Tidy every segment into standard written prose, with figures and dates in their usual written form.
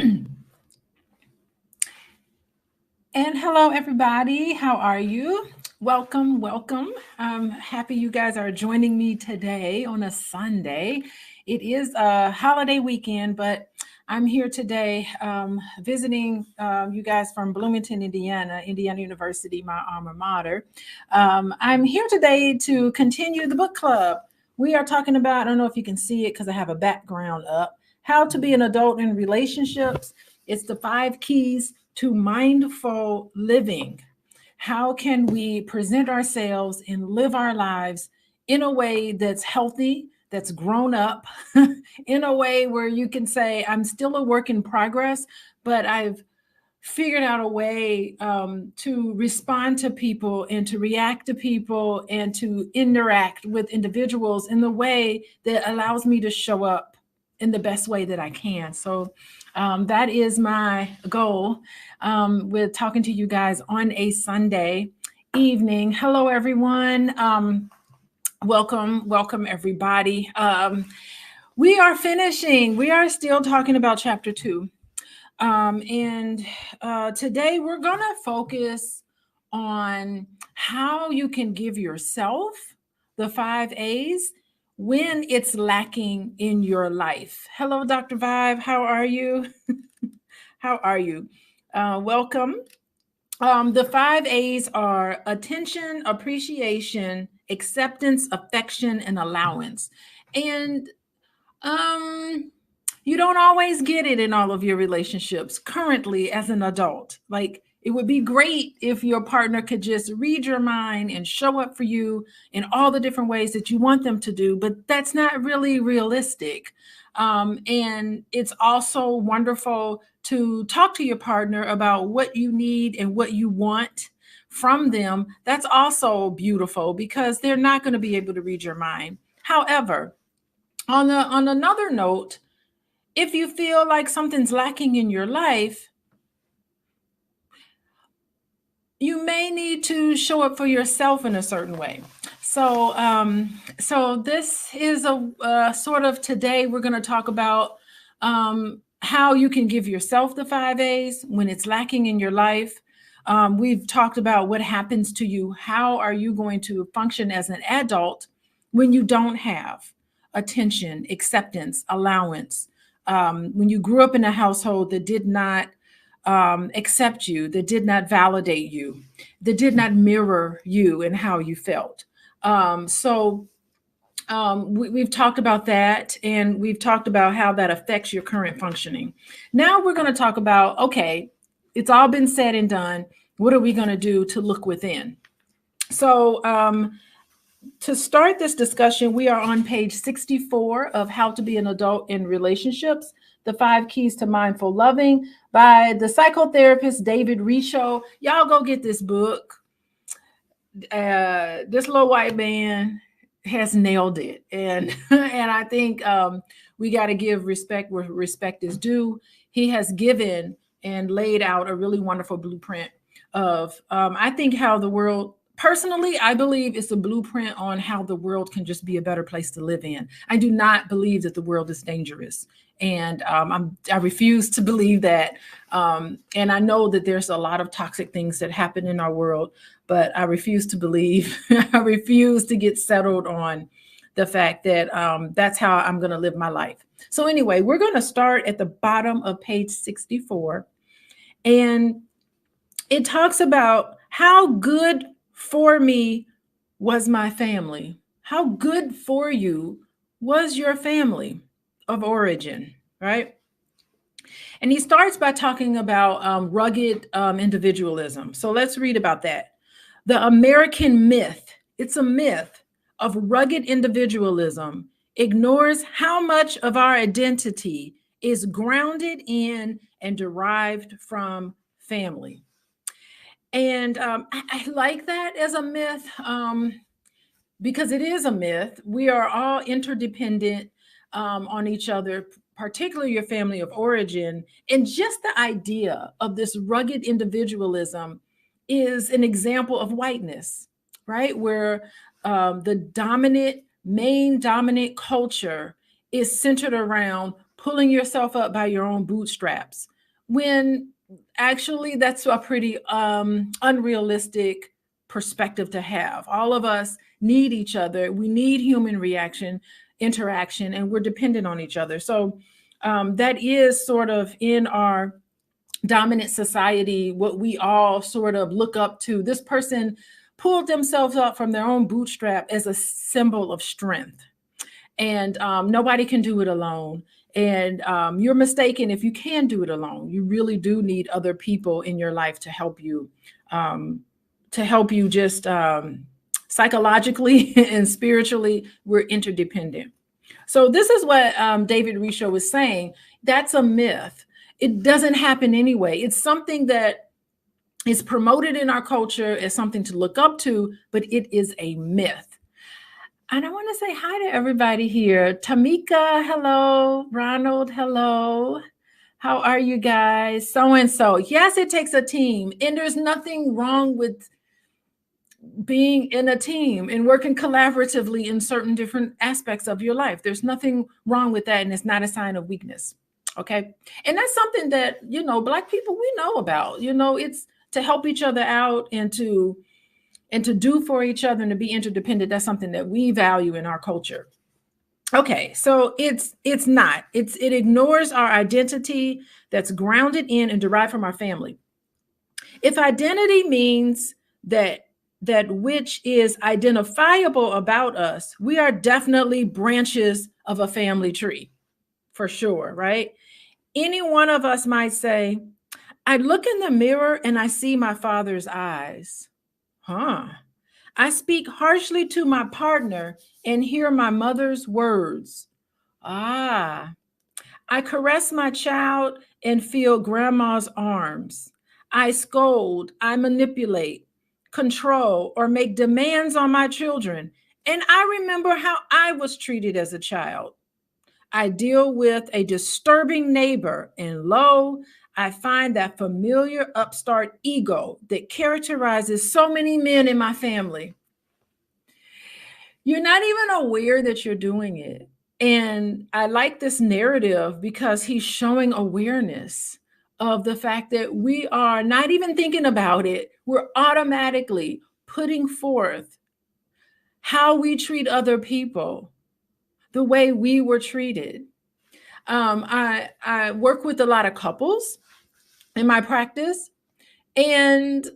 And hello, everybody. How are you? Welcome, welcome. Happy you guys are joining me today on a Sunday. It is a holiday weekend, but I'm here today visiting you guys from Bloomington, Indiana, Indiana University, my alma mater. I'm here today to continue the book club. We are talking about, I don't know if you can see it because I have a background up, how to be an adult in relationships. It's the 5 keys to mindful living. How can we present ourselves and live our lives in a way that's healthy, that's grown up, in a way where you can say, I'm still a work in progress, but I've figured out a way to respond to people and to react to people and to interact with individuals in the way that allows me to show up in the best way that I can. So that is my goal with talking to you guys on a Sunday evening. Hello, everyone. Welcome, everybody. We are finishing. We are still talking about chapter 2. And today we're going to focus on how you can give yourself the 5 A's when it's lacking in your life. Hello, Dr. Vive. How are you? How are you? Welcome. The 5 A's are attention, appreciation, acceptance, affection, and allowance. And you don't always get it in all of your relationships currently as an adult. Like, it would be great if your partner could just read your mind and show up for you in all the different ways that you want them to do, but that's not really realistic. And it's also wonderful to talk to your partner about what you need and what you want from them. That's also beautiful because they're not going to be able to read your mind. However, on another note, if you feel like something's lacking in your life, you may need to show up for yourself in a certain way. So this is a sort of, today we're going to talk about how you can give yourself the 5 A's when it's lacking in your life. We've talked about what happens to you. How are you going to function as an adult when you don't have attention, acceptance, allowance? When you grew up in a household that did not accept you, that did not validate you, that did not mirror you and how you felt. We've talked about that, and we've talked about how that affects your current functioning. Now we're going to talk about, okay, it's all been said and done. What are we going to do to look within? So to start this discussion, we are on page 64 of How to Be an Adult in Relationships, The 5 Keys to Mindful Loving by the psychotherapist David Richo. Y'all go get this book. This little white man has nailed it. And I think we got to give respect where respect is due. He has given and laid out a really wonderful blueprint of, I think, how the world, personally, I believe it's a blueprint on how the world can just be a better place to live in. I do not believe that the world is dangerous. And I refuse to believe that. And I know that there's a lot of toxic things that happen in our world, but I refuse to believe, I refuse to get settled on the fact that that's how I'm going to live my life. So anyway, we're going to start at the bottom of page 64. And it talks about how good for me was my family. How good for you was your family of origin, right? And he starts by talking about rugged individualism. So let's read about that. The American myth, it's a myth of rugged individualism, ignores how much of our identity is grounded in and derived from family. And I like that as a myth because it is a myth. We are all interdependent on each other, particularly your family of origin. And just the idea of this rugged individualism is an example of whiteness, right? Where the main dominant culture is centered around pulling yourself up by your own bootstraps, when actually that's a pretty unrealistic perspective to have. All of us need each other. We need human interaction, and we're dependent on each other. So that is sort of in our dominant society what we all sort of look up to. This person pulled themselves up from their own bootstrap as a symbol of strength. And nobody can do it alone. And you're mistaken if you can do it alone. You really do need other people in your life to help you just psychologically and spiritually. We're interdependent. So this is what David Risho was saying. That's a myth. It doesn't happen anyway. It's something that is promoted in our culture as something to look up to, but it is a myth. And I want to say hi to everybody here. Tamika, hello. Ronald, hello. How are you guys? So-and-so. Yes, it takes a team. And there's nothing wrong with being in a team and working collaboratively in certain different aspects of your life. There's nothing wrong with that. And it's not a sign of weakness. Okay. And that's something that, Black people, we know about. It's to help each other out and to do for each other and to be interdependent. That's something that we value in our culture. Okay, so it ignores our identity that's grounded in and derived from our family. If identity means that which is identifiable about us, we are definitely branches of a family tree, for sure, right? Any one of us might say, I look in the mirror and I see my father's eyes. I speak harshly to my partner and hear my mother's words. I caress my child and feel grandma's arms. I scold, I manipulate, control, or make demands on my children. And I remember how I was treated as a child. I deal with a disturbing neighbor, and lo, I find that familiar upstart ego that characterizes so many men in my family. You're not even aware that you're doing it. And I like this narrative because he's showing awareness of the fact that we are not even thinking about it. We're automatically putting forth how we treat other people, the way we were treated. I work with a lot of couples in my practice, and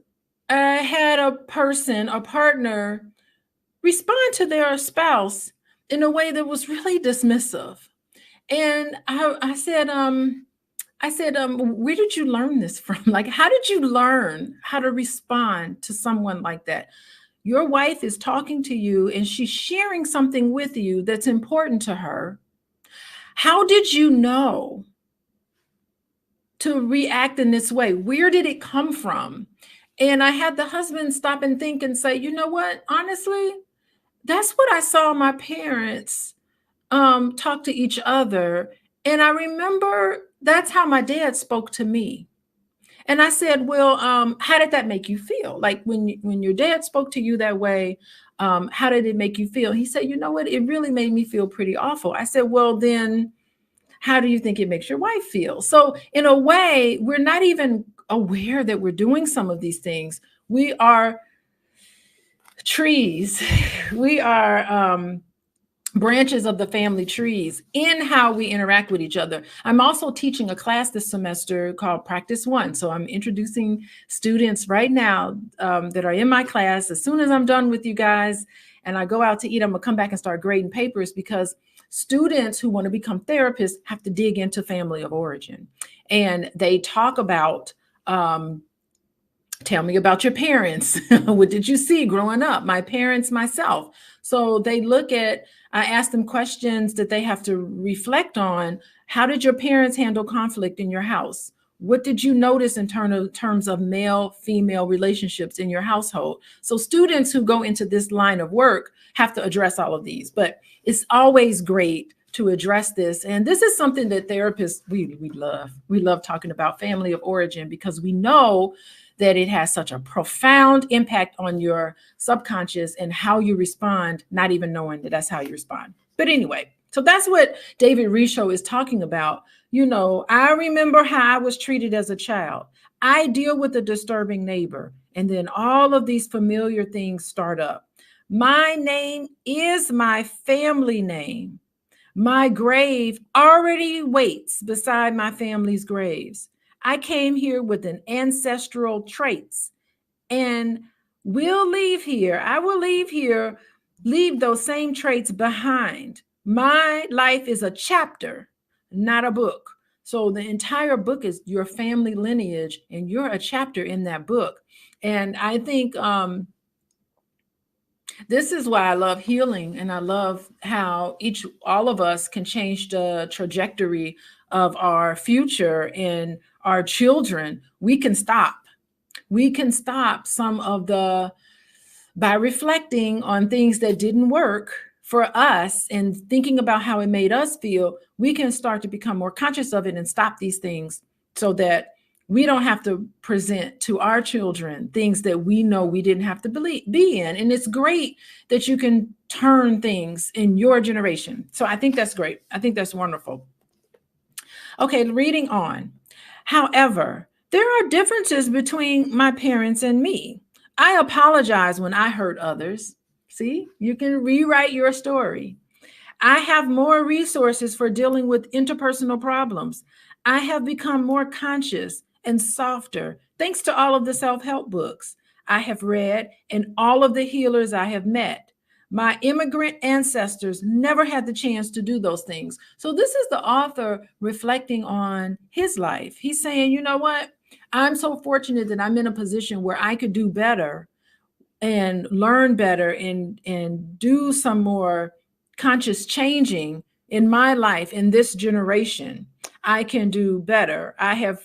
I had a partner, respond to their spouse in a way that was really dismissive. And I said, where did you learn this from? Like, how did you learn how to respond to someone like that? Your wife is talking to you and she's sharing something with you that's important to her. How did you know to react in this way? Where did it come from? And I had the husband stop and think and say, you know what? Honestly, that's what I saw my parents talk to each other. And I remember that's how my dad spoke to me. And I said, well, how did that make you feel? Like when your dad spoke to you that way, how did it make you feel? He said, you know what? It really made me feel pretty awful. I said, well, then how do you think it makes your wife feel? So in a way, we're not even aware that we're doing some of these things. We are trees. We are branches of the family trees in how we interact with each other. I'm also teaching a class this semester called Practice One. So I'm introducing students right now that are in my class. As soon as I'm done with you guys and I go out to eat, I'm gonna come back and start grading papers, because students who want to become therapists have to dig into family of origin. And they talk about, tell me about your parents. What did you see growing up? My parents, myself. So they look at, I ask them questions that they have to reflect on. How did your parents handle conflict in your house? What did you notice in terms of male-female relationships in your household? So students who go into this line of work have to address all of these, but it's always great to address this. And this is something that therapists, we love. We love talking about family of origin, because we know that it has such a profound impact on your subconscious and how you respond, not even knowing that that's how you respond. But anyway, So that's what David Risho is talking about. I remember how I was treated as a child. I deal with a disturbing neighbor, and then all of these familiar things start up. My name is my family name. My grave already waits beside my family's graves. I came here with an ancestral traits, and I will leave here, leave those same traits behind. My life is a chapter, not a book. So the entire book is your family lineage, and you're a chapter in that book. And I think this is why I love healing, and I love how all of us can change the trajectory of our future and our children. We can stop some of by reflecting on things that didn't work for us and thinking about how it made us feel. We can start to become more conscious of it and stop these things, so that we don't have to present to our children things that we know we didn't have to be in. And it's great that you can turn things in your generation. So I think that's great. I think that's wonderful. Okay, reading on. However, there are differences between my parents and me. I apologize when I hurt others. See, you can rewrite your story. I have more resources for dealing with interpersonal problems. I have become more conscious and softer thanks to all of the self-help books I have read and all of the healers I have met. My immigrant ancestors never had the chance to do those things. So this is the author reflecting on his life. He's saying, you know what? I'm so fortunate that I'm in a position where I could do better and learn better and do some more conscious changing in my life in this generation. I can do better. I have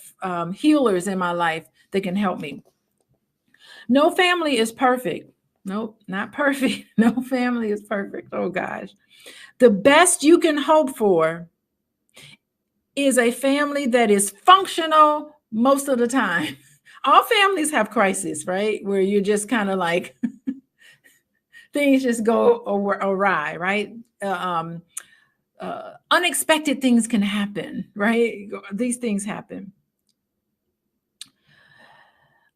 healers in my life that can help me. No family is perfect. Nope, not perfect. No family is perfect. Oh gosh. The best you can hope for is a family that is functional most of the time. All families have crises, right? Where you're just kind of like, things just go awry, right? Unexpected things can happen, right? These things happen.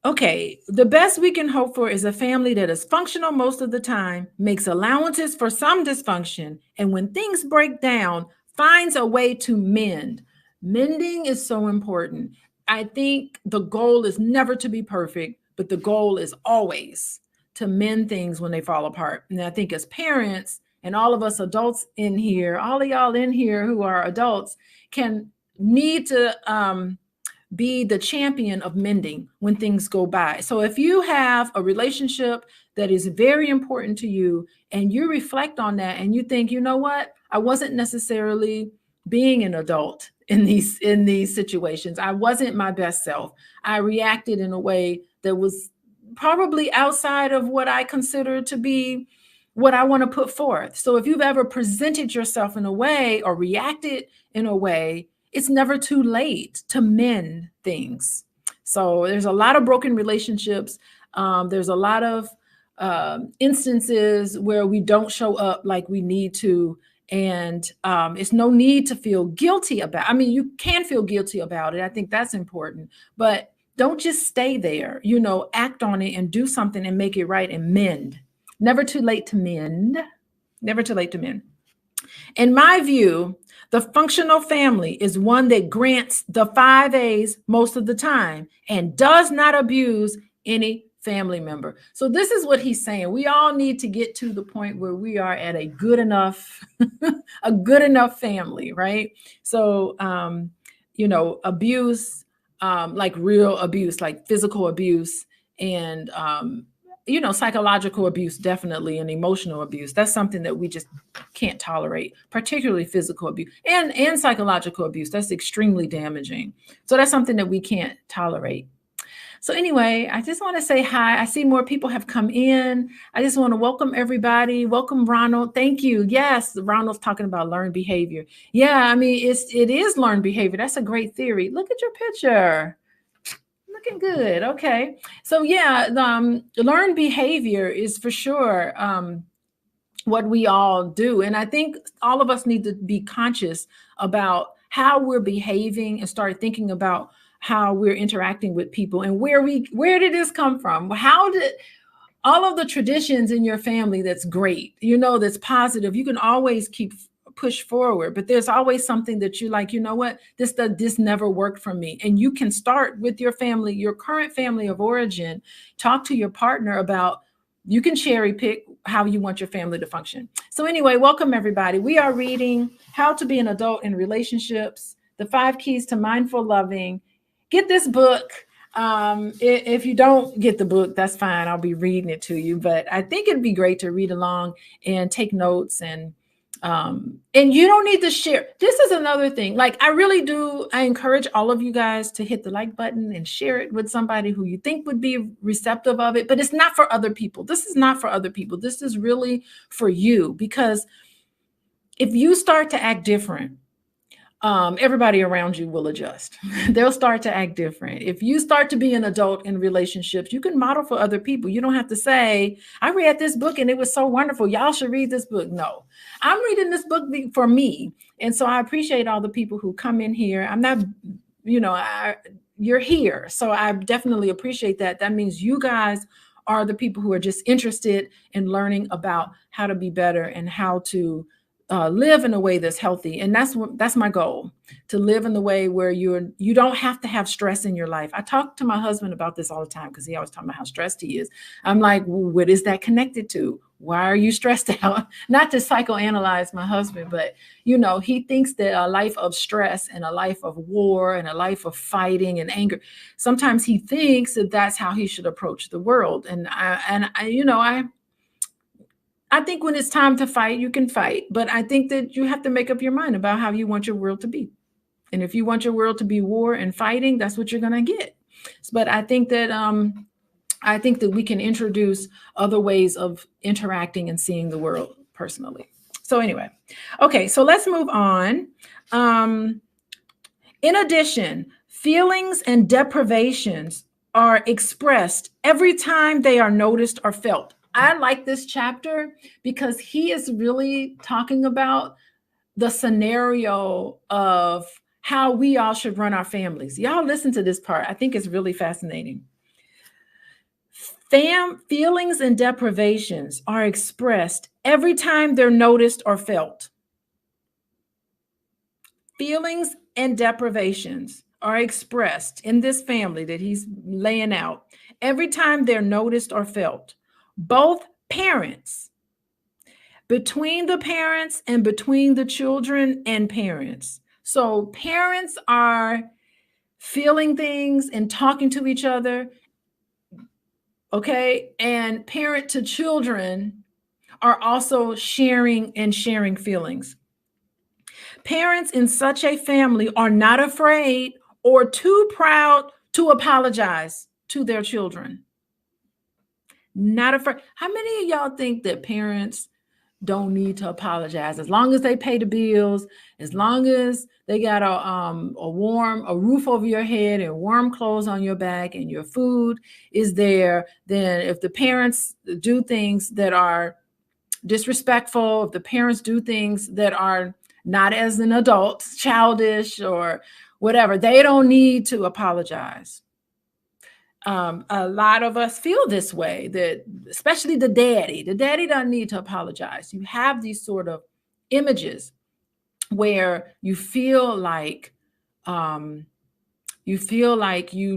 Okay, the best we can hope for is a family that is functional most of the time, makes allowances for some dysfunction, and when things break down, finds a way to mend. Mending is so important. I think the goal is never to be perfect, but the goal is always to mend things when they fall apart. And I think as parents and all of us adults in here, all of y'all in here who are adults, need to be the champion of mending when things go by. So if you have a relationship that is very important to you and you reflect on that and you think, you know what, I wasn't necessarily being an adult in these situations. I wasn't my best self. I reacted in a way that was probably outside of what I consider to be what I want to put forth. So if you've ever presented yourself in a way or reacted in a way, it's never too late to mend things. So there's a lot of broken relationships. There's a lot of instances where we don't show up like we need to. And it's no need to feel guilty about. I mean, you can feel guilty about it. I think that's important. But don't just stay there. Act on it and do something and make it right and mend. Never too late to mend. Never too late to mend. In my view, the functional family is one that grants the 5 A's most of the time and does not abuse any family member. So this is what he's saying. We all need to get to the point where we are at a good enough, a good enough family, right? So, abuse, like real abuse, like physical abuse and, psychological abuse, definitely, and emotional abuse. That's something that we just can't tolerate, particularly physical abuse and psychological abuse. That's extremely damaging. So that's something that we can't tolerate. So anyway, I just want to say hi. I see more people have come in. I just want to welcome everybody. Welcome, Ronald. Thank you. Yes, Ronald's talking about learned behavior. Yeah, I mean, it is learned behavior. That's a great theory. Look at your picture. Looking good. Okay. So yeah, learned behavior is for sure what we all do. And I think all of us need to be conscious about how we're behaving and start thinking about how we're interacting with people and where did this come from? How did all of the traditions in your family that's great, that's positive, you can always keep push forward, but there's always something that you like, what, this never worked for me. And you can start with your family, your current family of origin, talk to your partner about, you can cherry pick how you want your family to function. So anyway, welcome everybody. We are reading How to Be an Adult in Relationships, the 5 Keys to Mindful Loving. Get this book. If you don't get the book, that's fine. I'll be reading it to you, but I think it'd be great to read along and take notes, and you don't need to share. This is another thing. Like, I encourage all of you guys to hit the like button and share it with somebody who you think would be receptive of it, but it's not for other people. This is not for other people. This is really for you, because if you start to act different, everybody around you will adjust. They'll start to act different. If you start to be an adult in relationships, you can model for other people. You don't have to say, I read this book and it was so wonderful, y'all should read this book. No, I'm reading this book for me. And so I appreciate all the people who come in here. I'm not, you're here. So I definitely appreciate that. That means you guys are the people who are just interested in learning about how to be better and how to live in a way that's healthy. And that's my goal, to live in the way where you don't have to have stress in your life. I talk to my husband about this all the time, because he always talks about how stressed he is. I'm like, well, what is that connected to? Why are you stressed out? Not to psychoanalyze my husband, but he thinks that a life of stress and a life of war and a life of fighting and anger, sometimes he thinks that that's how he should approach the world. And I think when it's time to fight, you can fight. But I think that you have to make up your mind about how you want your world to be. And if you want your world to be war and fighting, that's what you're going to get. But I think that we can introduce other ways of interacting and seeing the world personally. So anyway, okay, so let's move on. In addition, feelings and deprivations are expressed every time they are noticed or felt. I like this chapter because he is really talking about the scenario of how we all should run our families. Y'all listen to this part. I think it's really fascinating. Feelings and deprivations are expressed every time they're noticed or felt. Feelings and deprivations are expressed in this family that he's laying out every time they're noticed or felt. Both parents, between the parents and between the children and parents. So parents are feeling things and talking to each other, okay? And parent to children are also sharing feelings. Parents in such a family are not afraid or too proud to apologize to their children. Not afraid. How many of y'all think that parents don't need to apologize as long as they pay the bills, as long as they got a roof over your head and warm clothes on your back and your food is there? Then if the parents do things that are disrespectful, if the parents do things that are not as an adult, childish or whatever, they don't need to apologize. A lot of us feel this way, that especially the daddy doesn't need to apologize. You have these sort of images where you feel like you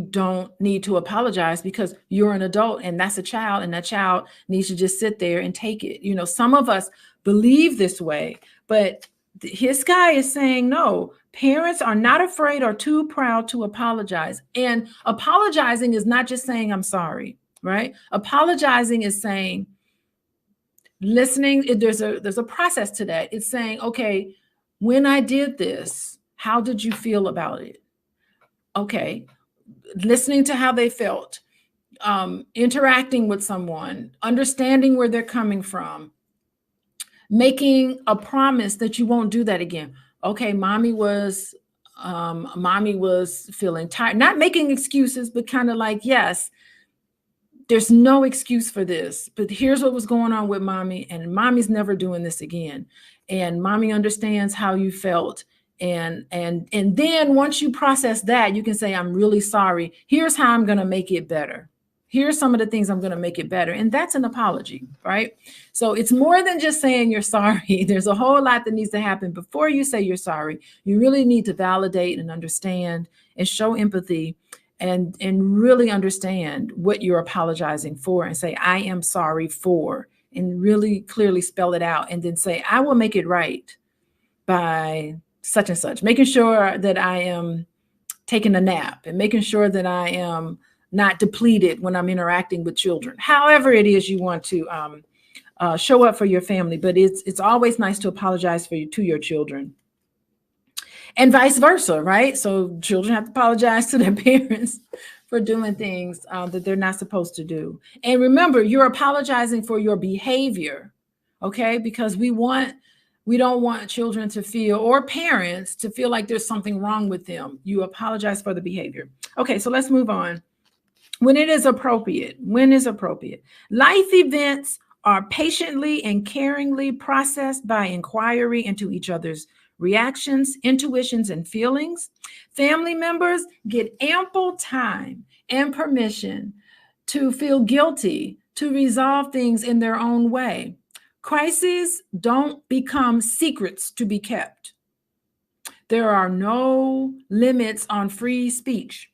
don't need to apologize because you're an adult and that's a child, and that child needs to just sit there and take it. Some of us believe this way, but his guy is saying, no, parents are not afraid or too proud to apologize. And apologizing is not just saying, I'm sorry, right? Apologizing is saying, listening. There's a process to that. It's saying, okay, when I did this, how did you feel about it? Okay, listening to how they felt, interacting with someone, understanding where they're coming from, making a promise that you won't do that again. Okay, mommy was feeling tired, not making excuses, but kind of like, yes, there's no excuse for this, but here's what was going on with mommy, and mommy's never doing this again. And mommy understands how you felt. And then once you process that, you can say, I'm really sorry. Here's how I'm going to make it better. Here's some of the things I'm going to make it better. And that's an apology, right? So it's more than just saying you're sorry. There's a whole lot that needs to happen before you say you're sorry. You really need to validate and understand and show empathy and really understand what you're apologizing for and say, I am sorry for, and really clearly spell it out. And then say, I will make it right by such and such, making sure that I am taking a nap and making sure that I am not depleted when I'm interacting with children. However it is you want to show up for your family, but it's always nice to apologize to your children. And vice versa, right? So children have to apologize to their parents for doing things that they're not supposed to do. And remember, you're apologizing for your behavior, okay? Because we don't want children to feel, or parents to feel like there's something wrong with them. You apologize for the behavior. Okay, so let's move on. When it is appropriate, when is appropriate? Life events are patiently and caringly processed by inquiry into each other's reactions, intuitions, and feelings. Family members get ample time and permission to feel guilty, to resolve things in their own way. Crises don't become secrets to be kept. There are no limits on free speech.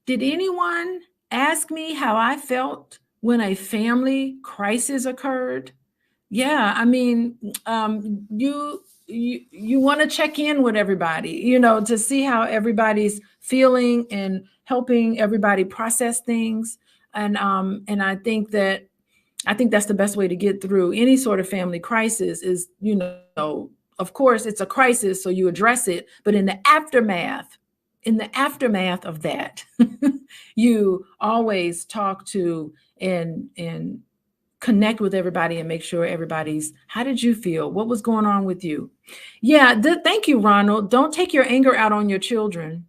Did anyone ask me how I felt when a family crisis occurred? Yeah, I mean, you want to check in with everybody, to see how everybody's feeling and helping everybody process things. And I think that's the best way to get through any sort of family crisis is, of course it's a crisis, so you address it, but in the aftermath of that, you always talk to and connect with everybody and make sure everybody's, how did you feel? What was going on with you? Yeah, thank you, Ronald. Don't take your anger out on your children.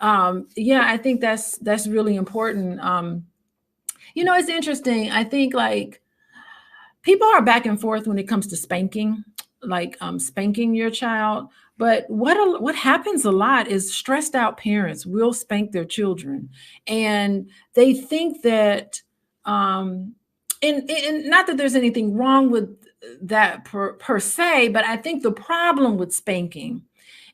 Yeah, I think that's really important. It's interesting. I think like people are back and forth when it comes to spanking, like spanking your child. But what happens a lot is stressed out parents will spank their children, and they think that, and not that there's anything wrong with that per se, but I think the problem with spanking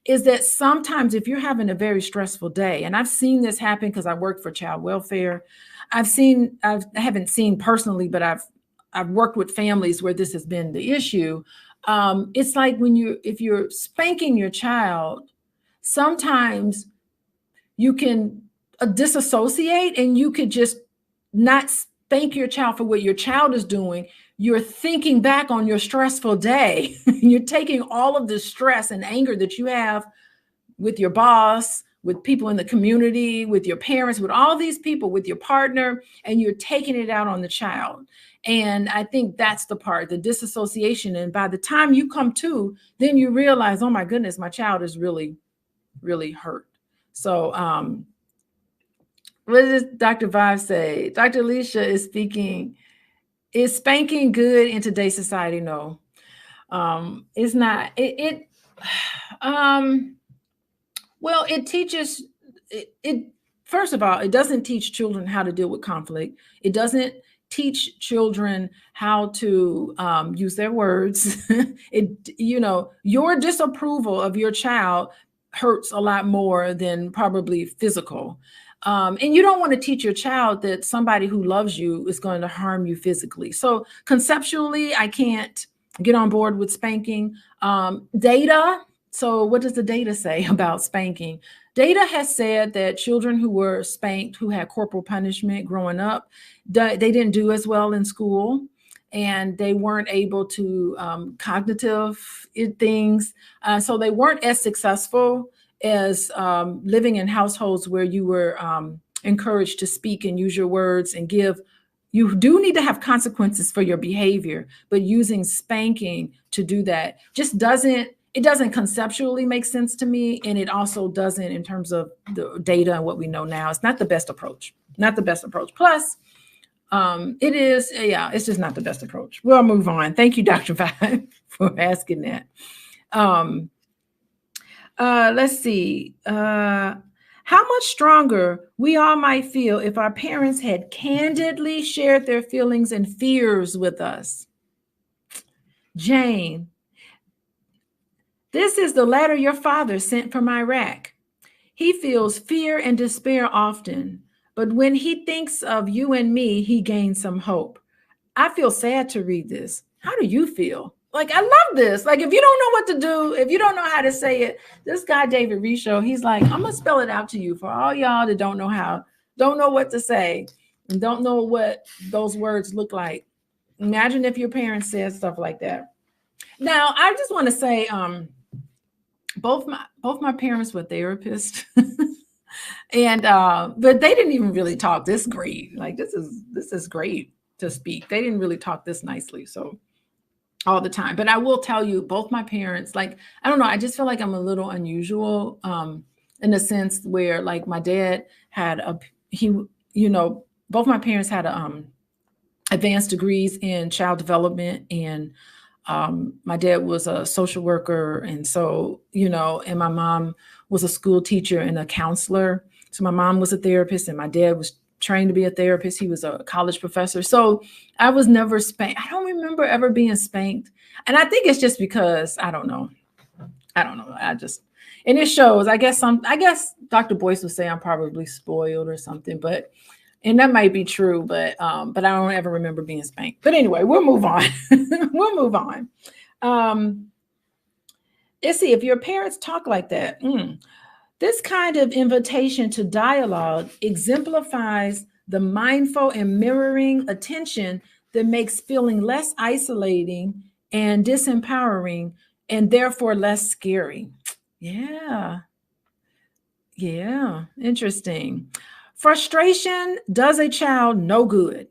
is that sometimes if you're having a very stressful day, and I've seen this happen because I work for child welfare, I haven't seen personally, but I've worked with families where this has been the issue. It's like if you're spanking your child, sometimes you can disassociate and you could just not spank your child for what your child is doing. You're thinking back on your stressful day. You're taking all of the stress and anger that you have with your boss, with people in the community, with your parents, with all these people, with your partner, and you're taking it out on the child. And I think that's the part, the disassociation. And by the time you come to, then you realize, oh my goodness, my child is really, really hurt. So what does Dr. Vive say? Dr. Alicia is speaking. Is spanking good in today's society? No, it's not. Well, it teaches it. First of all, it doesn't teach children how to deal with conflict. It doesn't teach children how to use their words. Your disapproval of your child hurts a lot more than probably physical. And you don't want to teach your child that somebody who loves you is going to harm you physically. So conceptually, I can't get on board with spanking. Data. So what does the data say about spanking? Data has said that children who were spanked, who had corporal punishment growing up, they didn't do as well in school, and they weren't able to cognitive things. So they weren't as successful as living in households where you were encouraged to speak and use your words and give. You do need to have consequences for your behavior, but using spanking to do that just doesn't it doesn't conceptually make sense to me. And it also doesn't in terms of the data and what we know now. It's not the best approach, not the best approach. Plus, it is, yeah, it's just not the best approach. We'll move on. Thank you, Dr. Vibe, for asking that. Let's see. How much stronger we all might feel if our parents had candidly shared their feelings and fears with us. Jane, this is the letter your father sent from Iraq. He feels fear and despair often, but when he thinks of you and me, he gains some hope. I feel sad to read this. How do you feel? Like, I love this. Like, if you don't know what to do, if you don't know how to say it, this guy, David Risho, he's like, I'm going to spell it out to you for all y'all that don't know what to say, and don't know what those words look like. Imagine if your parents said stuff like that. Now, I just want to say, both my parents were therapists, and but they didn't even really talk this great. Like, this is great to speak. They didn't really talk this nicely, so all the time. But I will tell you, both my parents, like, I don't know, I just feel like I'm a little unusual in the sense where, like, my dad had both my parents had advanced degrees in child development, and my dad was a social worker, and so, and my mom was a school teacher and a counselor. So my mom was a therapist, and my dad was trained to be a therapist. He was a college professor. So I was never spanked. I don't remember ever being spanked. And I think it's just because, I don't know. And it shows, I guess Dr. Boyce would say I'm probably spoiled or something, and that might be true, but I don't ever remember being spanked. But anyway, we'll move on. We'll move on. Let's see, if your parents talk like that, this kind of invitation to dialogue exemplifies the mindful and mirroring attention that makes feeling less isolating and disempowering, and therefore less scary. Yeah, interesting. Frustration does a child no good,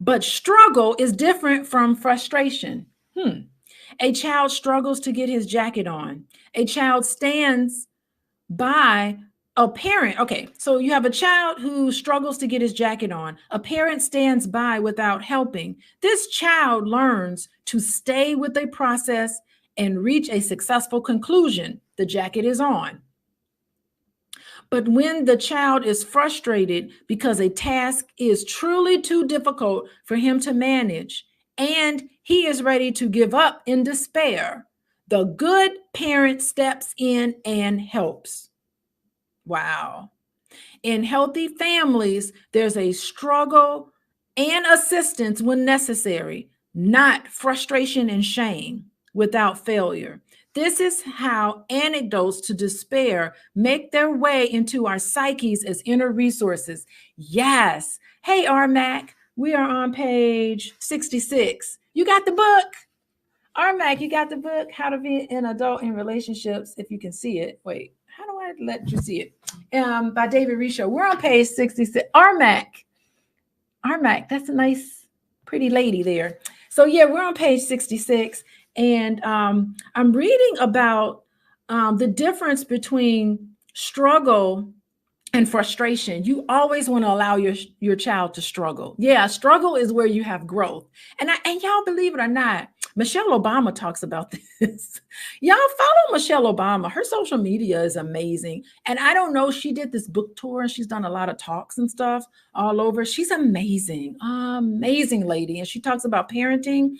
but struggle is different from frustration. A child struggles to get his jacket on. A child stands by a parent. Okay, so you have a child who struggles to get his jacket on. A parent stands by without helping. This child learns to stay with a process and reach a successful conclusion. The jacket is on. But when the child is frustrated because a task is truly too difficult for him to manage, and he is ready to give up in despair, the good parent steps in and helps. Wow. In healthy families, there's a struggle and assistance when necessary, not frustration and shame without failure. This is how antidotes to despair make their way into our psyches as inner resources. Yes. Hey, RMAC, we are on page 66. You got the book? RMAC, you got the book, How to Be an Adult in Relationships, if you can see it. Wait, how do I let you see it? By David Risho. We're on page 66. RMAC, that's a nice, pretty lady there. So yeah, we're on page 66. And I'm reading about the difference between struggle and frustration. You always want to allow your child to struggle. Yeah, struggle is where you have growth. And y'all, believe it or not, Michelle Obama talks about this. Y'all follow Michelle Obama. Her social media is amazing. And I don't know, she did this book tour and she's done a lot of talks and stuff all over. She's amazing, amazing lady. And she talks about parenting.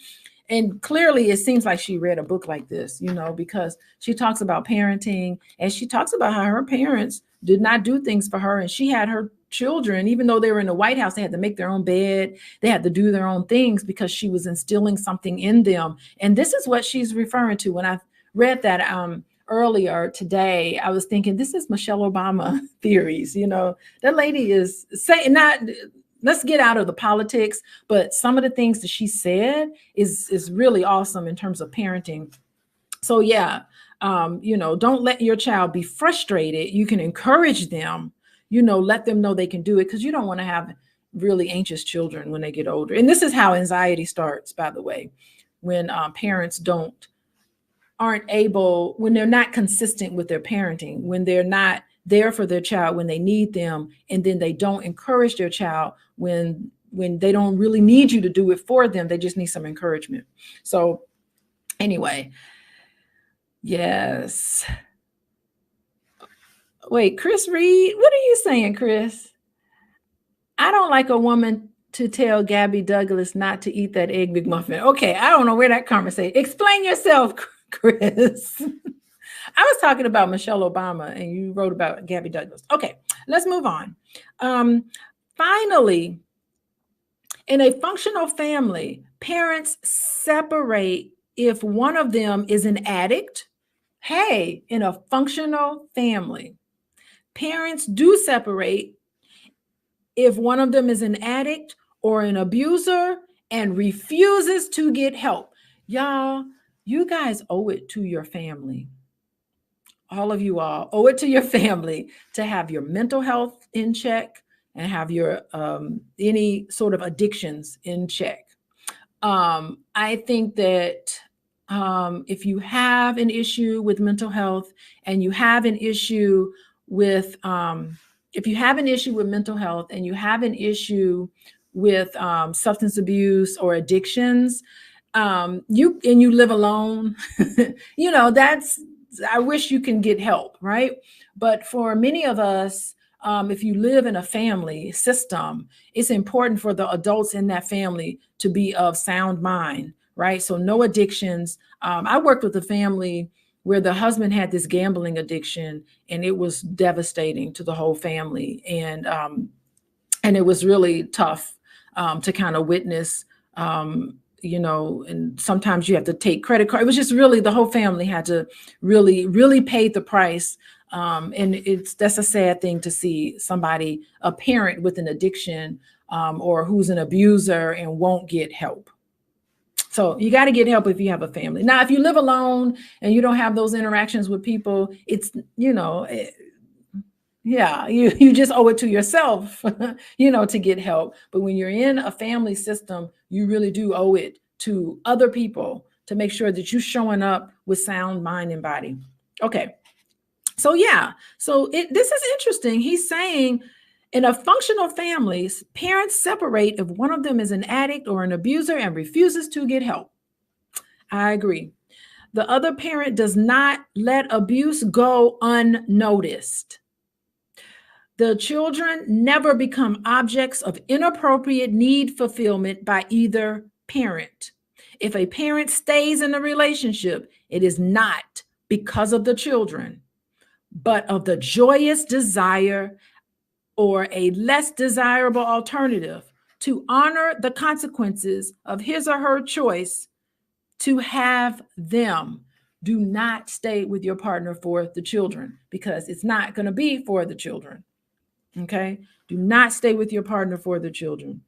And clearly it seems like she read a book like this, because she talks about parenting and she talks about how her parents did not do things for her. And she had her children, even though they were in the White House, they had to make their own bed. They had to do their own things because she was instilling something in them. And this is what she's referring to. When I read that earlier today, I was thinking, this is Michelle Obama theories. That lady is saying, let's get out of the politics, but some of the things that she said is really awesome in terms of parenting. So yeah, don't let your child be frustrated. You can encourage them, let them know they can do it, because you don't want to have really anxious children when they get older. And this is how anxiety starts, by the way, when parents don't aren't able, when they're not consistent with their parenting, when they're not there for their child when they need them, and then they don't encourage their child when they don't really need you to do it for them, they just need some encouragement. So anyway, yes. Wait, Chris Reed, what are you saying, Chris? I don't like a woman to tell Gabby Douglas not to eat that egg McMuffin. Okay, I don't know where that conversation. Explain yourself, Chris. I was talking about Michelle Obama, and you wrote about Gabby Douglas. Okay, let's move on. Finally, in a functional family, parents separate if one of them is an addict. Hey, in a functional family, parents do separate if one of them is an addict or an abuser and refuses to get help. Y'all, you guys owe it to your family. All of you all owe it to your family to have your mental health in check and have your any sort of addictions in check. I think that if you have an issue with mental health and you have an issue with if you have an issue with mental health and you have an issue with substance abuse or addictions, you live alone, I wish you can get help, right? But for many of us, if you live in a family system, it's important for the adults in that family to be of sound mind, right? So no addictions. I worked with a family where the husband had this gambling addiction, and it was devastating to the whole family. And it was really tough to kind of witness, and sometimes you have to take credit card. It was just really, the whole family had to really pay the price. And that's a sad thing to see somebody, a parent with an addiction or who's an abuser and won't get help. So you got to get help if you have a family. Now, if you live alone and you don't have those interactions with people, it's, you just owe it to yourself, to get help. But when you're in a family system, you really do owe it to other people to make sure that you're showing up with sound mind and body. Okay. So this is interesting. He's saying in a functional families, parents separate if one of them is an addict or an abuser and refuses to get help. I agree. The other parent does not let abuse go unnoticed. The children never become objects of inappropriate need fulfillment by either parent. If a parent stays in a relationship, it is not because of the children, but of the joyous desire or a less desirable alternative to honor the consequences of his or her choice to have them. Do not stay with your partner for the children, because it's not going to be for the children. Okay? Do not stay with your partner for the children.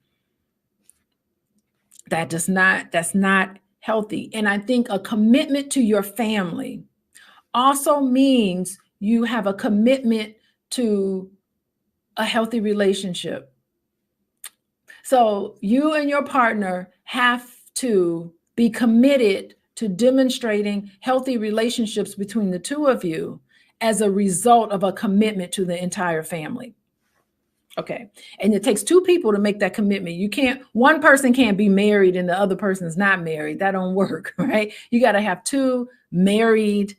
That's not healthy. And I think a commitment to your family also means you have a commitment to a healthy relationship. So you and your partner have to be committed to demonstrating healthy relationships between the two of you as a result of a commitment to the entire family. Okay. And it takes two people to make that commitment. One person can't be married and the other person's not married. That don't work, right? You got to have two married,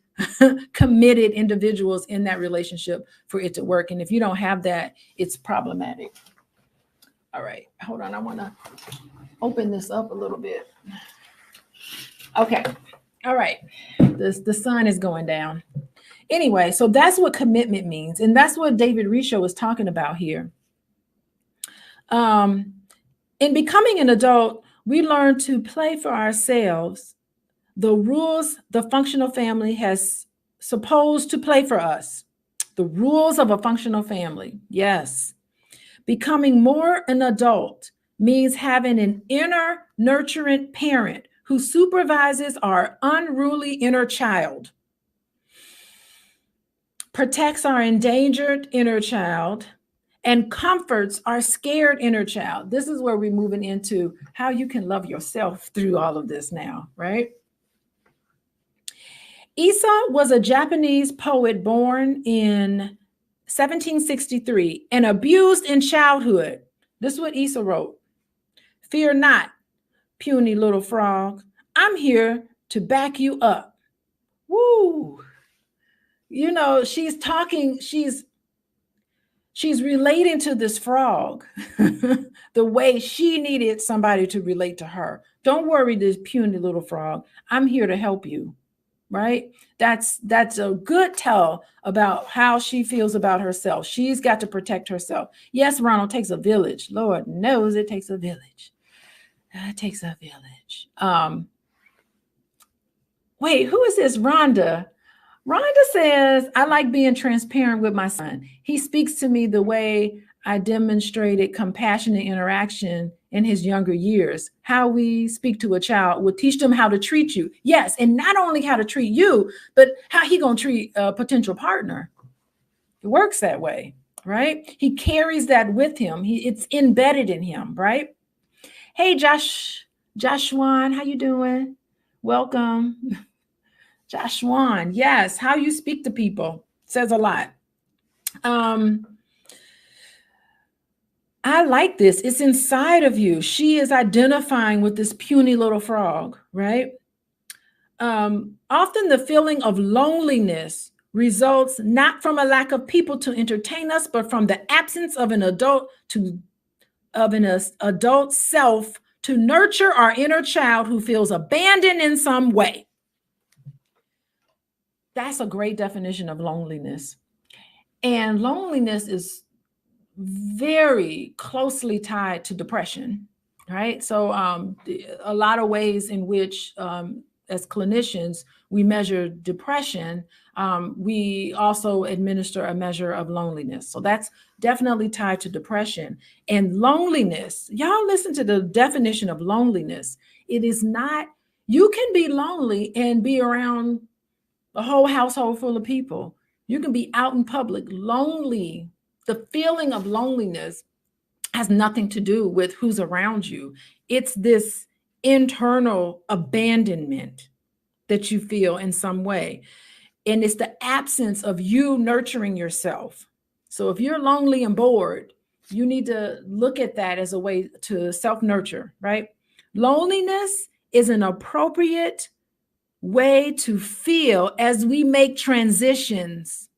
committed individuals in that relationship for it to work. And if you don't have that, it's problematic. All right. Hold on. I want to open this up a little bit. Okay. All right. The sun is going down. Anyway, so that's what commitment means. And that's what David Risho is talking about here. In becoming an adult, we learn to play for ourselves the rules the functional family has supposed to play for us. The rules of a functional family. Yes. Becoming more an adult means having an inner nurturant parent who supervises our unruly inner child, protects our endangered inner child, and comforts our scared inner child. This is where we're moving into how you can love yourself through all of this now, right? Issa was a Japanese poet born in 1763 and abused in childhood. This is what Issa wrote. Fear not, puny little frog. I'm here to back you up. Woo. You know, she's talking, she's relating to this frog the way she needed somebody to relate to her. Don't worry, this puny little frog. I'm here to help you. Right? That's a good tell about how she feels about herself. She's got to protect herself. Yes, Ronald, takes a village. Lord knows it takes a village. It takes a village. Wait, who is this? Rhonda. Rhonda says, I like being transparent with my son. He speaks to me the way I demonstrated compassionate interaction in his younger years. How we speak to a child will teach them how to treat you. Yes, and not only how to treat you, but how he gonna treat a potential partner. It works that way, right? He carries that with him. It's embedded in him, right? Hey, Joshwan, how you doing? Welcome. Joshwan, yes, how you speak to people says a lot. I like this. It's inside of you. She is identifying with this puny little frog, right? Often the feeling of loneliness results not from a lack of people to entertain us, but from the absence of an adult self to nurture our inner child who feels abandoned in some way. That's a great definition of loneliness. And loneliness is very closely tied to depression, right? So a lot of ways in which, as clinicians, we measure depression, we also administer a measure of loneliness. So that's definitely tied to depression. And loneliness, y'all listen to the definition of loneliness. It is not, you can be lonely and be around a whole household full of people. You can be out in public lonely. The feeling of loneliness has nothing to do with who's around you. It's this internal abandonment that you feel in some way. And it's the absence of you nurturing yourself. So if you're lonely and bored, you need to look at that as a way to self-nurture, right? Loneliness is an appropriate way to feel as we make transitions.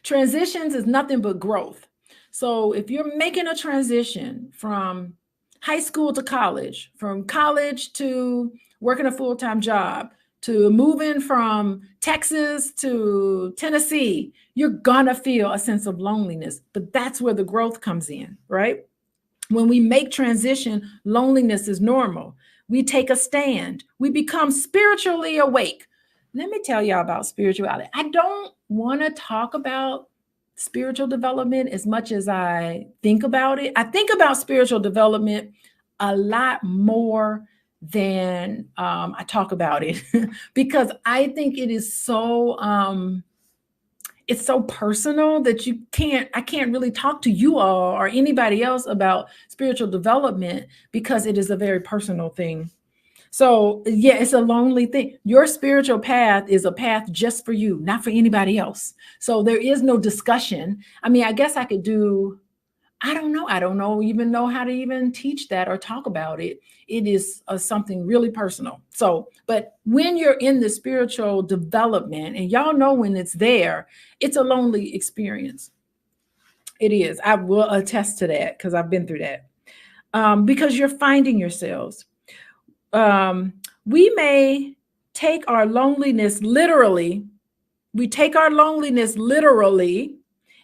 Transitions is nothing but growth. So if you're making a transition from high school to college, from college to working a full-time job, to moving from Texas to Tennessee, you're gonna feel a sense of loneliness, but that's where the growth comes in, right? When we make transition, loneliness is normal. We take a stand. We become spiritually awake. Let me tell y'all about spirituality. I don't want to talk about spiritual development as much as I think about it. I think about spiritual development a lot more than I talk about it because I think it is so it's so personal that I can't really talk to you all or anybody else about spiritual development because it is a very personal thing. So yeah, it's a lonely thing. Your spiritual path is a path just for you, not for anybody else. So there is no discussion. I mean, I guess I could do, I don't know even know how to even teach that or talk about it. It is something really personal. So, but when you're in the spiritual development and y'all know when it's there, it's a lonely experience. It is. I will attest to that because I've been through that. Because you're finding yourselves. We may take our loneliness literally. We take our loneliness literally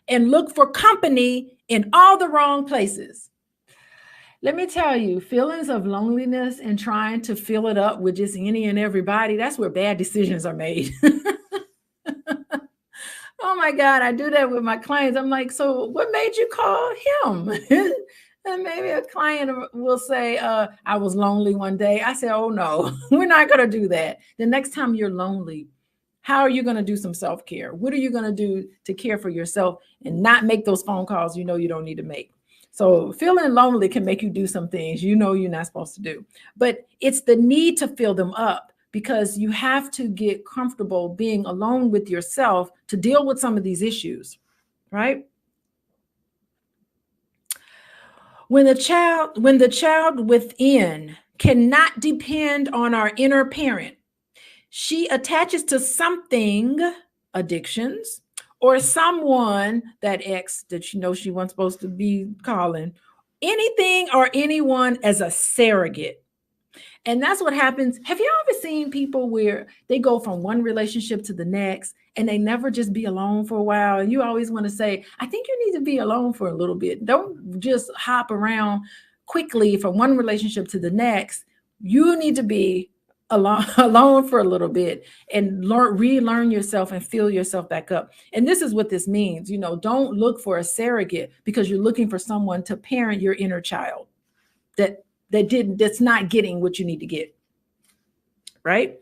and look for company in all the wrong places. Let me tell you, feelings of loneliness and trying to fill it up with just any and everybody, that's where bad decisions are made. Oh my God, I do that with my clients. I'm like, so what made you call him? And maybe a client will say, I was lonely one day. I say, oh no, we're not going to do that. The next time you're lonely, how are you going to do some self-care? What are you going to do to care for yourself and not make those phone calls you know you don't need to make? So feeling lonely can make you do some things you know you're not supposed to do. But it's the need to fill them up because you have to get comfortable being alone with yourself to deal with some of these issues, right? When the child within cannot depend on our inner parent, she attaches to something, addictions, or someone, that ex that she knows she wasn't supposed to be calling, anything or anyone as a surrogate. And that's what happens. Have you ever seen people where they go from one relationship to the next and they never just be alone for a while? And you always want to say, I think you need to be alone for a little bit. Don't just hop around quickly from one relationship to the next. You need to be alone for a little bit and relearn yourself and fill yourself back up. And this is what this means. You know, don't look for a surrogate because you're looking for someone to parent your inner child that's not getting what you need to get, right?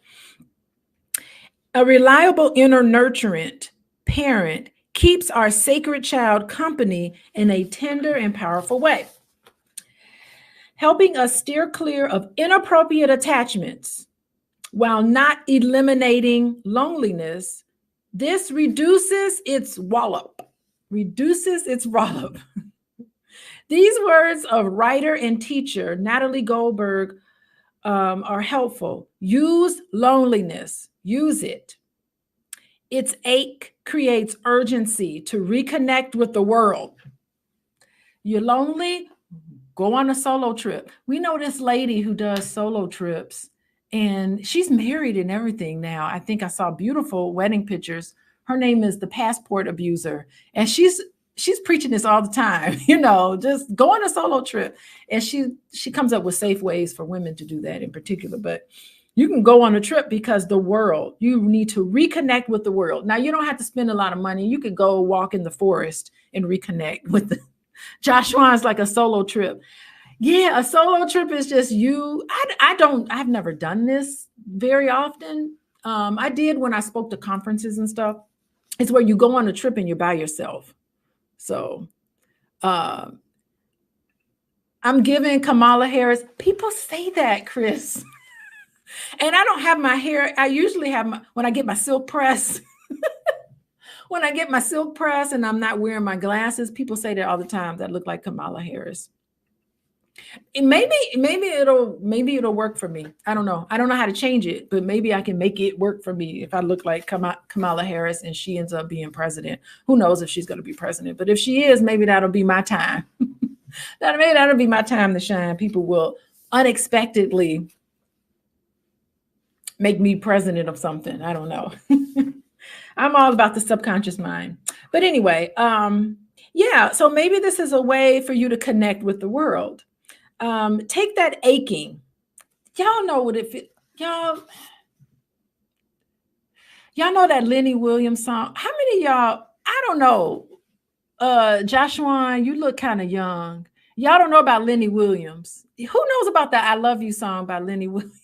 A reliable inner nurturant parent keeps our sacred child company in a tender and powerful way, helping us steer clear of inappropriate attachments while not eliminating loneliness. This reduces its wallop. These words of writer and teacher Natalie Goldberg are helpful. Use loneliness. Use it. Its ache creates urgency to reconnect with the world. You're lonely? Go on a solo trip. We know this lady who does solo trips, and she's married and everything now. I think I saw beautiful wedding pictures. Her name is the Passport Abuser, and she's preaching this all the time, you know, just go on a solo trip. And she comes up with safe ways for women to do that in particular. But you can go on a trip because you need to reconnect with the world. Now, you don't have to spend a lot of money. You could go walk in the forest and reconnect with the Joshua's like a solo trip. Yeah, a solo trip is just you. I've never done this very often. I did when I spoke to conferences and stuff. It's where you go on a trip and you're by yourself. So I'm giving Kamala Harris. People say that, Chris. And I don't have my hair. I usually have when I get my silk press. When I get my silk press and I'm not wearing my glasses, people say that all the time, that look like Kamala Harris. And maybe it'll work for me. I don't know. I don't know how to change it, but maybe I can make it work for me if I look like Kamala Harris and she ends up being president. Who knows if she's going to be president? But if she is, maybe that'll be my time. That'll be my time to shine. People will unexpectedly make me president of something. I don't know. I'm all about the subconscious mind. But anyway, yeah. So maybe this is a way for you to connect with the world. Take that aching. Y'all know what it feels. Y'all know that Lenny Williams song. How many of y'all? I don't know. Joshua, you look kind of young. Y'all don't know about Lenny Williams. Who knows about that I Love You song by Lenny Williams?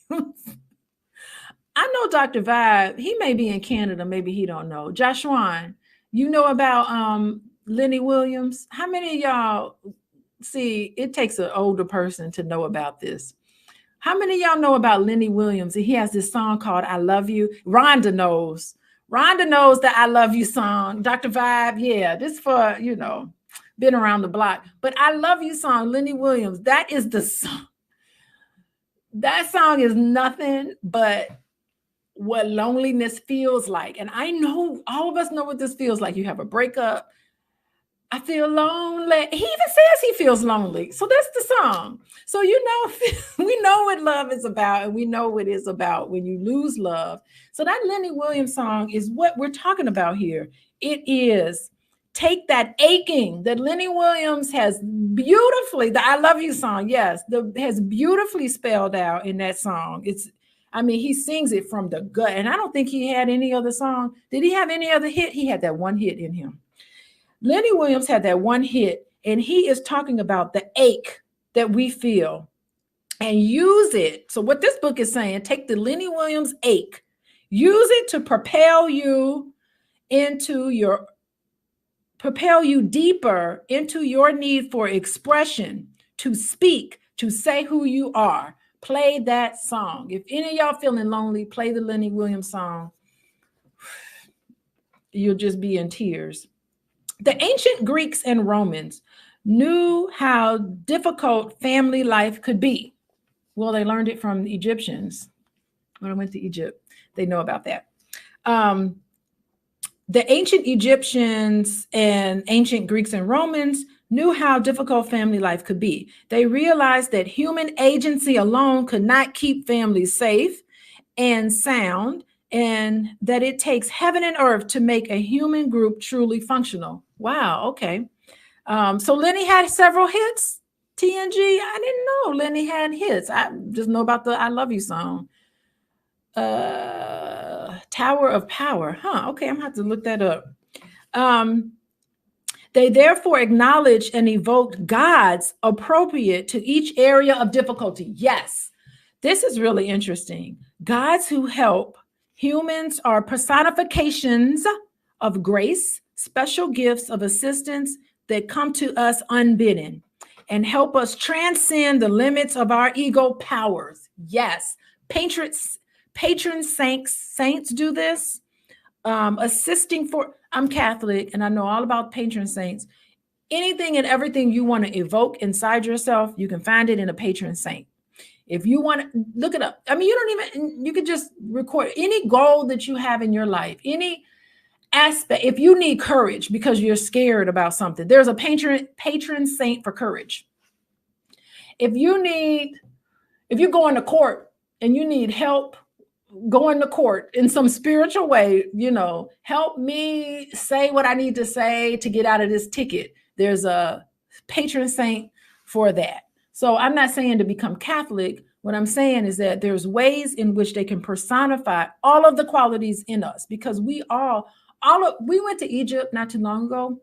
I know Dr. Vibe. He may be in Canada. Maybe he don't know. Joshua, you know about Lenny Williams? How many of y'all? See, it takes an older person to know about this. How many of y'all know about Lenny Williams? He has this song called I Love You. Rhonda knows. Rhonda knows the I Love You song. Dr. Vibe, yeah, this for, been around the block. But I Love You song, Lenny Williams, that is the song. That song is nothing but what loneliness feels like. And I know all of us know what this feels like. You have a breakup. I feel lonely. He even says he feels lonely. So that's the song. So, we know what love is about, and we know what it's about when you lose love. So that Lenny Williams song is what we're talking about here. It is take that aching that Lenny Williams has beautifully, the I Love You song, yes, has beautifully spelled out in that song. He sings it from the gut. And I don't think he had any other song. Did he have any other hit? He had that one hit in him. Lenny Williams had that one hit, and he is talking about the ache that we feel and use it. So what this book is saying, take the Lenny Williams ache, use it to propel you deeper into your need for expression, to speak, to say who you are. Play that song. If any of y'all feeling lonely, play the Lenny Williams song. You'll just be in tears. The ancient Greeks and Romans knew how difficult family life could be. Well, they learned it from the Egyptians. When I went to Egypt, they know about that. The ancient Egyptians and ancient Greeks and Romans knew how difficult family life could be. They realized that human agency alone could not keep families safe and sound, and that it takes heaven and earth to make a human group truly functional. Wow, okay. So Lenny had several hits. TNG, I didn't know Lenny had hits. I just know about the I Love You song. Tower of Power. Okay, I'm gonna have to look that up. They therefore acknowledge and evoke gods appropriate to each area of difficulty. Yes, this is really interesting. Gods who help humans are personifications of grace, special gifts of assistance that come to us unbidden and help us transcend the limits of our ego powers. Yes, patron saints do this. Assisting for, I'm Catholic and I know all about patron saints. Anything and everything you want to evoke inside yourself, you can find it in a patron saint. If you want to look it up, I mean, you could just record any goal that you have in your life, any aspect. If you need courage because you're scared about something, there's a patron saint for courage. If you're going to court and you need help going to court in some spiritual way, help me say what I need to say to get out of this ticket. There's a patron saint for that. So I'm not saying to become Catholic. What I'm saying is that there's ways in which they can personify all of the qualities in us, because we went to Egypt not too long ago.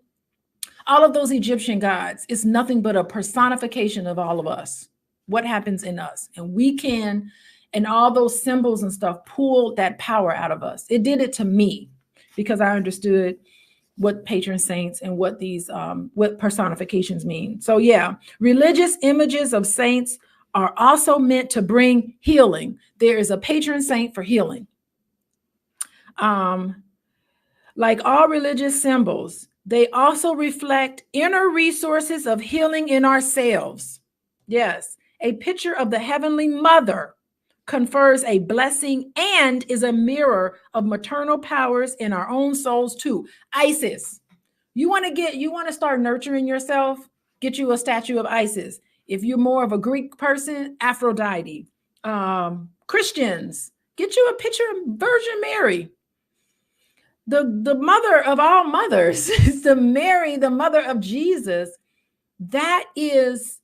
All of those Egyptian gods is nothing but a personification of all of us, what happens in us. And we can, and all those symbols and stuff, pull that power out of us. It did it to me because I understood what patron saints and what these what personifications mean. So yeah, religious images of saints are also meant to bring healing. There is a patron saint for healing. Like all religious symbols, they also reflect inner resources of healing in ourselves. Yes, a picture of the Heavenly Mother confers a blessing and is a mirror of maternal powers in our own souls too. Isis, you want to start nurturing yourself, get you a statue of Isis. If you're more of a Greek person, Aphrodite. Christians, get you a picture of Virgin Mary. The mother of all mothers is the Mary, the mother of Jesus. That is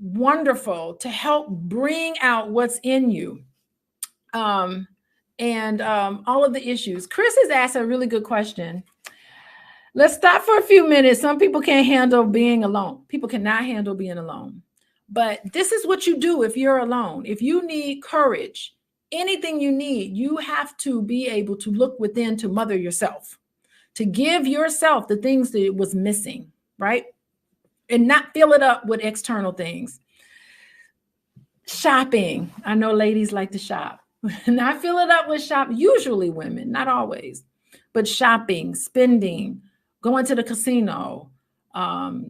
wonderful to help bring out what's in you. And all of the issues. Chris has asked a really good question. Let's stop for a few minutes. Some people can't handle being alone. People cannot handle being alone. But this is what you do if you're alone. If you need courage, anything you need, you have to be able to look within to mother yourself, to give yourself the things that was missing, right? And not fill it up with external things. Shopping. I know ladies like to shop. Not fill it up with shop. Usually women, not always, but shopping, spending, going to the casino, all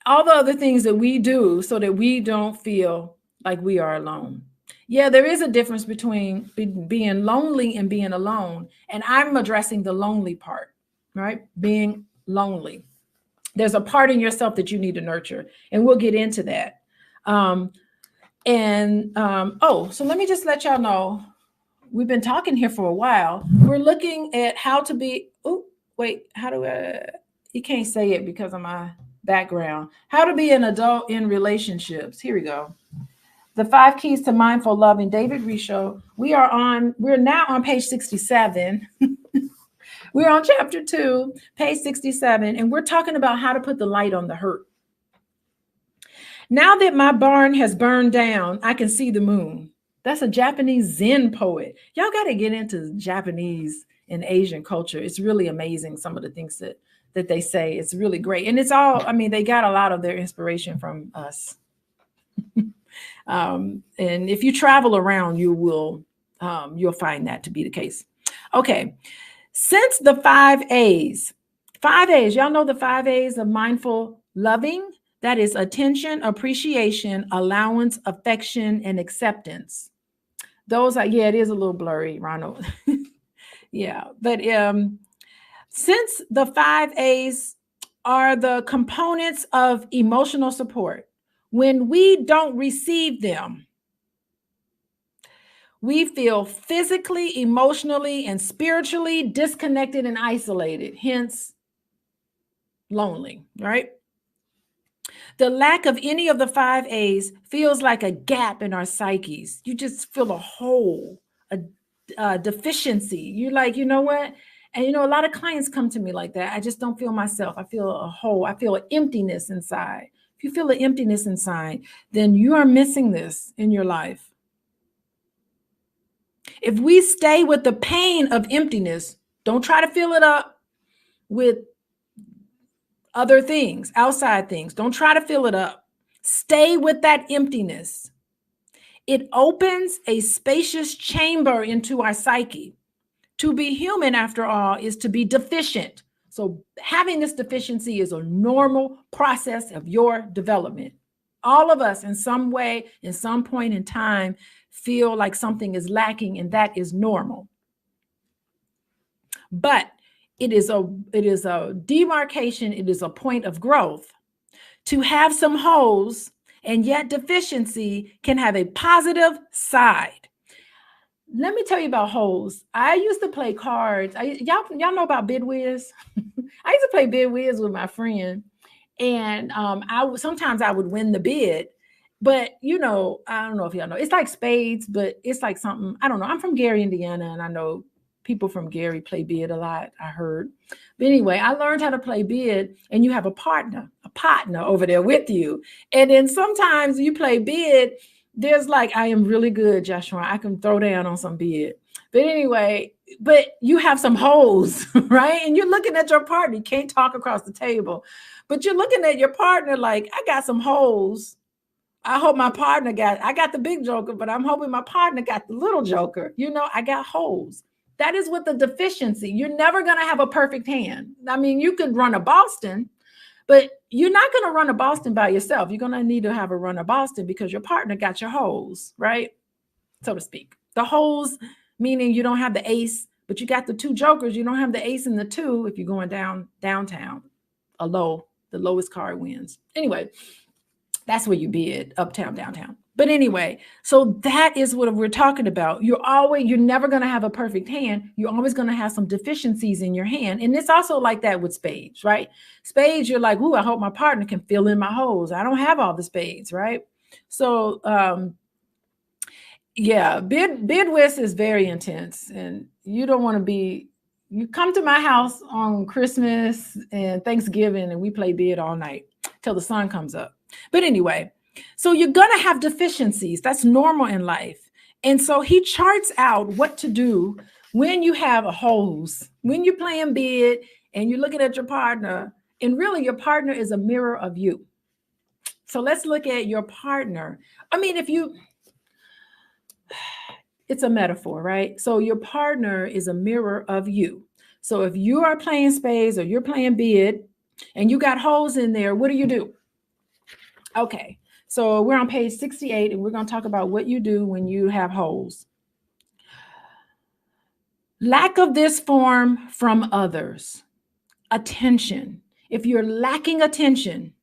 the other things that we do so that we don't feel like we are alone. Yeah, there is a difference between being lonely and being alone. And I'm addressing the lonely part, right? Being lonely. There's a part in yourself that you need to nurture. And we'll get into that. So let me just let y'all know, we've been talking here for a while. We're looking at how to be, you can't say it because of my background. How to be an adult in relationships. Here we go. The 5 Keys to Mindful Loving, David Risho. We're now on page 67. We're on chapter 2, page 67, and we're talking about how to put the light on the hurt. Now that my barn has burned down, I can see the moon. That's a Japanese Zen poet. Y'all got to get into Japanese and Asian culture. It's really amazing, some of the things that they say. It's really great. And it's all, they got a lot of their inspiration from us. And if you travel around, you'll find that to be the case. Okay. Since the 5 A's, y'all know the 5 A's of mindful loving, that is attention, appreciation, allowance, affection, and acceptance. Those are, yeah, it is a little blurry, Ronald. Yeah. But since the 5 A's are the components of emotional support, when we don't receive them, we feel physically, emotionally, and spiritually disconnected and isolated, hence lonely, right? The lack of any of the 5 A's feels like a gap in our psyches. You just feel a hole, a deficiency. You're like, you know what? And a lot of clients come to me like that. I just don't feel myself. I feel a hole. I feel an emptiness inside. If you feel an emptiness inside, then you are missing this in your life. If we stay with the pain of emptiness, don't try to fill it up with other things, outside things. Don't try to fill it up. Stay with that emptiness. It opens a spacious chamber into our psyche. To be human, after all, is to be deficient. So having this deficiency is a normal process of your development. All of us in some way, in some point in time, feel like something is lacking, and that is normal. But it is a demarcation, it is a point of growth. To have some holes and yet deficiency can have a positive side. Let me tell you about holes. I used to play cards. Y'all know about bid whiz? I used to play bid whiz with my friend, and sometimes I would win the bid. But I don't know if y'all know. It's like spades, but it's like something, I don't know. I'm from Gary, Indiana, and I know people from Gary play bid a lot, I heard. But anyway, I learned how to play bid, and you have a partner over there with you. And then sometimes you play bid, there's like, I am really good, Joshua. I can throw down on some bid. But anyway, but you have some holes, right? And you're looking at your partner. You can't talk across the table, but you're looking at your partner like, I got some holes. I hope my partner I got the big joker, but I'm hoping my partner got the little joker. I got holes. That is what the deficiency. You're never going to have a perfect hand. I mean, you could run a Boston, but you're not going to run a Boston by yourself. You're going to need to have a run a Boston because your partner got your holes, right? So to speak. The holes, meaning you don't have the ace, but you got the two jokers. You don't have the ace and the two if you're going downtown. The lowest card wins. Anyway, that's where you bid, uptown, downtown. But anyway, so that is what we're talking about. You're never going to have a perfect hand. You're always going to have some deficiencies in your hand. And it's also like that with spades, right? Spades, you're like, ooh, I hope my partner can fill in my holes. I don't have all the spades, right? So, yeah, bid whist is very intense, and you don't want to be. You come to my house on Christmas and Thanksgiving, and we play bid all night till the sun comes up. But anyway, so you're going to have deficiencies. That's normal in life. And so he charts out what to do when you have holes, when you're playing bid and you're looking at your partner, and really your partner is a mirror of you. So let's look at your partner. I mean, it's a metaphor, right? So your partner is a mirror of you. So if you are playing spades or you're playing bid and you got holes in there, what do? Okay, so we're on page 68, and we're going to talk about what you do when you have holes. Lack of this form from others. Attention. If you're lacking attention,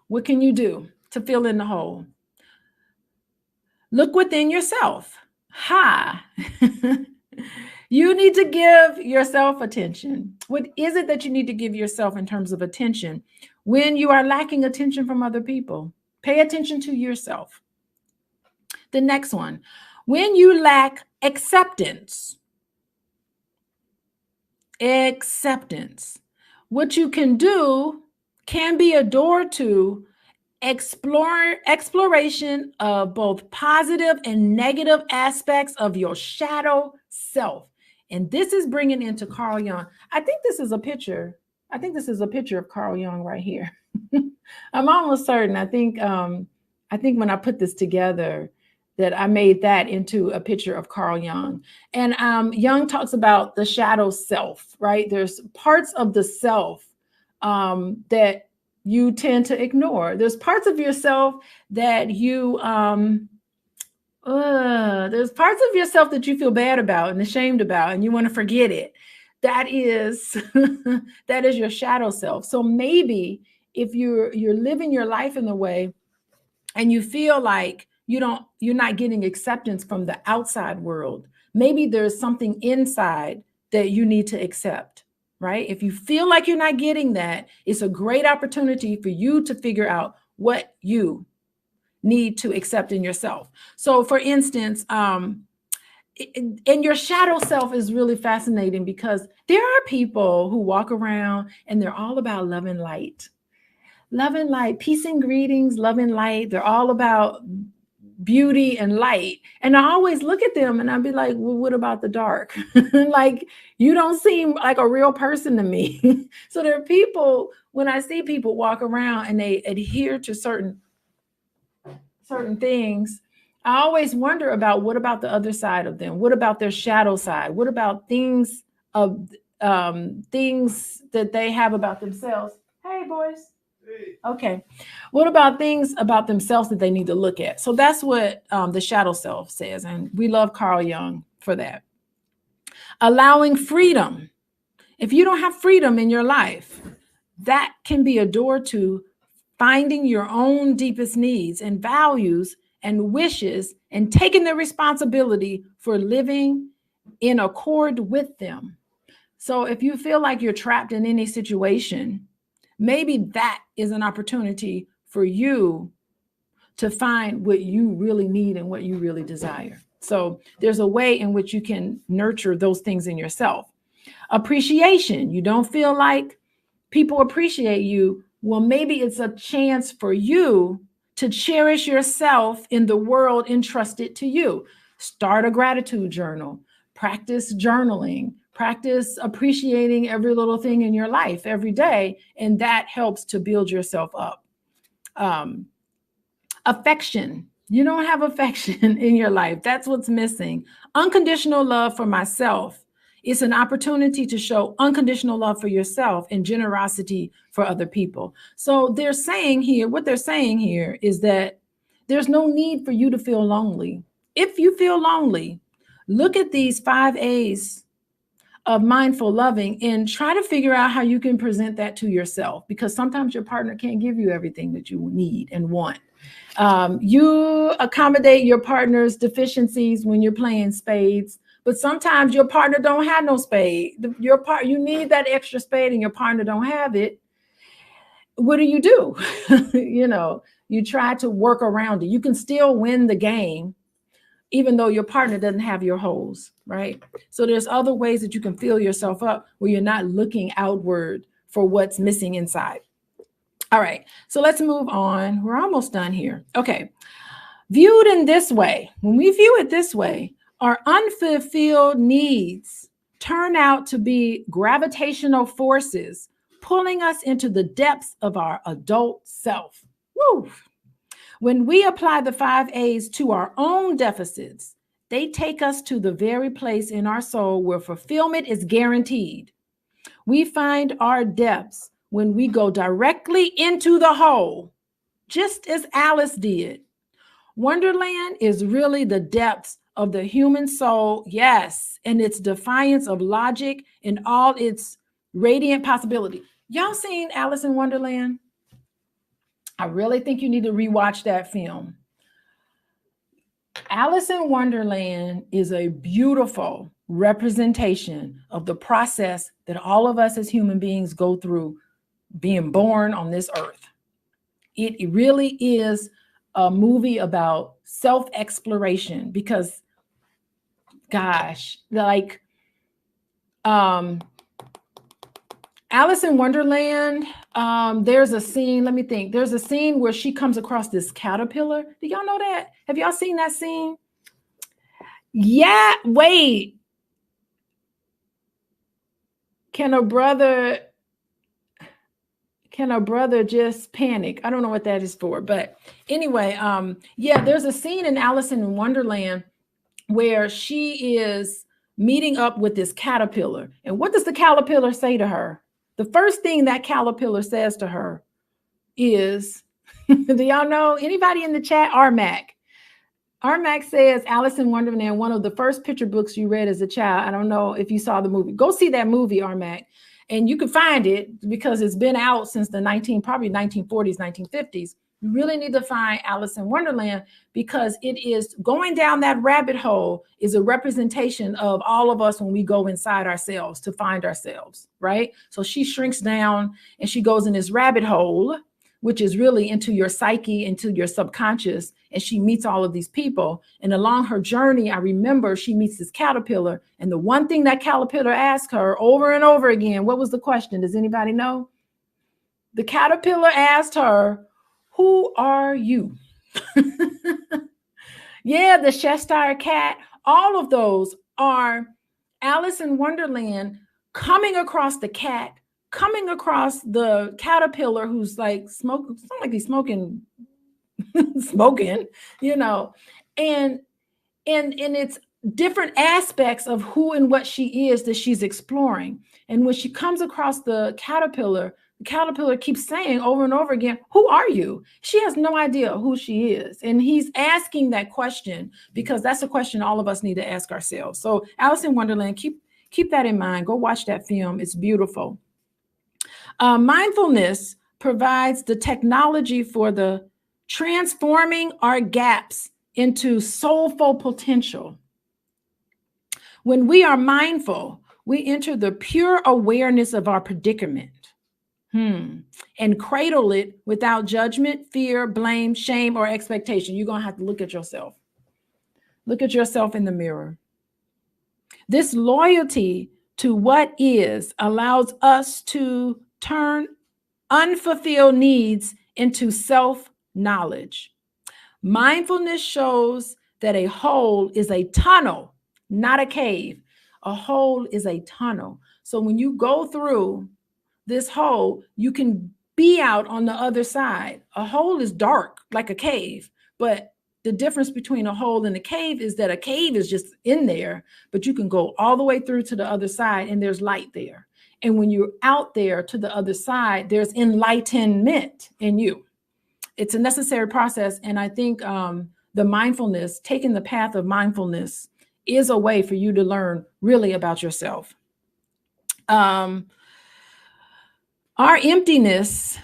what can you do to fill in the hole? Look within yourself. You need to give yourself attention. What is it that you need to give yourself in terms of attention when you are lacking attention from other people? Pay attention to yourself. The next one, when you lack acceptance. What you can do can be a door to exploration of both positive and negative aspects of your shadow self. And this is bringing into Carl Jung. I think this is a picture of Carl Jung right here. I'm almost certain. I think I think when I put this together, that I made that into a picture of Carl Jung. And Jung talks about the shadow self, right? There's parts of the self that you tend to ignore. There's parts of yourself that there's parts of yourself that you feel bad about and ashamed about, and you want to forget it. That is that is your shadow self. So maybe if you're living your life in a way and you feel like you're not getting acceptance from the outside world, maybe there's something inside that you need to accept, right? If you feel like you're not getting that, it's a great opportunity for you to figure out what you need to accept in yourself. So for instance, and your shadow self is really fascinating because there are people who walk around and they're all about love and light. Love and light, peace and greetings, love and light. They're all about beauty and light. And I always look at them and I'd be like, well, what about the dark? Like, you don't seem like a real person to me. So there are people, when I see people walk around and they adhere to certain things, I always wonder about what about the other side of them? What about their shadow side? What about things that they have about themselves? Hey, boys. Okay. What about things about themselves that they need to look at? So that's what the shadow self says. And we love Carl Jung for that. Allowing freedom. If you don't have freedom in your life, that can be a door to finding your own deepest needs and values and wishes and taking the responsibility for living in accord with them. So if you feel like you're trapped in any situation, maybe that is an opportunity for you to find what you really need and what you really desire. So there's a way in which you can nurture those things in yourself. Appreciation. You don't feel like people appreciate you. Well, maybe it's a chance for you to cherish yourself in the world entrusted to you. Start a gratitude journal, practice journaling, practice appreciating every little thing in your life every day, and that helps to build yourself up. Affection. You don't have affection in your life. That's what's missing. Unconditional love for myself. It's an opportunity to show unconditional love for yourself and generosity for other people. So what they're saying here is that there's no need for you to feel lonely. If you feel lonely, look at these 5 A's of mindful loving and try to figure out how you can present that to yourself, because sometimes your partner can't give you everything that you need and want. You accommodate your partner's deficiencies when you're playing spades, but sometimes your partner don't have no spade. You need that extra spade and your partner don't have it. What do? You try to work around it. You can still win the game even though your partner doesn't have your holes, right? So there's other ways that you can fill yourself up where you're not looking outward for what's missing inside. All right, so let's move on. We're almost done here. Okay, viewed in this way, when we view it this way, our unfulfilled needs turn out to be gravitational forces pulling us into the depths of our adult self. Woo! When we apply the 5 A's to our own deficits, they take us to the very place in our soul where fulfillment is guaranteed. We find our depths when we go directly into the hole, just as Alice did. Wonderland is really the depths of the human soul, yes, and its defiance of logic and all its radiant possibility. Y'all seen Alice in Wonderland? I really think you need to rewatch that film. Alice in Wonderland is a beautiful representation of the process that all of us as human beings go through being born on this earth. It really is a movie about self-exploration because, gosh, like Alice in Wonderland, there's a scene, let me think. There's a scene where she comes across this caterpillar. Do y'all know that? Have y'all seen that scene? Yeah, wait. Can a brother Can a brother just panic? I don't know what that is for, but anyway, yeah, there's a scene in Alice in Wonderland where she is meeting up with this caterpillar. And what does the caterpillar say to her? The first thing that caterpillar says to her is, do y'all know? Anybody in the chat? Armac. Armac says Alice in Wonderland, one of the first picture books you read as a child. I don't know if you saw the movie. Go see that movie, Armac. And you can find it because it's been out since the probably 1940s, 1950s. You really need to find Alice in Wonderland because it is going down that rabbit hole is a representation of all of us when we go inside ourselves to find ourselves, right? So she shrinks down and she goes in this rabbit hole, which is really into your psyche, into your subconscious. And she meets all of these people. And along her journey, I remember she meets this caterpillar. And the one thing that caterpillar asked her over and over again, what was the question? Does anybody know? The caterpillar asked her, who are you? Yeah, the Cheshire cat, all of those are Alice in Wonderland coming across the cat, coming across the caterpillar who's like smoking, it's not like he's smoking, you know, and it's different aspects of who and what she is that she's exploring. And when she comes across the caterpillar keeps saying over and over again, who are you? She has no idea who she is. And he's asking that question because that's a question all of us need to ask ourselves. So Alice in Wonderland, keep that in mind. Go watch that film. It's beautiful. Mindfulness provides the technology for the transforming our gaps into soulful potential. When we are mindful, we enter the pure awareness of our predicament and cradle it without judgment, fear, blame, shame, or expectation. You're going to have to look at yourself. Look at yourself in the mirror. This loyalty to what is allows us to turn unfulfilled needs into self-knowledge. Mindfulness shows that a hole is a tunnel, not a cave. A hole is a tunnel. So when you go through this hole, you can be out on the other side. A hole is dark, like a cave, but the difference between a hole and a cave is that a cave is just in there, but you can go all the way through to the other side and there's light there. And when you're out there to the other side, there's enlightenment in you. It's a necessary process. And I think the mindfulness, taking the path of mindfulness is a way for you to learn really about yourself. Our emptiness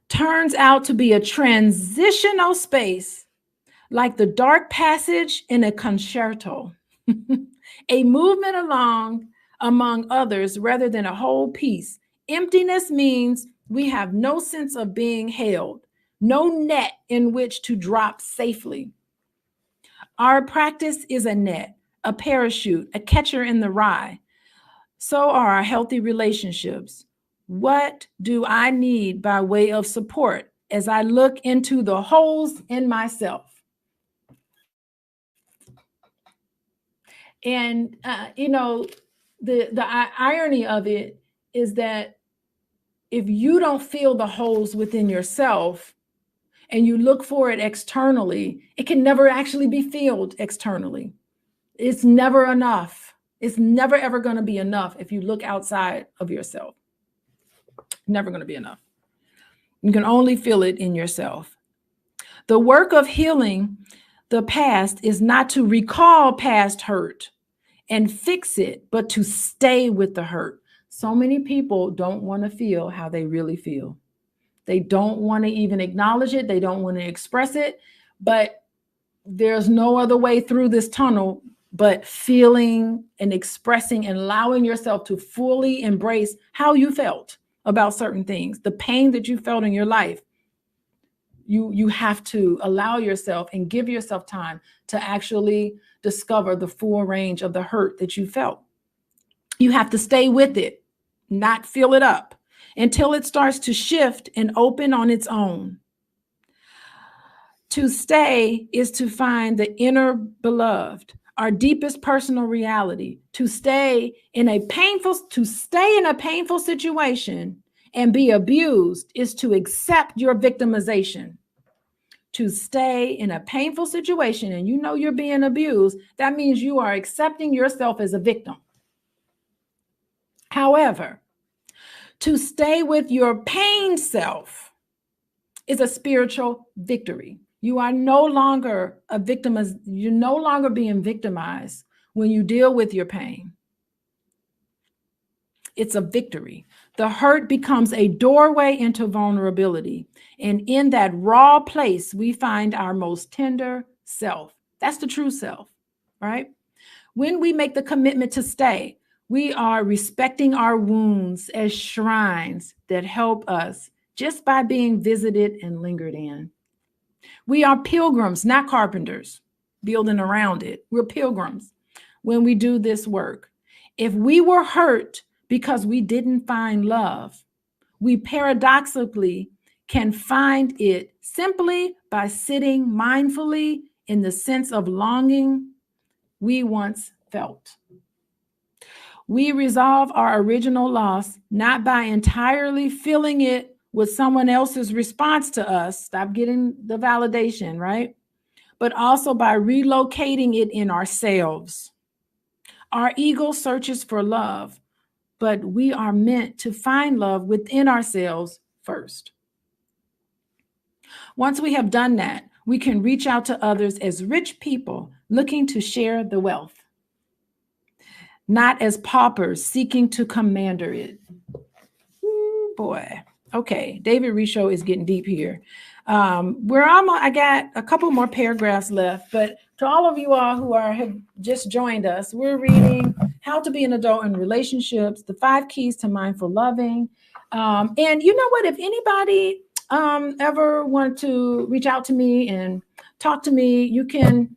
turns out to be a transitional space, like the dark passage in a concerto, a movement along among others rather than a whole piece. Emptiness means we have no sense of being held, no net in which to drop safely. Our practice is a net, a parachute, a catcher in the rye. So are our healthy relationships. What do I need by way of support as I look into the holes in myself? And, you know, the irony of it is that if you don't feel the holes within yourself and you look for it externally, it can never actually be filled externally. It's never enough. It's never, ever going to be enough if you look outside of yourself. Never going to be enough. You can only feel it in yourself. The work of healing the past is not to recall past hurt and fix it, but to stay with the hurt. So many people don't want to feel how they really feel. They don't want to even acknowledge it. They don't want to express it, but there's no other way through this tunnel but feeling and expressing and allowing yourself to fully embrace how you felt about certain things, the pain that you felt in your life. You have to allow yourself and give yourself time to actually discover the full range of the hurt that you felt. You have to stay with it, not fill it up until it starts to shift and open on its own. To stay is to find the inner beloved, our deepest personal reality. To stay in a painful situation and be abused is to accept your victimization. To stay in a painful situation and you know you're being abused, that means you are accepting yourself as a victim. However, to stay with your pain self is a spiritual victory. You are no longer a victim. You're no longer being victimized when you deal with your pain. It's a victory. The hurt becomes a doorway into vulnerability. And in that raw place, we find our most tender self. That's the true self, right? When we make the commitment to stay, we are respecting our wounds as shrines that help us just by being visited and lingered in. We are pilgrims, not carpenters, building around it. We're pilgrims when we do this work. If we were hurt because we didn't find love, we paradoxically can find it simply by sitting mindfully in the sense of longing we once felt. We resolve our original loss not by entirely filling it with someone else's response to us, stop getting the validation, right? But also by relocating it in ourselves. Our ego searches for love, but we are meant to find love within ourselves first. Once we have done that, we can reach out to others as rich people looking to share the wealth, not as paupers seeking to commander it. Ooh, boy. Okay, David Richo is getting deep here. I got a couple more paragraphs left, but to all of you all who have just joined us, we're reading How to Be an Adult in Relationships, the 5 Keys to Mindful Loving. And you know what? If anybody ever want to reach out to me and talk to me, you can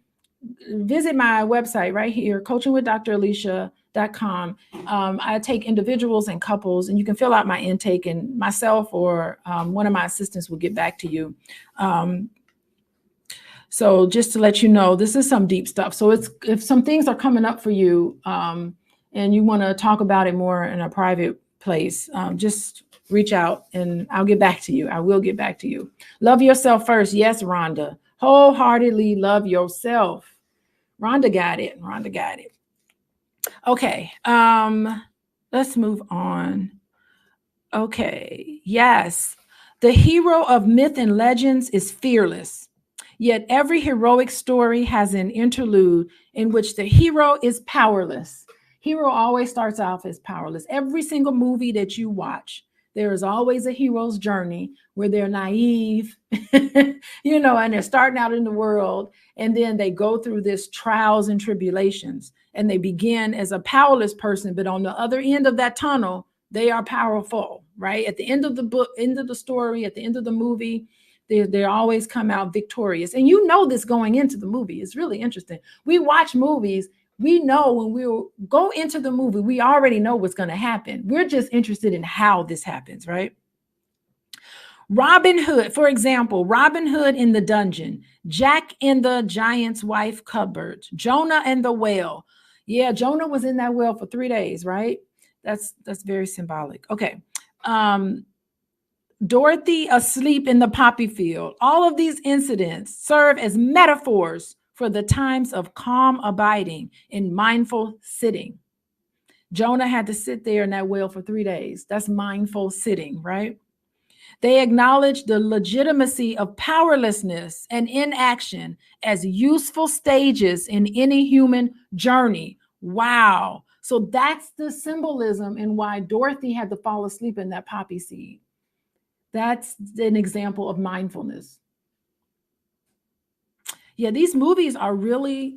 visit my website right here, coachingwithdralicia.com. I take individuals and couples, and you can fill out my intake, and myself or one of my assistants will get back to you. So just to let you know, this is some deep stuff. So if some things are coming up for you and you want to talk about it more in a private place, just reach out and I'll get back to you. I will get back to you. Love yourself first. Yes, Rhonda. Wholeheartedly love yourself. Rhonda got it. Rhonda got it. Okay. Let's move on. Okay. Yes. The hero of myth and legends is fearless. Yet every heroic story has an interlude in which the hero is powerless. Hero always starts off as powerless. Every single movie that you watch, there is always a hero's journey where they're naive, and they're starting out in the world, and then they go through this trials and tribulations, and they begin as a powerless person, but on the other end of that tunnel, they are powerful, right? At the end of the book, end of the story, at the end of the movie, they always come out victorious. And you know this going into the movie. It's really interesting. We watch movies. We know when we go into the movie, we already know what's going to happen. We're just interested in how this happens, right? Robin Hood, for example, Robin Hood in the dungeon, Jack in the giant's wife cupboard, Jonah and the whale. Yeah, Jonah was in that whale for 3 days, right? That's very symbolic. Okay. Dorothy asleep in the poppy field. All of these incidents serve as metaphors for the times of calm abiding and mindful sitting. Jonah had to sit there in that whale for 3 days. That's mindful sitting, right? They acknowledge the legitimacy of powerlessness and inaction as useful stages in any human journey. Wow. So that's the symbolism in why Dorothy had to fall asleep in that poppy seed. That's an example of mindfulness. Yeah, these movies are really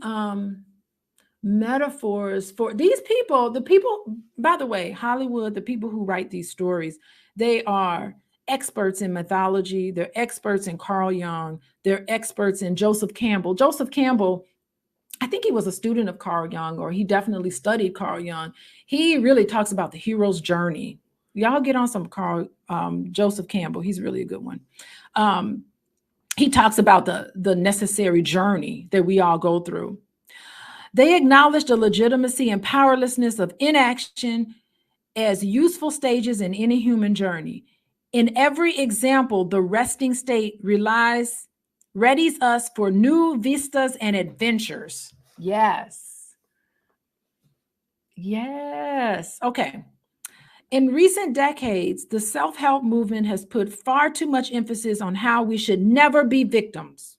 metaphors for these people. The people, by the way, Hollywood, the people who write these stories, they are experts in mythology. They're experts in Carl Jung. They're experts in Joseph Campbell. Joseph Campbell, I think he was a student of Carl Jung, or he definitely studied Carl Jung. He really talks about the hero's journey. Y'all get on some Joseph Campbell. He's really a good one. He talks about the necessary journey that we all go through. They acknowledge the legitimacy and powerlessness of inaction as useful stages in any human journey. In every example, the resting state readies us for new vistas and adventures. Yes. Yes. Okay. In recent decades, the self-help movement has put far too much emphasis on how we should never be victims.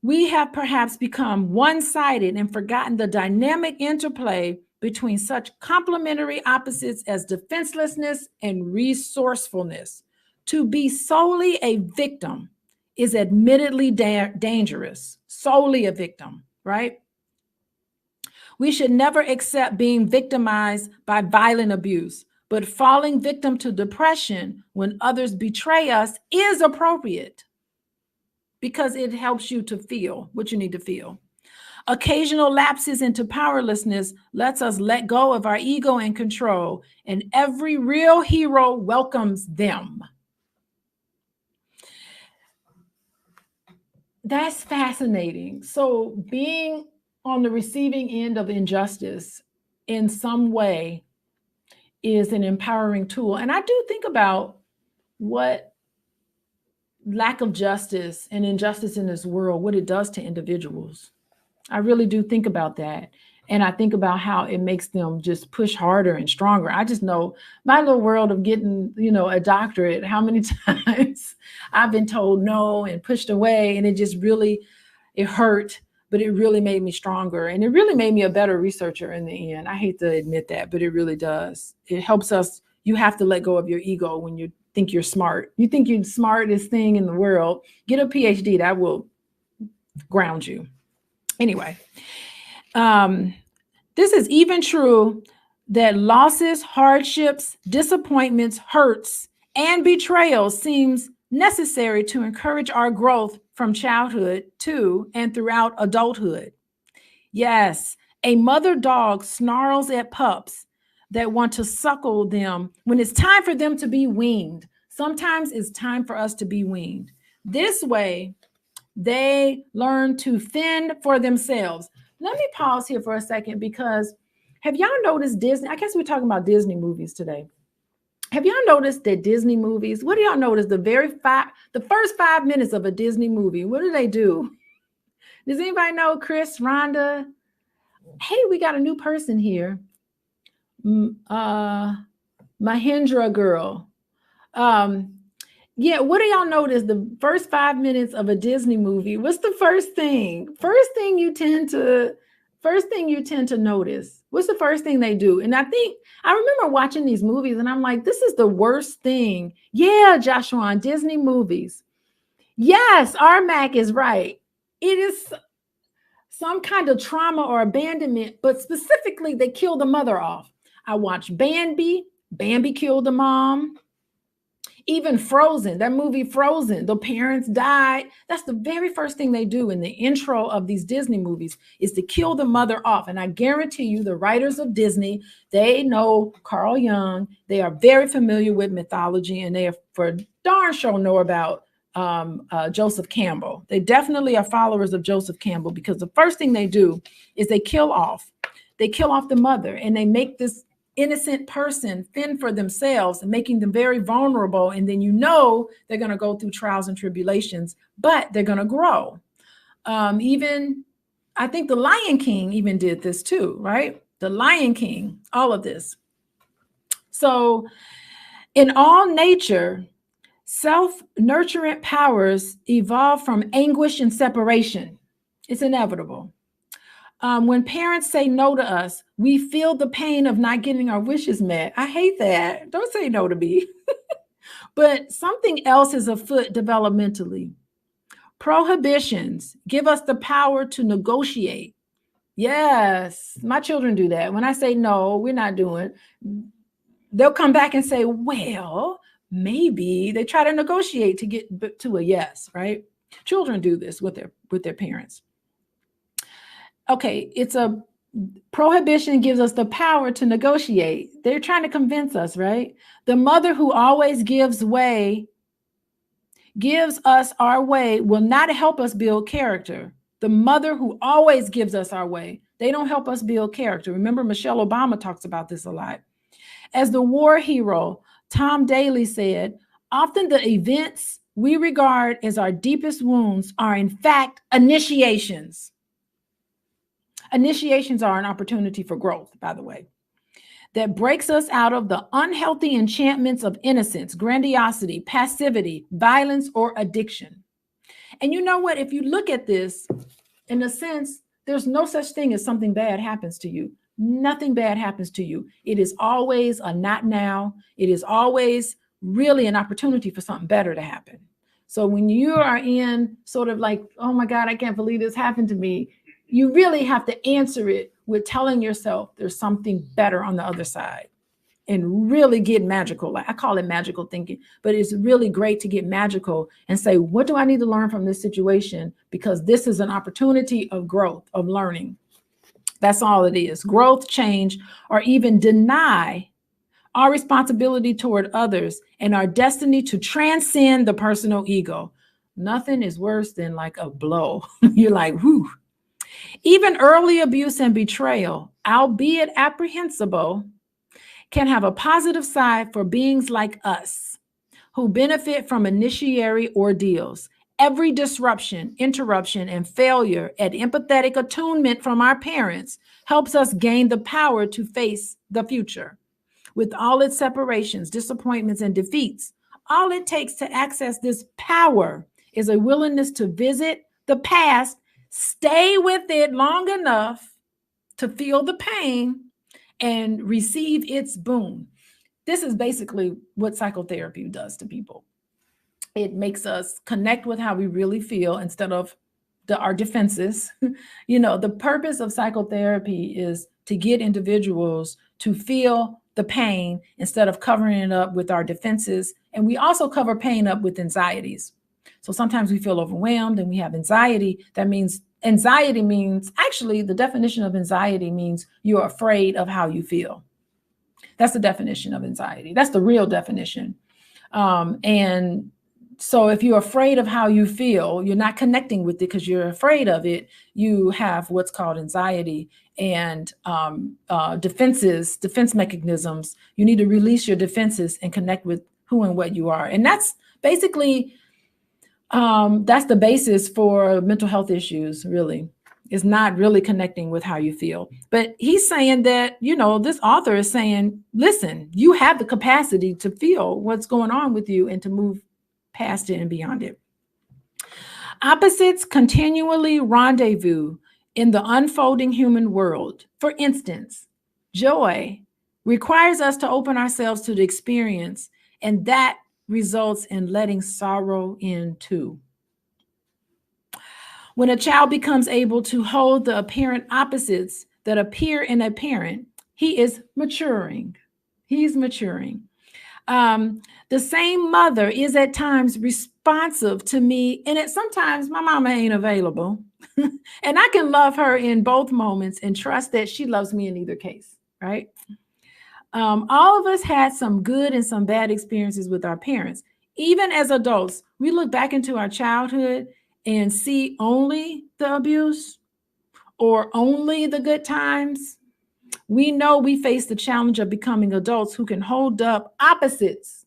We have perhaps become one-sided and forgotten the dynamic interplay between such complementary opposites as defenselessness and resourcefulness. To be solely a victim is admittedly dangerous, solely a victim, right? We should never accept being victimized by violent abuse, but falling victim to depression when others betray us is appropriate because it helps you to feel what you need to feel. Occasional lapses into powerlessness lets us let go of our ego and control, and every real hero welcomes them. That's fascinating. So being on the receiving end of injustice in some way is an empowering tool. And I do think about what lack of justice and injustice in this world, what it does to individuals. I really do think about that. And I think about how it makes them just push harder and stronger. I just know my little world of getting, a doctorate, how many times I've been told no and pushed away. And it just really, it hurt, but it really made me stronger. And it really made me a better researcher in the end. I hate to admit that, but it really does. It helps us. You have to let go of your ego when you think you're smart. You think you're the smartest thing in the world. Get a PhD. That will ground you. Anyway, this is even true that losses, hardships, disappointments, hurts, and betrayals seems necessary to encourage our growth from childhood to and throughout adulthood. Yes, a mother dog snarls at pups that want to suckle them when it's time for them to be weaned. Sometimes it's time for us to be weaned. This way, they learn to fend for themselves. Let me pause here for a second because have y'all noticed Disney? I guess we're talking about Disney movies today. Have y'all noticed that Disney movies, what do y'all notice? The first 5 minutes of a Disney movie, what do they do? Does anybody know? Chris, Rhonda? Hey, we got a new person here. Mahindra girl. Yeah, what do y'all notice? The first 5 minutes of a Disney movie, what's the first thing? First thing you tend to notice. What's the first thing they do? And I remember watching these movies and I'm like, this is the worst thing. Yeah, Joshua, on Disney movies. Yes, RMAC is right. It is some kind of trauma or abandonment, but specifically they kill the mother off. I watched Bambi. Bambi killed the mom. Even Frozen, that movie Frozen, the parents died. That's the very first thing they do in the intro of these Disney movies is to kill the mother off. And I guarantee you the writers of Disney, they know Carl Jung. They are very familiar with mythology and they are for darn sure know about Joseph Campbell. They definitely are followers of Joseph Campbell because the first thing they do is they kill off the mother and they make this innocent person fend for themselves and making them very vulnerable. And then they're going to go through trials and tribulations, but they're going to grow. Even I think the Lion King even did this too, right? The Lion King, all of this. So in all nature, self-nurturant powers evolve from anguish and separation. It's inevitable. When parents say no to us, we feel the pain of not getting our wishes met. I hate that. Don't say no to me. But something else is afoot developmentally. Prohibitions give us the power to negotiate. Yes, my children do that. When I say no, we're not doing, they'll come back and say, well, maybe. They try to negotiate to get to a yes, right? Children do this with their parents. Okay, it's a prohibition gives us the power to negotiate. They're trying to convince us, right? The mother who always gives us our way will not help us build character. The mother who always gives us our way, they don't help us build character. Remember, Michelle Obama talks about this a lot. As the war hero, Tom Daly said, often the events we regard as our deepest wounds are in fact initiations. Initiations are an opportunity for growth, by the way, that breaks us out of the unhealthy enchantments of innocence, grandiosity, passivity, violence, or addiction. And you know what? If you look at this, in a sense, there's no such thing as something bad happens to you. Nothing bad happens to you. It is always a not now. It is always really an opportunity for something better to happen. So when you are in sort of like, oh my God, I can't believe this happened to me, you really have to answer it with telling yourself there's something better on the other side, and really get magical. I call it magical thinking, but it's really great to get magical and say, what do I need to learn from this situation? Because this is an opportunity of growth, of learning. That's all it is. Growth, change, or even deny our responsibility toward others and our destiny to transcend the personal ego. Nothing is worse than like a blow. You're like, whew. Even early abuse and betrayal, albeit apprehensible, can have a positive side for beings like us who benefit from initiatory ordeals. Every disruption, interruption, and failure at empathetic attunement from our parents helps us gain the power to face the future. With all its separations, disappointments, and defeats, all it takes to access this power is a willingness to visit the past, stay with it long enough to feel the pain, and receive its boon. This is basically what psychotherapy does to people. It makes us connect with how we really feel instead of our defenses. The purpose of psychotherapy is to get individuals to feel the pain instead of covering it up with our defenses. And we also cover pain up with anxieties. So sometimes we feel overwhelmed and we have anxiety. Anxiety means, actually, the definition of anxiety means you're afraid of how you feel. That's the definition of anxiety. That's the real definition. And so if you're afraid of how you feel, you're not connecting with it because you're afraid of it. You have what's called anxiety and defense mechanisms. You need to release your defenses and connect with who and what you are. And that's basically that's the basis for mental health issues, really. Is not really connecting with how you feel. But he's saying that, this author is saying, listen, you have the capacity to feel what's going on with you and to move past it and beyond it. Opposites continually rendezvous in the unfolding human world. For instance, joy requires us to open ourselves to the experience, and that results in letting sorrow in too. When a child becomes able to hold the apparent opposites that appear in a parent, he is maturing. He's maturing. The same mother is at times responsive to me, and sometimes my mama ain't available. And I can love her in both moments and trust that she loves me in either case, right? All of us had some good and some bad experiences with our parents. Even as adults, we look back into our childhood and see only the abuse or only the good times. We know we face the challenge of becoming adults who can hold up opposites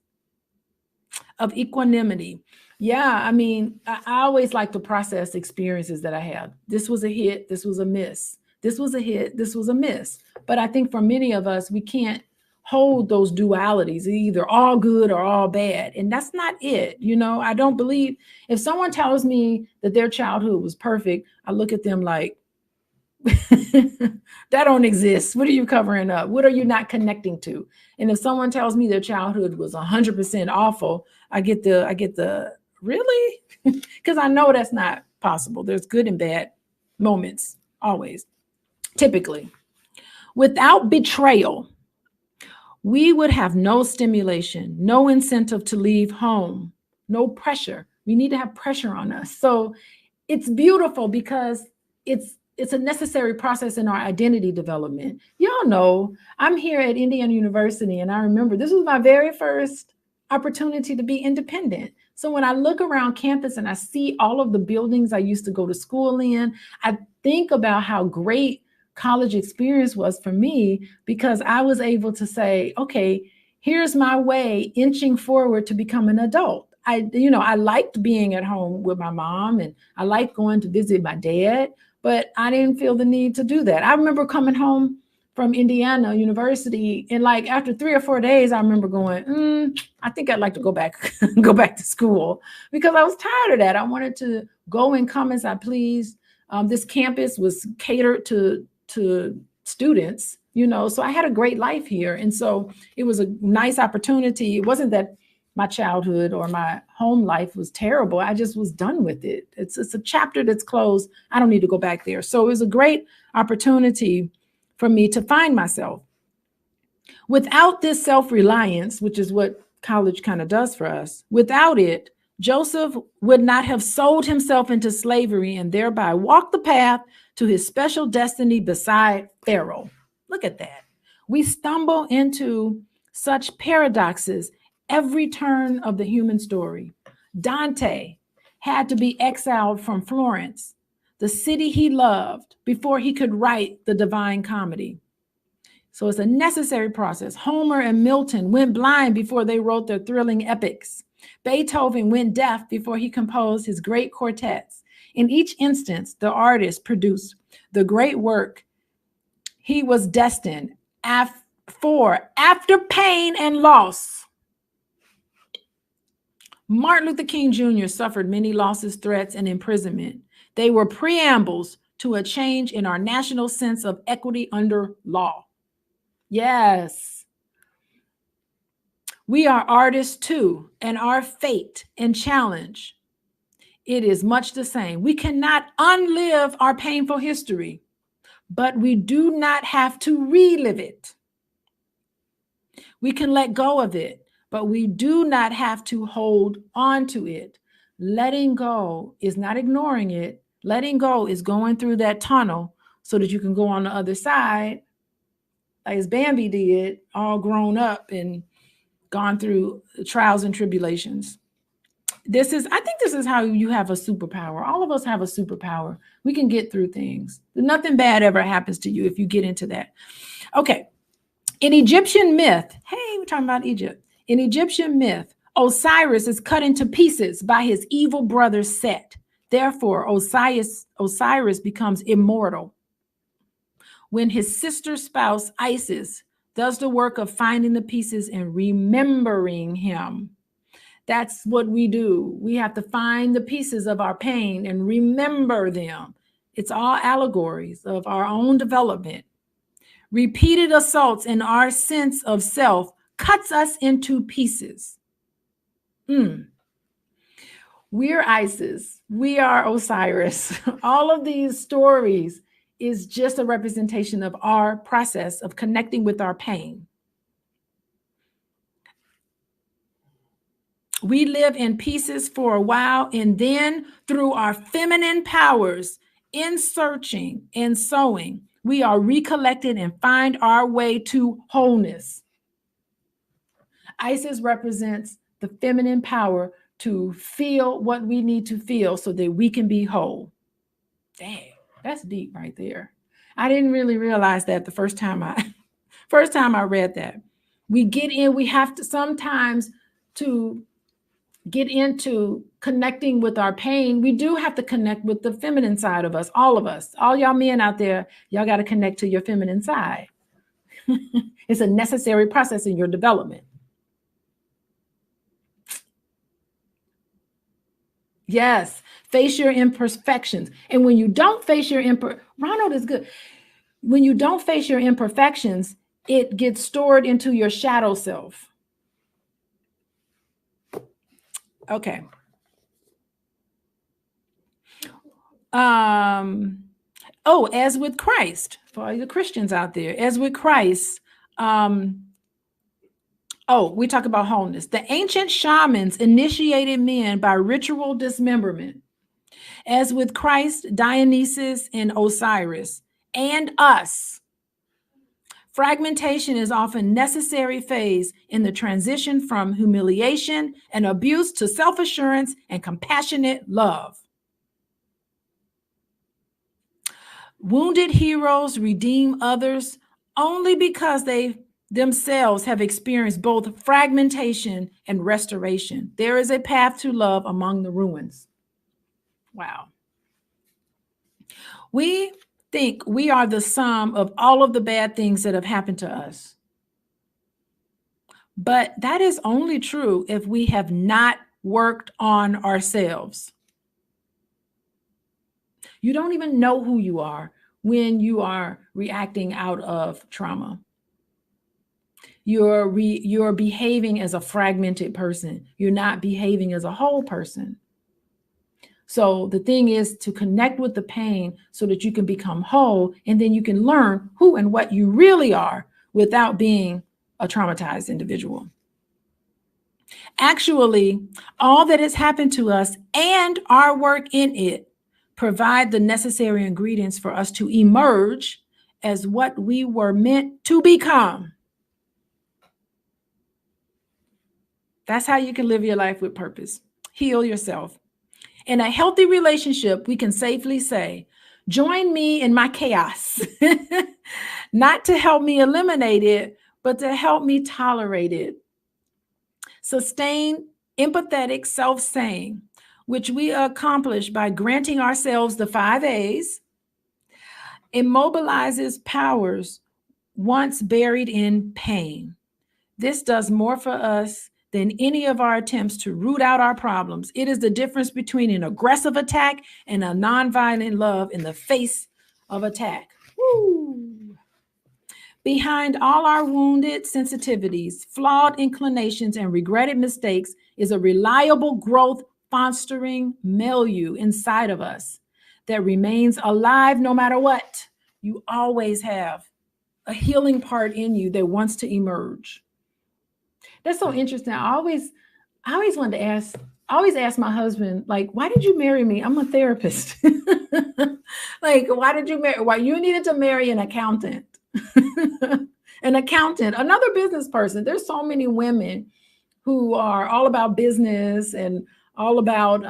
of equanimity. Yeah, I always like to process experiences that I have. This was a hit, this was a miss. This was a hit, this was a miss. But I think for many of us, we can't hold those dualities, either all good or all bad. And that's not it. I don't believe, if someone tells me that their childhood was perfect, I look at them like, that don't exist. What are you covering up? What are you not connecting to? And if someone tells me their childhood was 100% awful, I get the really? Because I know that's not possible. There's good and bad moments, always, typically. Without betrayal, we would have no stimulation, no incentive to leave home, no pressure. We need to have pressure on us. So it's beautiful because it's a necessary process in our identity development. Y'all know I'm here at Indiana University, and I remember this was my very first opportunity to be independent. So when I look around campus and I see all of the buildings I used to go to school in, I think about how great college experience was for me because I was able to say, okay, Here's my way inching forward to become an adult. I liked being at home with my mom, and I liked going to visit my dad, but I didn't feel the need to do that. I remember coming home from Indiana University, and like after 3 or 4 days, I remember going, I think I'd like to go back, go back to school, because I was tired of that. I wanted to go and come as I pleased. This campus was catered to students, so I had a great life here, and so it was a nice opportunity. It wasn't that my childhood or my home life was terrible. I just was done with it. It's a chapter that's closed. I don't need to go back there. So it was a great opportunity for me to find myself. Without this self-reliance, which is what college kind of does for us, without it, Joseph would not have sold himself into slavery and thereby walked the path to his special destiny beside Pharaoh. Look at that. We stumble into such paradoxes every turn of the human story. Dante had to be exiled from Florence, the city he loved, before he could write the Divine Comedy. So it's a necessary process. Homer and Milton went blind before they wrote their thrilling epics. Beethoven went deaf before he composed his great quartets. In each instance, the artist produced the great work he was destined for after pain and loss. Martin Luther King Jr. suffered many losses, threats, and imprisonment. They were preambles to a change in our national sense of equity under law. Yes. We are artists too, and our fate and challenge, it is much the same. We cannot unlive our painful history, but we do not have to relive it. We can let go of it, but we do not have to hold on to it. Letting go is not ignoring it. Letting go is going through that tunnel so that you can go on the other side, as Bambi did, all grown up and gone through trials and tribulations. I think this is how you have a superpower. All of us have a superpower. We can get through things. Nothing bad ever happens to you if you get into that. Okay. In Egyptian myth, hey, we're talking about Egypt. In Egyptian myth, Osiris is cut into pieces by his evil brother Set. Therefore, Osiris becomes immortal. When his sister spouse Isis does the work of finding the pieces and remembering him. That's what we do. We have to find the pieces of our pain and remember them. It's all allegories of our own development. Repeated assaults in our sense of self cuts us into pieces. We're Isis. We are Osiris. All of these stories is just a representation of our process of connecting with our pain. We live in pieces for a while, and then through our feminine powers, in searching and sowing, we are recollected and find our way to wholeness. Isis represents the feminine power to feel what we need to feel so that we can be whole. Dang. That's deep right there. I didn't really realize that the first time I read that. We have to sometimes to get into connecting with our pain. We do have to connect with the feminine side of us, all of us. All y'all men out there, y'all got to connect to your feminine side. It's a necessary process in your development. Yes, face your imperfections. And when you don't face your Ronald is good. When you don't face your imperfections, it gets stored into your shadow self. Okay. As with Christ, for all the Christians out there, as with Christ, we talk about wholeness. The ancient shamans initiated men by ritual dismemberment. As with Christ, Dionysus, and Osiris, and us, fragmentation is often necessary phase in the transition from humiliation and abuse to self-assurance and compassionate love. Wounded heroes redeem others only because they themselves have experienced both fragmentation and restoration. There is a path to love among the ruins. Wow. We think we are the sum of all of the bad things that have happened to us. But that is only true if we have not worked on ourselves. You don't even know who you are when you are reacting out of trauma. You're behaving as a fragmented person. You're not behaving as a whole person. So the thing is to connect with the pain so that you can become whole, and then you can learn who and what you really are without being a traumatized individual. Actually, all that has happened to us and our work in it provide the necessary ingredients for us to emerge as what we were meant to become. That's how you can live your life with purpose. Heal yourself. In a healthy relationship, we can safely say, join me in my chaos, not to help me eliminate it, but to help me tolerate it. Sustain empathetic self-saying, which we accomplish by granting ourselves the 5 A's, immobilizes powers once buried in pain. This does more for us than any of our attempts to root out our problems. It is the difference between an aggressive attack and a nonviolent love in the face of attack. Woo. Behind all our wounded sensitivities, flawed inclinations, and regretted mistakes is a reliable growth fostering milieu inside of us that remains alive no matter what. You always have a healing part in you that wants to emerge. That's so interesting. I always wanted to ask, I always ask my husband, like, why did you marry me? I'm a therapist. Like, why did you marry? Why you needed to marry an accountant? An accountant, another business person. There's so many women who are all about business and all about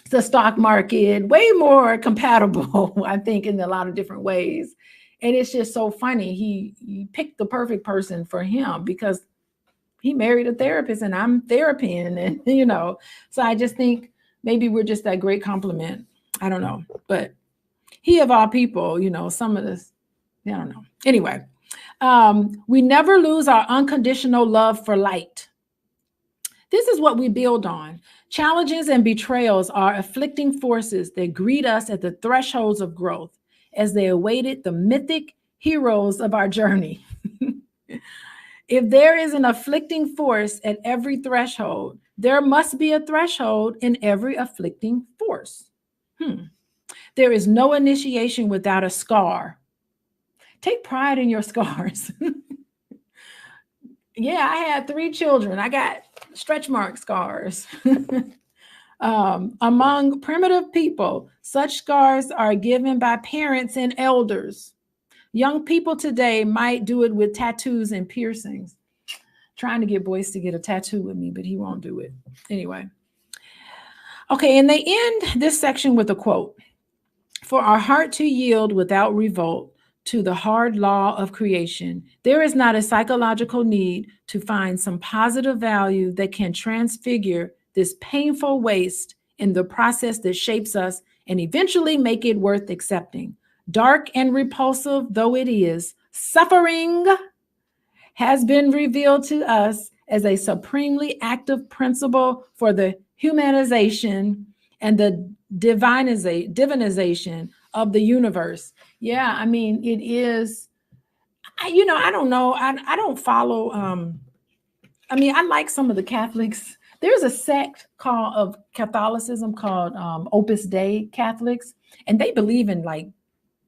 the stock market, way more compatible, I think, in a lot of different ways. And it's just so funny. He picked the perfect person for him because he married a therapist and I'm therapying, and so I just think maybe we're just that great compliment. I don't know, but he of all people, some of this, I don't know. Anyway, we never lose our unconditional love for light. This is what we build on. Challenges and betrayals are afflicting forces that greet us at the thresholds of growth as they awaited the mythic heroes of our journey. If there is an afflicting force at every threshold, there must be a threshold in every afflicting force. There is no initiation without a scar. Take pride in your scars. Yeah, I had 3 children. I got stretch mark scars. Among primitive people, such scars are given by parents and elders. Young people today might do it with tattoos and piercings. Trying to get Boyce to get a tattoo with me, but he won't do it. Anyway. Okay, and they end this section with a quote. For our heart to yield without revolt to the hard law of creation, there is not a psychological need to find some positive value that can transfigure this painful waste in the process that shapes us and eventually make it worth accepting. Dark and repulsive though it is, suffering has been revealed to us as a supremely active principle for the humanization and the divinization of the universe. Yeah, I mean, it is, I don't know. I don't follow, I like some of the Catholics. There's a sect of Catholicism called Opus Dei Catholics, and they believe in like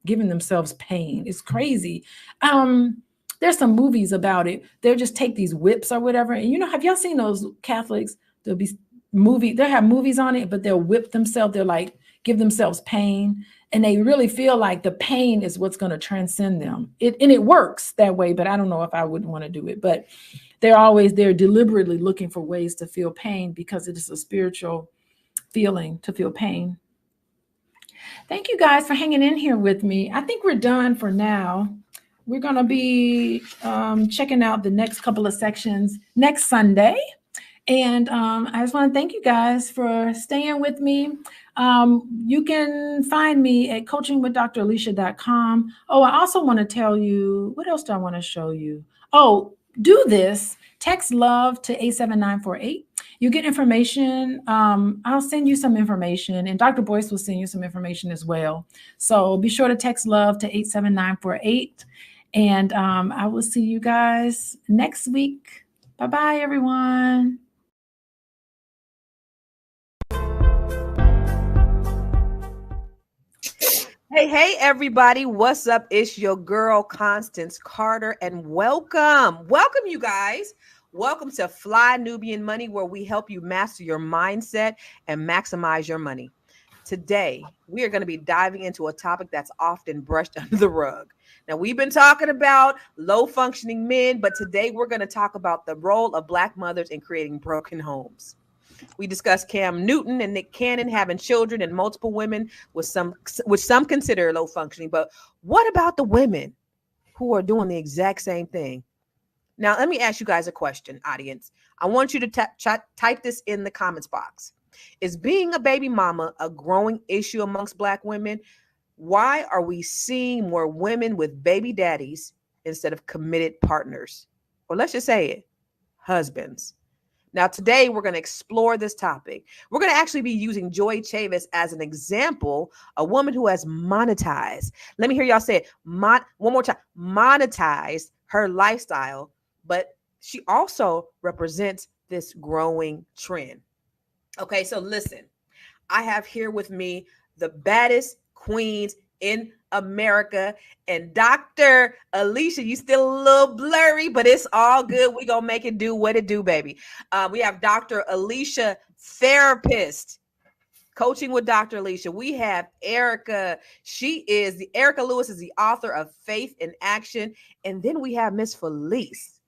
giving themselves pain. It's crazy. There's some movies about it. They'll just take these whips or whatever. And have y'all seen those Catholics? They'll have movies on it, but they'll whip themselves. They'll like give themselves pain. And they really feel like the pain is what's going to transcend them. It works that way, but I don't know if I would want to do it. But they're deliberately looking for ways to feel pain because it is a spiritual feeling to feel pain. Thank you guys for hanging in here with me. I think we're done for now. we're going to be checking out the next couple of sections next Sunday. And I just want to thank you guys for staying with me. You can find me at coachingwithdralicia.com. Oh, I also want to tell you, what else do I want to show you? Oh, do this. Text love to 87948. You get information. I'll send you some information, and Dr. Boyce will send you some information as well. So be sure to text love to 87948. And I will see you guys next week. Bye-bye, everyone. Hey, everybody. What's up? It's your girl, Constance Carter, and welcome. Welcome, you guys. Welcome to Fly Nubian Money, where we help you master your mindset and maximize your money. Today, we are going to be diving into a topic that's often brushed under the rug. Now, we've been talking about low-functioning men, but today we're going to talk about the role of Black mothers in creating broken homes. We discussed Cam Newton and Nick Cannon having children and multiple women, which some consider low functioning. But what about the women who are doing the exact same thing? Now, let me ask you guys a question, audience. I want you to type this in the comments box. Is being a baby mama a growing issue amongst Black women? Why are we seeing more women with baby daddies instead of committed partners? Or let's just say it, husbands. Now, today, we're going to explore this topic. We're going to actually be using Joy Chavis as an example, a woman who has monetized. Let me hear y'all say it one more time. Monetized her lifestyle, but she also represents this growing trend. Okay, so listen, I have here with me the baddest queens in America, and Dr. Alicia, you still a little blurry, but it's all good. We're going to make it do what it do, baby. We have Dr. Alicia, therapist, coaching with Dr. Alicia. We have Erica. Erica Lewis is the author of Faith in Action. And then we have Miss Felice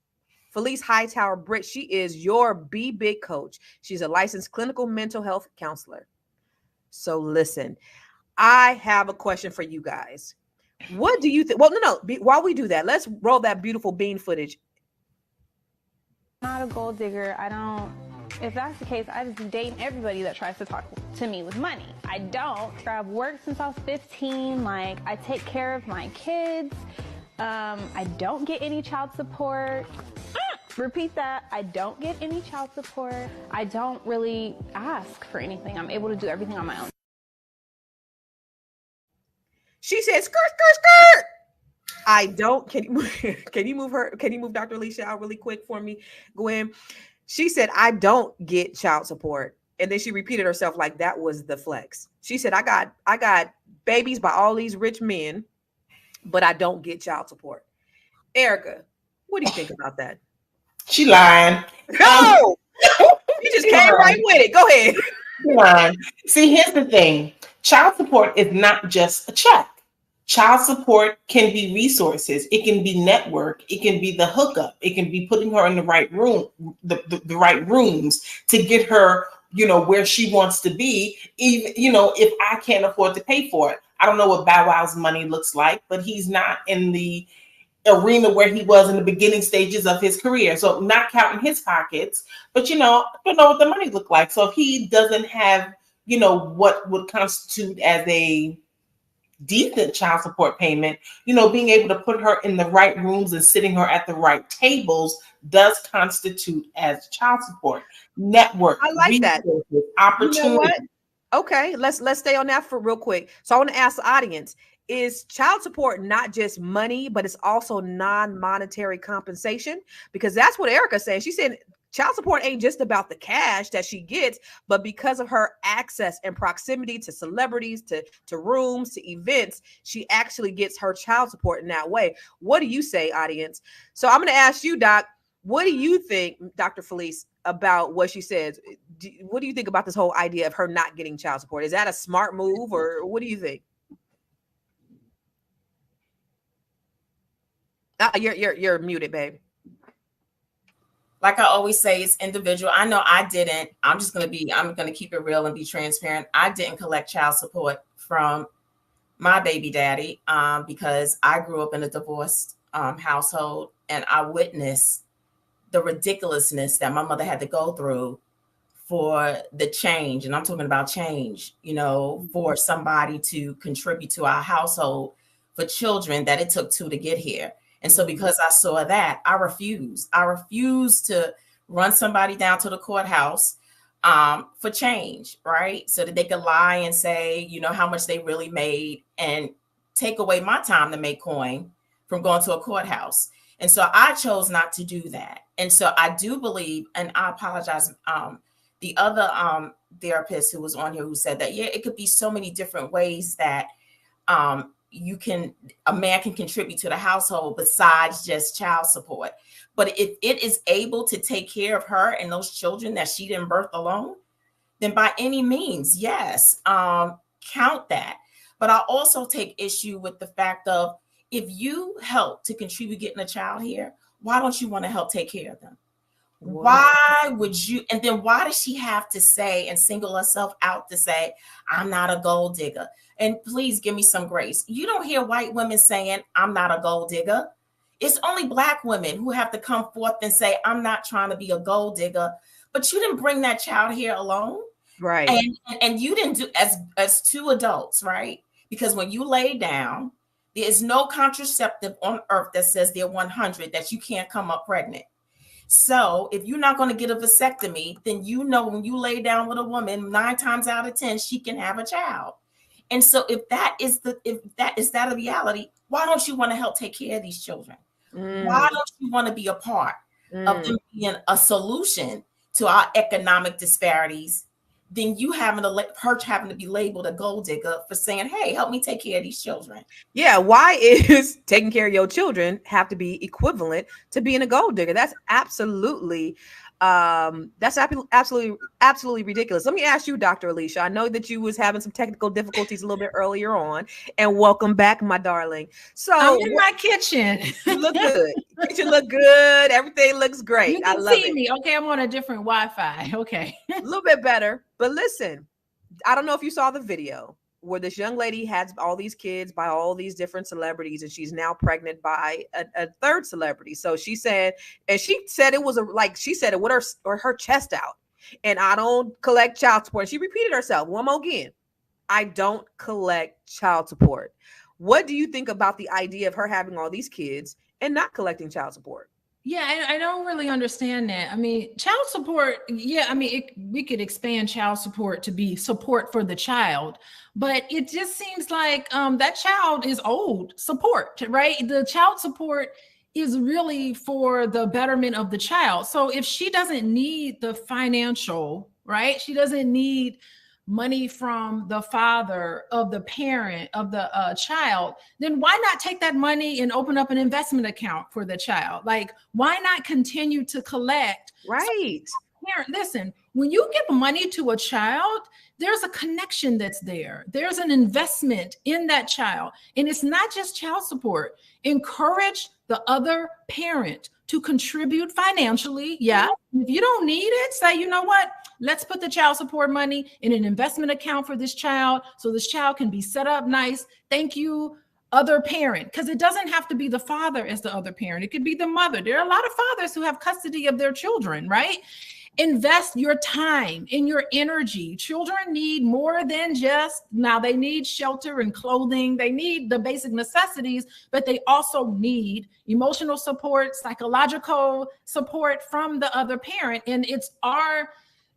Hightower Britt. She is your Be Big coach. She's a licensed clinical mental health counselor. So listen, I have a question for you guys. What do you think? Well, no. While we do that, let's roll that beautiful bean footage. I'm not a gold digger. If that's the case, I just date everybody that tries to talk to me with money. I don't. I've worked since I was 15. Like, I take care of my kids. I don't get any child support. Repeat that. I don't get any child support. I don't really ask for anything. I'm able to do everything on my own. She said, skirt, skirt, skirt. I don't. Can you move her? Can you move Dr. Alicia out really quick for me, Gwen? She said, I don't get child support. And then she repeated herself like that was the flex. She said, I got babies by all these rich men, but I don't get child support. Erica, what do you think about that? She lying. No! You just came right with it. Go ahead. She lying. See, here's the thing. Child support is not just a check. Child support can be resources. It can be network. It can be the hookup. It can be putting her in the right room, the right rooms to get her, where she wants to be. Even, if I can't afford to pay for it. I don't know what Bow Wow's money looks like, but he's not in the arena where he was in the beginning stages of his career. So not counting his pockets, but, I don't know what the money looked like. So if he doesn't have, what would constitute as a decent child support payment, being able to put her in the right rooms and sitting her at the right tables does constitute as child support. Network, I like that. Opportunity. You know what? Okay, let's stay on that for real quick. So I want to ask the audience, is child support not just money, but it's also non-monetary compensation? Because that's what Erica's saying. She said child support ain't just about the cash that she gets, but because of her access and proximity to celebrities, to rooms, to events, she actually gets her child support in that way. What do you say, audience? So I'm going to ask you, Doc, what do you think, Dr. Felice, about what she says? What do you think about this whole idea of her not getting child support? Is that a smart move, or what do you think? You're muted, babe. Like I always say, it's individual. I know I didn't. I'm going to keep it real and be transparent. I didn't collect child support from my baby daddy because I grew up in a divorced household, and I witnessed the ridiculousness that my mother had to go through for the change. And I'm talking about change, you know, for somebody to contribute to our household for children that it took two to get here. And so because I saw that, I refused to run somebody down to the courthouse for change, right? So that they could lie and say, you know, how much they really made and take away my time to make coin from going to a courthouse. And so I chose not to do that. And so I do believe, and I apologize, the other therapist who was on here who said that, yeah, it could be so many different ways that a man can contribute to the household besides just child support. But if it is able to take care of her and those children that she didn't birth alone, then by any means, yes, count that. But I also take issue with the fact of, if you help to contribute getting a child here, why don't you want to help take care of them? Why would you? And then why does she have to say and single herself out to say, I'm not a gold digger? And please give me some grace. You don't hear white women saying, I'm not a gold digger. It's only Black women who have to come forth and say, I'm not trying to be a gold digger. But you didn't bring that child here alone. Right. And you didn't do as two adults, right? Because when you lay down, there is no contraceptive on earth that says they're 100 that you can't come up pregnant. So if you're not going to get a vasectomy, then you know when you lay down with a woman, 9 times out of 10, she can have a child. And so if that is a reality, why don't you want to help take care of these children? Why don't you want to be a part of them being a solution to our economic disparities? Then you having to be labeled a gold digger for saying, hey, help me take care of these children. Yeah. Why is taking care of your children have to be equivalent to being a gold digger? That's absolutely absolutely ridiculous. Let me ask you, Dr. Alicia, I know that you was having some technical difficulties a little bit earlier on, and welcome back, my darling. So I'm in my kitchen. You look good. Kitchen look good. Everything looks great. You can see me. Okay, I'm on a different Wi-Fi. Okay. A little bit better. But listen, I don't know if you saw the video where this young lady has all these kids by all these different celebrities, and she's now pregnant by a third celebrity. So she said, and she said it was she said it with her chest out, and I don't collect child support. She repeated herself one more again. I don't collect child support. What do you think about the idea of her having all these kids and not collecting child support? Yeah, I don't really understand that. I mean, child support, yeah, I mean, we could expand child support to be support for the child, but it just seems like that child is old support, right? The child support is really for the betterment of the child. So if she doesn't need the financial, right? She doesn't need money from the father of the parent of the child, then why not take that money and open up an investment account for the child? Like, why not continue to collect? Right. So, parent, listen, when you give money to a child, there's a connection that's there. There's an investment in that child. And it's not just child support. Encourage the other parent to contribute financially. Yeah. If you don't need it, say, you know what? Let's put the child support money in an investment account for this child so this child can be set up nice. Thank you, other parent, because it doesn't have to be the father as the other parent. It could be the mother. There are a lot of fathers who have custody of their children, right? Invest your time and your energy. Children need more than just, now they need shelter and clothing. They need the basic necessities, but they also need emotional support, psychological support from the other parent. And it's our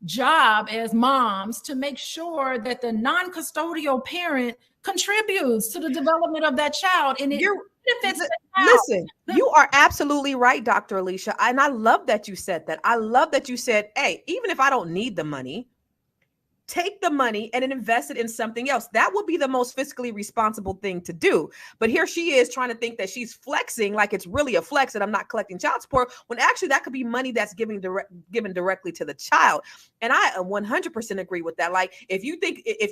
job as moms to make sure that the non-custodial parent contributes to the development of that child, and it benefits the child. Listen, you are absolutely right, Dr. Alicia, and I love that you said that. I love that you said, hey, even if I don't need the money, take the money and invest it in something else. That would be the most fiscally responsible thing to do. But here she is trying to think that she's flexing like it's really a flex that I'm not collecting child support, when actually that could be money that's given directly to the child. And I 100% agree with that. Like, if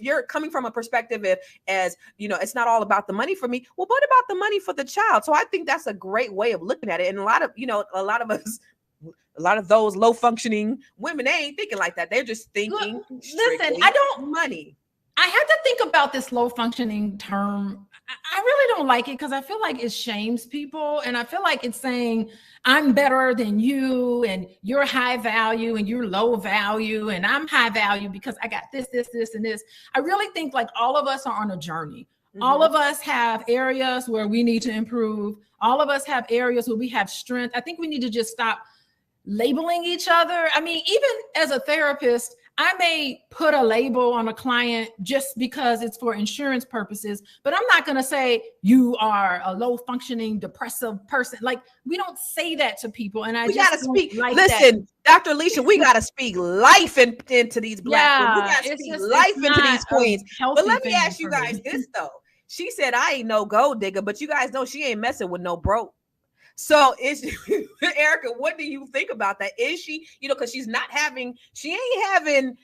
you're coming from a perspective as you know, it's not all about the money for me. Well, what about the money for the child? So I think that's a great way of looking at it. And a lot of those low functioning women, they ain't thinking like that. They're just thinking, listen, I don't money. I had to think about this low functioning term. I really don't like it because I feel like it shames people. And I feel like it's saying, I'm better than you, and you're high value and you're low value, and I'm high value because I got this, this, this, and this. I really think like all of us are on a journey. All of us have areas where we need to improve. All of us have areas where we have strength. I think we need to just stop labeling each other. I mean, even as a therapist, I may put a label on a client just because it's for insurance purposes, but I'm not going to say you are a low functioning depressive person. Like, we don't say that to people. And I we just gotta speak. like Listen, that. Dr. Alicia, we gotta speak life into these black women. We gotta it's speak just, life it's into not these a queens. healthy But let me thing ask you for guys me. this though. She said, I ain't no gold digger, but you guys know she ain't messing with no broke. So is Erica, what do you think about that? Is she, because she ain't having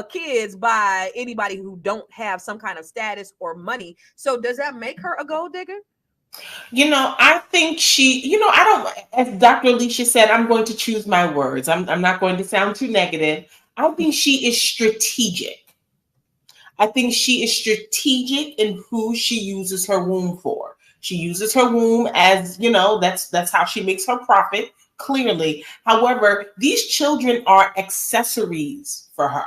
kids by anybody who don't have some kind of status or money. So does that make her a gold digger? I think she, I don't, as Dr. Alicia said, I'm going to choose my words. I'm not going to sound too negative. I think she is strategic. I think she is strategic in who she uses her womb for. She uses her womb as, that's how she makes her profit, clearly. However, these children are accessories for her.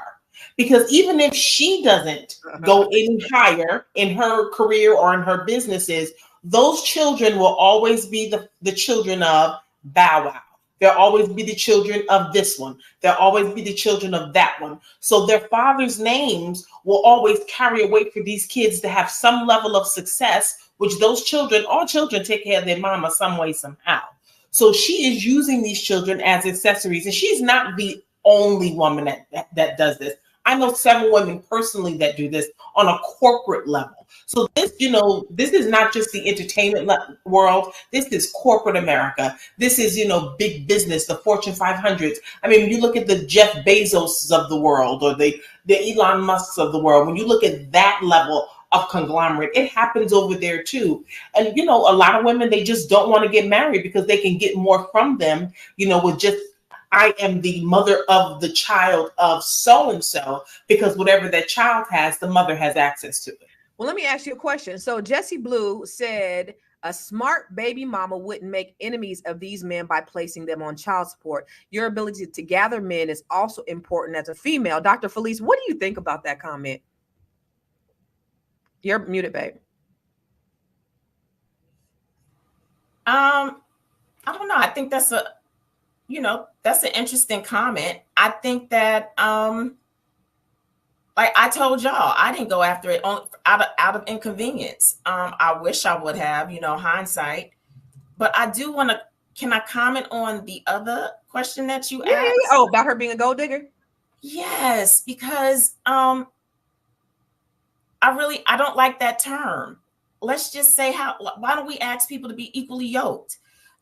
Because even if she doesn't go any higher in her career or in her businesses, those children will always be the children of Bow Wow. They'll always be the children of this one. They'll always be the children of that one. So their father's names will always carry a weight for these kids to have some level of success, which all children take care of their mama some way, somehow. So she is using these children as accessories. And she's not the only woman that does this. I know several women personally that do this on a corporate level. So this is not just the entertainment world. This is corporate America. This is, big business, the Fortune 500s. I mean, when you look at the Jeff Bezos of the world or the Elon Musks of the world, when you look at that level of conglomerate, it happens over there too. And, a lot of women, they just don't want to get married because they can get more from them, with just, I am the mother of the child of so-and-so, because whatever that child has, the mother has access to it. Well, let me ask you a question. So Jessie Blue said a smart baby mama wouldn't make enemies of these men by placing them on child support. Your ability to gather men is also important as a female. Dr. Felice, what do you think about that comment? You're muted, babe. I don't know. I think that's that's an interesting comment. I think that, like I told y'all, I didn't go after it out of inconvenience. I wish I would have, hindsight. But I do want to. Can I comment on the other question that you asked? Yeah. Oh, about her being a gold digger? Yes, because I don't like that term. Let's just say why don't we ask people to be equally yoked?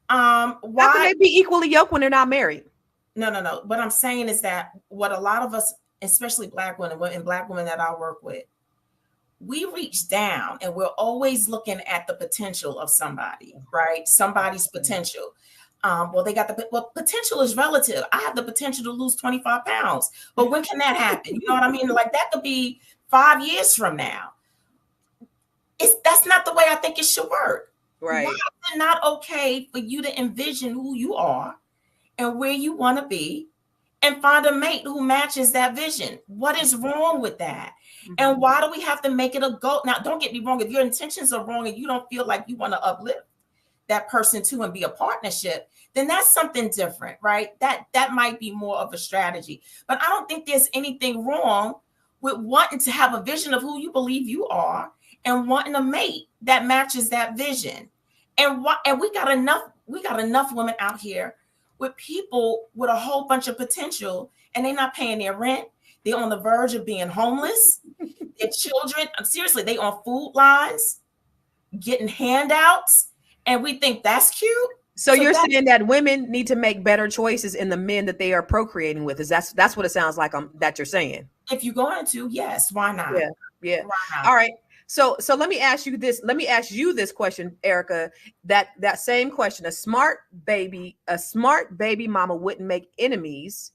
How can they be equally yoked when they're not married? No. What I'm saying is that what a lot of us, especially Black women and Black women that I work with, we reach down and we're always looking at the potential of somebody, right? Somebody's potential. Potential is relative. I have the potential to lose 25 pounds, but when can that happen? You know what I mean? Like that could be 5 years from now. That's not the way I think it should work. Right. Why is it not okay for you to envision who you are and where you want to be and find a mate who matches that vision? What is wrong with that? Mm-hmm. And why do we have to make it a goal? Now, don't get me wrong. If your intentions are wrong and you don't feel like you want to uplift that person too and be a partnership, then that's something different, right? That might be more of a strategy. But I don't think there's anything wrong with wanting to have a vision of who you believe you are and wanting a mate that matches that vision. And we got enough women out here with people with a whole bunch of potential, and they're not paying their rent. They're on the verge of being homeless. Their children, seriously, they on food lines, getting handouts, and we think that's cute. So you're saying that women need to make better choices in the men that they are procreating with. That's what it sounds like that you're saying. If you're going to, yes, why not? Yeah. Why not? All right. So let me ask you this. Let me ask you this question, Erica. That same question. A smart baby mama wouldn't make enemies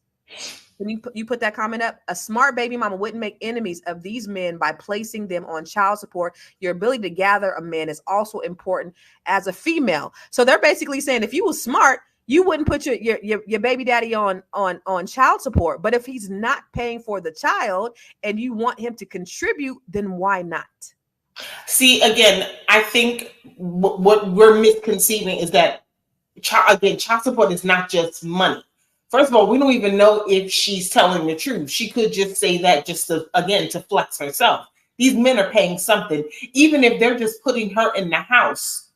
Can you put that comment up? A smart baby mama wouldn't make enemies of these men by placing them on child support. Your ability to gather a man is also important as a female. So they're basically saying if you were smart, you wouldn't put your baby daddy on child support. But if he's not paying for the child and you want him to contribute, then why not? See, again, I think what we're misconceiving is that child support is not just money. First of all, we don't even know if she's telling the truth. She could just say that just to flex herself. These men are paying something, even if they're just putting her in the house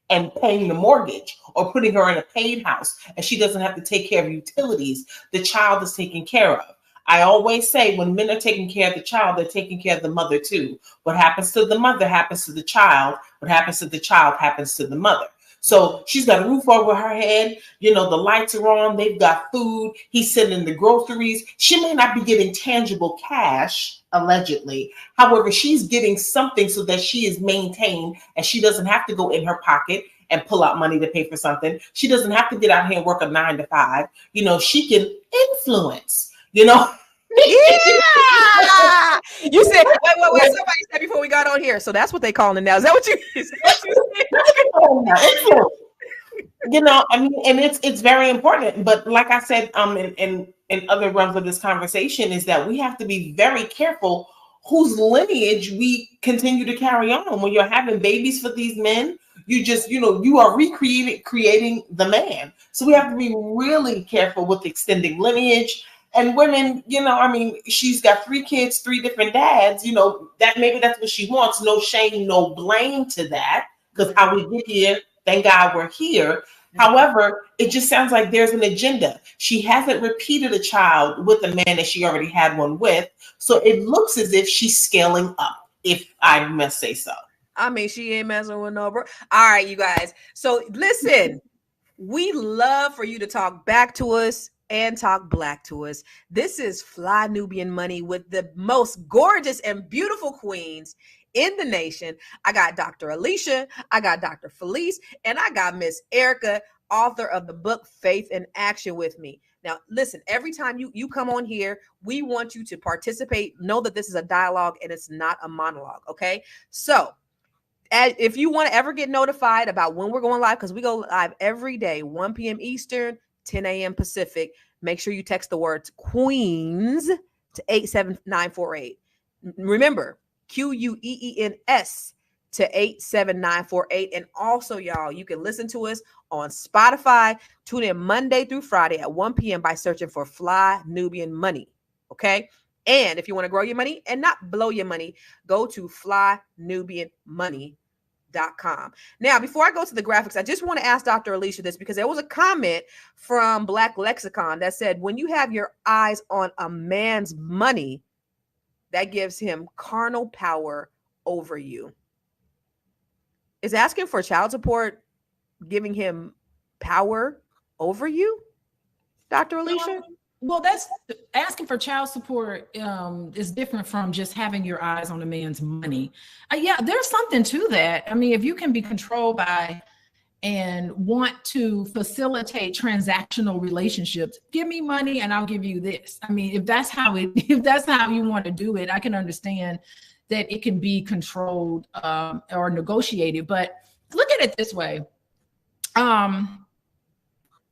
and paying the mortgage, or putting her in a paid house and she doesn't have to take care of utilities. The child is taken care of. I always say when men are taking care of the child, they're taking care of the mother too. What happens to the mother happens to the child. What happens to the child happens to the mother. So she's got a roof over her head. You know, the lights are on. They've got food. He's sending the groceries. She may not be getting tangible cash, allegedly. However, she's getting something so that she is maintained and she doesn't have to go in her pocket and pull out money to pay for something. She doesn't have to get out here and work a 9 to 5. You know, she can influence, you know. Yeah. You said, wait. Somebody said before we got on here. So that's what they calling it now. Is that what you said? You know, I mean, and it's very important. But like I said, in other realms of this conversation, is that we have to be very careful whose lineage we continue to carry on. When you're having babies for these men, you are creating the man. So we have to be really careful with extending lineage. And women, you know, I mean, she's got 3 kids, 3 different dads, you know, that maybe that's what she wants. No shame, no blame to that, because how we get here, thank God we're here. However, it just sounds like there's an agenda. She hasn't repeated a child with a man that she already had one with. So it looks as if she's scaling up, if I must say so. I mean, she ain't messing with no bro. All right, you guys. So listen, we love for you to talk back to us and talk black to us. This is Fly Nubian Money with the most gorgeous and beautiful queens in the nation. I got Dr. Alicia, I got Dr. Felice, and I got Miss Erica, author of the book Faith in Action, with me. Now, listen, every time you come on here, we want you to participate. Know that this is a dialogue and it's not a monologue, okay? So if you want to ever get notified about when we're going live, because we go live every day, 1 p.m. Eastern, 10 a.m. Pacific, make sure you text the words Queens to 87948. Remember, QUEENS to 87948. And also, y'all, you can listen to us on Spotify. Tune in Monday through Friday at 1 p.m. by searching for Fly Nubian Money. Okay. And if you want to grow your money and not blow your money, go to flynubianmoney.com. Now, before I go to the graphics, I just want to ask Dr. Alicia this, because there was a comment from Black Lexicon that said, when you have your eyes on a man's money, that gives him carnal power over you. Is asking for child support giving him power over you, Dr. Alicia? Well, that's asking for child support is different from just having your eyes on a man's money. Yeah, there's something to that. I mean, if you can be controlled by and want to facilitate transactional relationships, give me money and I'll give you this. I mean, if that's how you want to do it, I can understand that it can be controlled or negotiated. But look at it this way.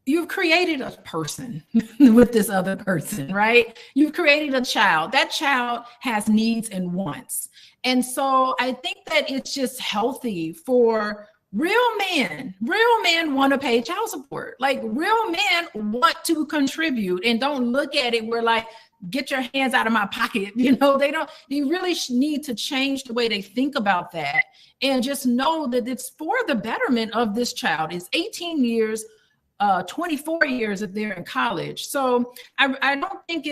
You've created a person with this other person, right? You've created a child. That child has needs and wants. And so I think that it's just healthy for real men want to pay child support. Like, real men want to contribute and don't look at it where, like, get your hands out of my pocket. You know, you really need to change the way they think about that and just know that it's for the betterment of this child. It's 18 years, 24 years if they're in college. So I don't think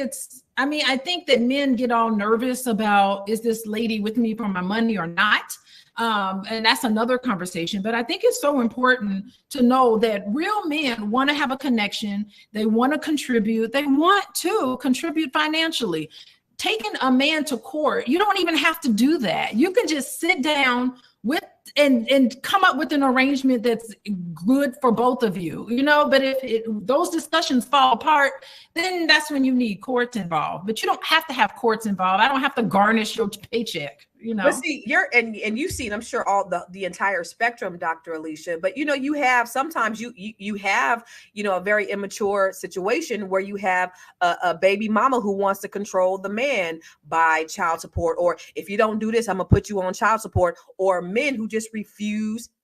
I think that men get all nervous about, is this lady with me for my money or not? And that's another conversation. But I think it's so important to know that real men want to have a connection. They want to contribute. They want to contribute financially. Taking a man to court, you don't even have to do that. You can just sit down with and come up with an arrangement that's good for both of you, you know. But if those discussions fall apart, then that's when you need courts involved. But you don't have to have courts involved. I don't have to garnish your paycheck, you know. But see, and you've seen, I'm sure, all the entire spectrum, Dr. Alicia. But you know, you have sometimes you have, you know, a very immature situation where you have a baby mama who wants to control the man by child support, or if you don't do this, I'm gonna put you on child support, or men who just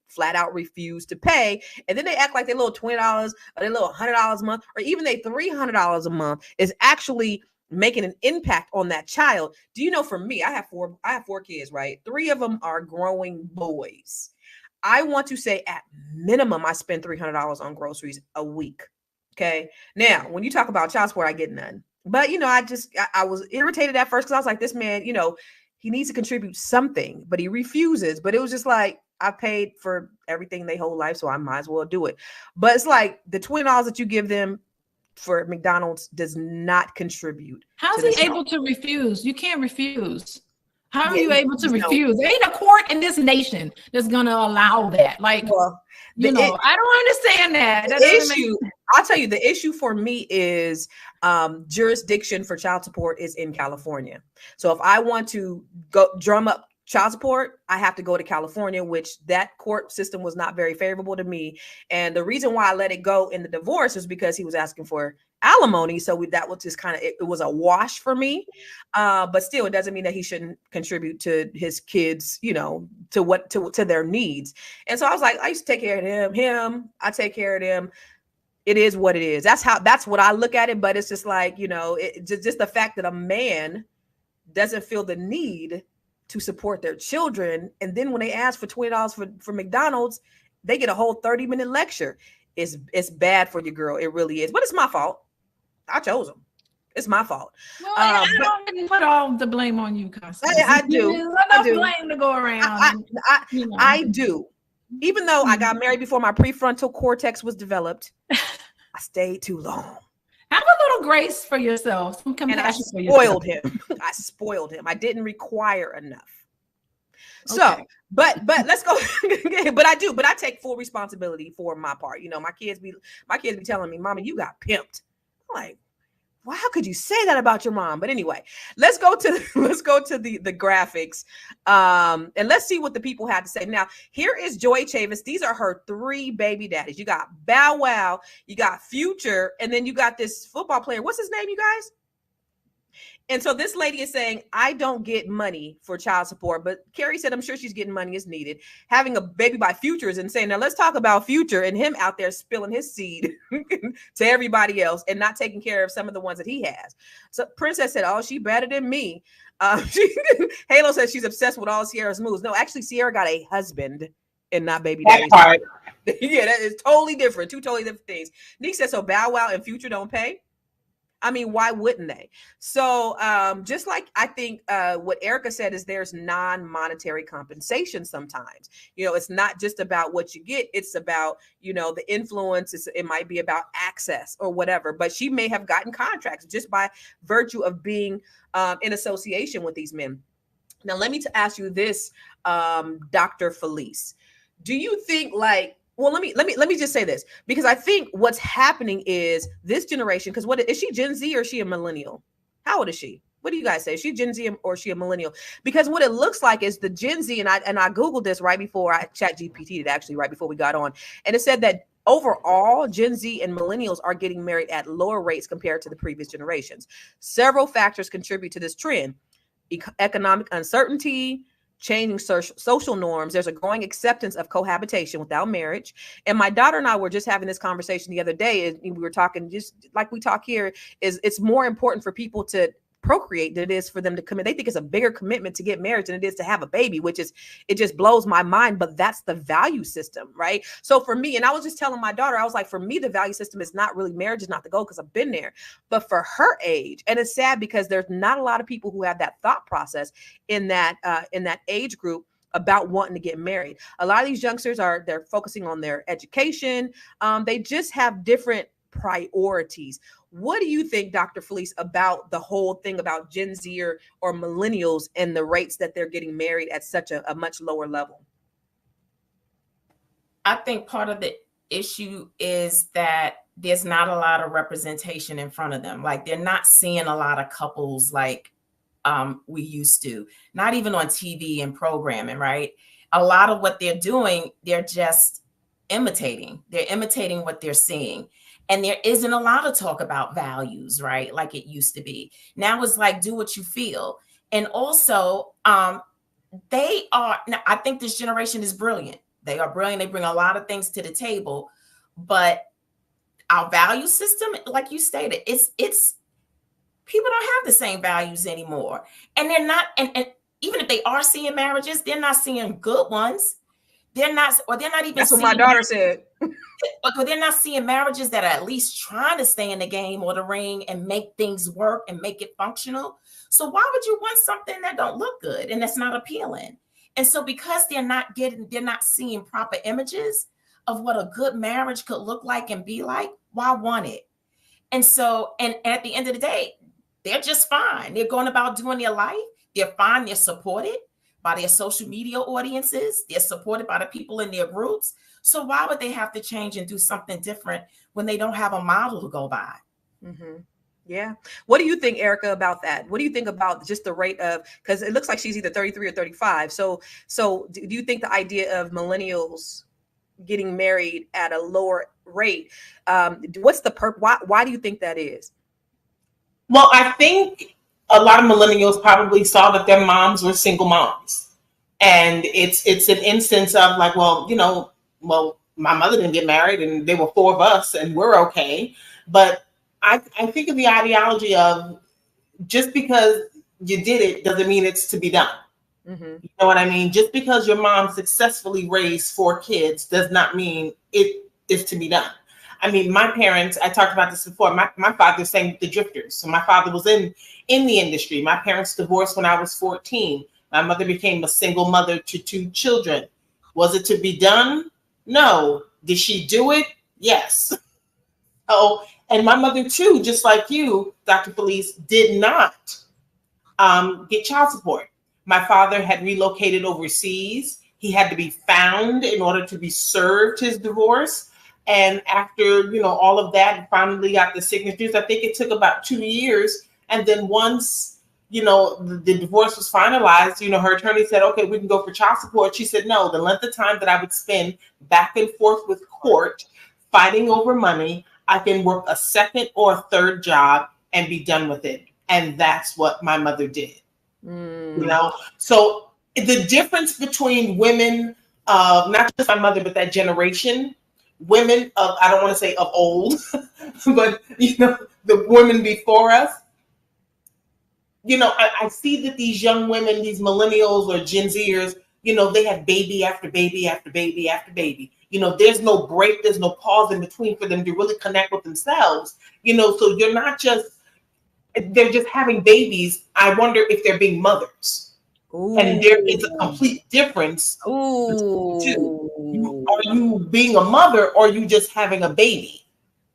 flat out refuse to pay, and then they act like their little $20 or their little $100 a month, or even their $300 a month is actually making an impact on that child. Do you know, for me, I have four kids, right? 3 of them are growing boys. I want to say at minimum, I spend $300 on groceries a week. Okay. Now, when you talk about child support, I get none. But, you know, I was irritated at first because I was like, this man, you know, he needs to contribute something, but he refuses. But it was just like, I paid for everything their whole life, so I might as well do it. But it's like the $20 that you give them for McDonald's does not contribute. How's he able to refuse? You can't refuse. How are you able to refuse? There ain't a court in this nation that's going to allow that. Like, well, I don't understand that. I'll tell you, the issue for me is jurisdiction for child support is in California. So if I want to go drum up child support, I have to go to California, which that court system was not very favorable to me. And the reason why I let it go in the divorce is because he was asking for alimony. So that was just kind of, it was a wash for me. But still, it doesn't mean that he shouldn't contribute to his kids, you know, to their needs. And so I was like, I used to take care of him. I take care of them. It is what it is. That's what I look at it. But it's just like, you know, just the fact that a man doesn't feel the need to support their children, and then when they ask for $20 for McDonald's, they get a whole 30-minute lecture. It's bad for your girl. It really is. But it's my fault. I chose him. It's my fault. Well, I don't put all the blame on you, Constance. I do. There's enough blame to go around. I do. Even though I got married before my prefrontal cortex was developed, I stayed too long. Have a little grace for yourself. Some compassion for yourself. I spoiled him. I didn't require enough. So, okay. but let's go. But I take full responsibility for my part. You know, my kids be telling me, "Mama, you got pimped." I'm like, well, how could you say that about your mom? But anyway, let's go to the graphics, and let's see what the people had to say. Now, here is Joy Chavis. These are her 3 baby daddies. You got Bow Wow, you got Future, and then you got this football player. What's his name, you guys? And so this lady is saying, I don't get money for child support, but Carrie said, I'm sure she's getting money as needed. Having a baby by Future is insane. Now let's talk about Future and him out there spilling his seed to everybody else and not taking care of some of the ones that he has. So Princess said, oh, she better than me. Halo says she's obsessed with all Sierra's moves. No, actually Sierra got a husband and not baby daddy. Yeah, that is totally different. 2 totally different things. Nick says, so Bow Wow and Future don't pay? I mean, why wouldn't they? So just like I think what Erica said is there's non-monetary compensation sometimes. You know, it's not just about what you get. It's about, you know, the influence. It might be about access or whatever. But she may have gotten contracts just by virtue of being in association with these men. Now, let me ask you this, Dr. Felice. Do you think well, let me just say this, because I think what's happening is this generation, because what is she, Gen Z or is she a millennial? How old is she? What do you guys say? Is she Gen Z or is she a millennial? Because what it looks like is the Gen Z, and I Googled this right before I ChatGPT'd actually right before we got on, and it said that overall Gen Z and millennials are getting married at lower rates compared to the previous generations. Several factors contribute to this trend: economic uncertainty, changing social norms. There's a growing acceptance of cohabitation without marriage. And my daughter and I were just having this conversation the other day. And we were talking just like we talk here, is it's more important for people to procreate than it is for them to commit. They think it's a bigger commitment to get married than it is to have a baby, it just blows my mind. But that's the value system, right? So for me, and I was just telling my daughter, I was like, for me, the value system is not really marriage is not the goal, because I've been there. But for her age, and it's sad because there's not a lot of people who have that thought process in that age group about wanting to get married. A lot of these youngsters they're focusing on their education. They just have different priorities. What do you think, Dr. Felice, about the whole thing about Gen Z or millennials and the rates that they're getting married at such a much lower level? I think part of the issue is that there's not a lot of representation in front of them. Like they're not seeing a lot of couples like we used to, not even on TV and programming, right? A lot of what they're doing, they're just imitating. They're imitating what they're seeing. And there isn't a lot of talk about values, right? Like it used to be. Now it's like, do what you feel. And also, they are, now, I think this generation is brilliant. They are brilliant. They bring a lot of things to the table, but our value system, like you stated, it's people don't have the same values anymore. And they're not, and even if they are seeing marriages, they're not seeing good ones. They're not, or they're not even That's what my daughter said. Or they're not seeing marriages that are at least trying to stay in the game or the ring and make things work and make it functional. So why would you want something that don't look good and that's not appealing? And so because they're not seeing proper images of what a good marriage could look like and be like, why want it? And so, and at the end of the day, they're just fine. They're going about doing their life. They're fine. They're supported by their social media audiences. They're supported by the people in their groups. So why would they have to change and do something different when they don't have a model to go by? Mm-hmm. Yeah. What do you think, Erica, about that? What do you think about just the rate of, because it looks like she's either 33 or 35. So do you think the idea of millennials getting married at a lower rate, what's the why do you think that is? Well, I think a lot of millennials probably saw that their moms were single moms. And it's an instance of like, well, my mother didn't get married and there were 4 of us and we're okay. But I think of the ideology of just because you did it doesn't mean it's to be done. Mm-hmm. You know what I mean? Just because your mom successfully raised 4 kids does not mean it is to be done. I mean, my parents, I talked about this before, my father sang the Drifters. So my father was in the industry. My parents divorced when I was 14. My mother became a single mother to 2 children. Was it to be done? No. Did she do it? Yes. Oh, and my mother too, just like you, Dr. Felice, did not get child support. My father had relocated overseas. He had to be found in order to be served his divorce. And after, all of that, finally got the signatures. I think it took about 2 years. And then once, the divorce was finalized, her attorney said, okay, we can go for child support. She said, no, the length of time that I would spend back and forth with court fighting over money, I can work a second or a third job and be done with it. And that's what my mother did. So the difference between women, not just my mother, but that generation, women of, I don't want to say of old, but, the women before us, I see that these young women, these millennials or Gen Zers, they have baby after baby after baby after baby. There's no break, there's no pause in between for them to really connect with themselves. So you're not just, they're just having babies. I wonder if they're being mothers. Ooh. And there is a complete difference. Ooh. Are you being a mother or are you just having a baby?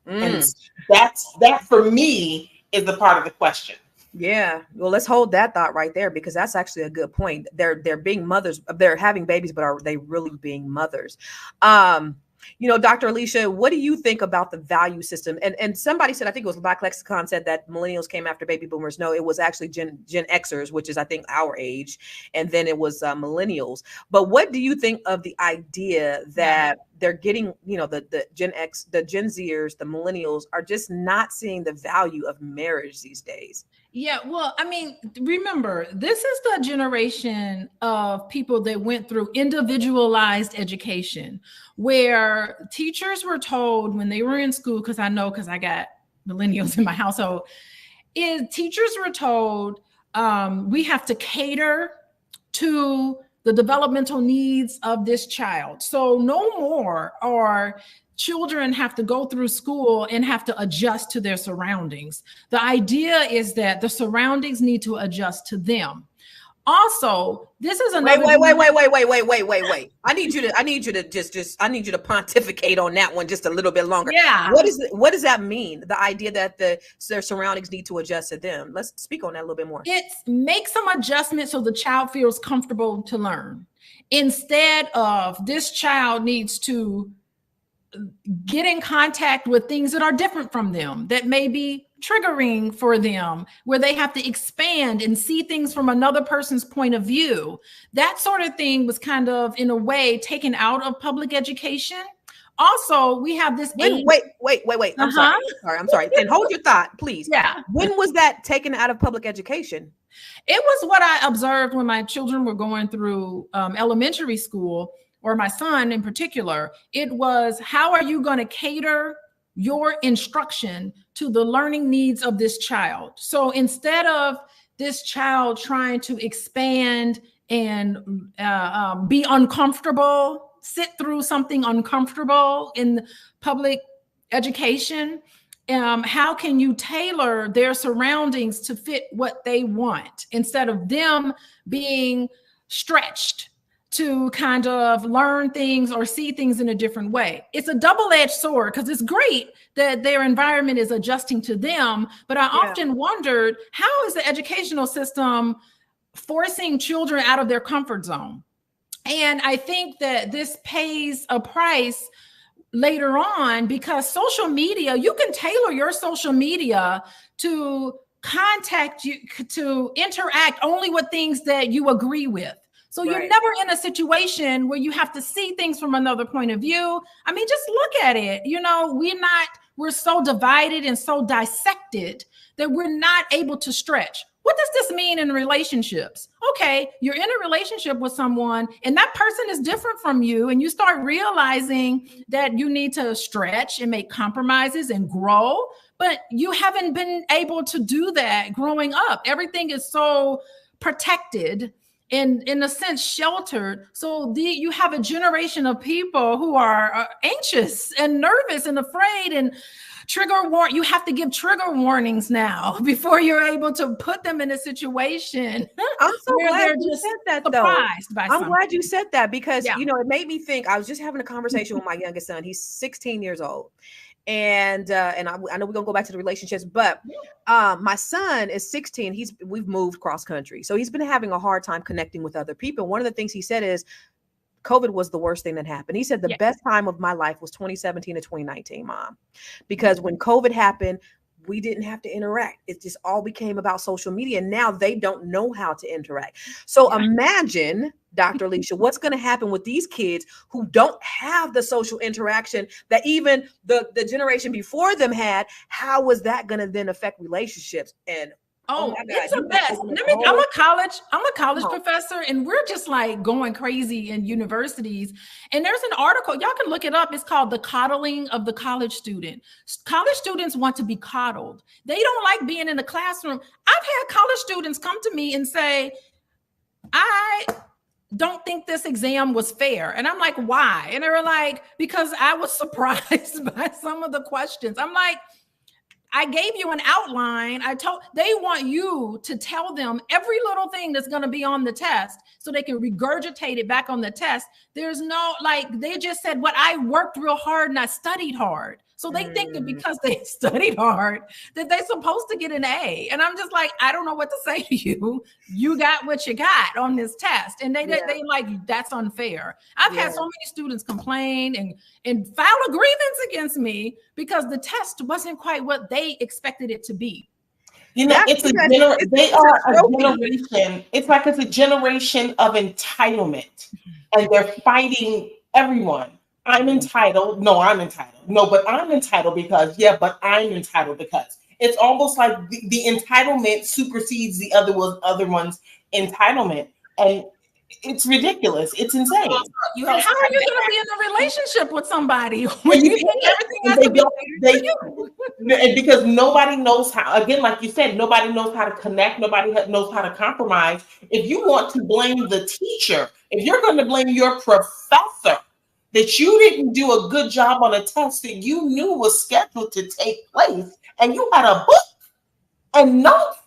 And that for me is the part of the question. Yeah. Well, let's hold that thought right there, because that's actually a good point. They're being mothers, they're having babies, but are they really being mothers? Dr. Alicia, what do you think about the value system? And somebody said, I think it was Black Lexicon said that millennials came after baby boomers. No, it was actually Gen Xers, which is, I think, our age. And then it was millennials. But what do you think of the idea that they're getting, the Gen X, the Gen Zers, the millennials are just not seeing the value of marriage these days? Yeah, well, I mean, remember, this is the generation of people that went through individualized education, where teachers were told when they were in school, because I got millennials in my household, teachers were told we have to cater to the developmental needs of this child. So no more are children have to go through school and have to adjust to their surroundings. The idea is that the surroundings need to adjust to them. Also, this is another. Wait. I need you to pontificate on that one just a little bit longer. Yeah. What does that mean? The idea that their surroundings need to adjust to them. Let's speak on that a little bit more. It makes some adjustments so the child feels comfortable to learn. Instead of this child needs to get in contact with things that are different from them, that may be triggering for them, where they have to expand and see things from another person's point of view. That sort of thing was kind of, in a way, taken out of public education. Also, we have this. Wait. I'm sorry. And hold your thought, please. Yeah. When was that taken out of public education? It was what I observed when my children were going through elementary school, or my son in particular. It was, how are you going to cater your instruction to the learning needs of this child? So instead of this child trying to expand and be uncomfortable, sit through something uncomfortable in public education, how can you tailor their surroundings to fit what they want, instead of them being stretched to kind of learn things or see things in a different way? It's a double-edged sword, because it's great that their environment is adjusting to them. But I often wondered, how is the educational system forcing children out of their comfort zone? And I think that this pays a price later on, because social media, you can tailor your social media to contact you, to interact only with things that you agree with. So you're never in a situation where you have to see things from another point of view. I mean, just look at it. You know, we're so divided and so dissected that we're not able to stretch. What does this mean in relationships? Okay, you're in a relationship with someone and that person is different from you, and you start realizing that you need to stretch and make compromises and grow, but you haven't been able to do that growing up. Everything is so protected and, in a sense, sheltered. So you have a generation of people who are anxious and nervous and afraid, and you have to give trigger warnings now before you're able to put them in a situation. I'm so glad you said that, though. I'm glad you said that, because you know, it made me think. I was just having a conversation with my youngest son. He's 16 years old. And I know we're gonna go back to the relationships, but my son is 16. We've moved cross country, so he's been having a hard time connecting with other people. One of the things he said is, COVID was the worst thing that happened. He said the best time of my life was 2017 to 2019, Mom, because when COVID happened, we didn't have to interact. It just all became about social media. And now they don't know how to interact. So imagine, Dr. Alicia, what's going to happen with these kids who don't have the social interaction that even the generation before them had. How was that going to then affect relationships? And oh my God, it's a mess. I'm a college professor, and we're just like going crazy in universities. And there's an article, y'all can look it up. It's called The Coddling of the College Student. College students want to be coddled. They don't like being in the classroom. I've had college students come to me and say, I don't think this exam was fair. And I'm like, why? And they were like, because I was surprised by some of the questions. I'm like, I gave you an outline. They want you to tell them every little thing that's going to be on the test so they can regurgitate it back on the test. There's no, they just said, what, I worked real hard and I studied hard. So they think that because they studied hard that they're supposed to get an A. And I'm just like, I don't know what to say to you. You got what you got on this test. And they like, that's unfair. I've had so many students complain and file a grievance against me because the test wasn't quite what they expected it to be. You know, it's a generation. It's like it's a generation of entitlement, and they're fighting everyone. I'm entitled. No, I'm entitled. No, but I'm entitled because, but I'm entitled because. It's almost like the entitlement supersedes the other one's entitlement. And it's ridiculous. It's insane. How are you going to be in a relationship with somebody when you think everything has to be you? Because nobody knows how, again, like you said, nobody knows how to connect. Nobody knows how to compromise. If you want to blame the teacher, if you're going to blame your professor, that you didn't do a good job on a test that you knew was scheduled to take place, and you had a book and notes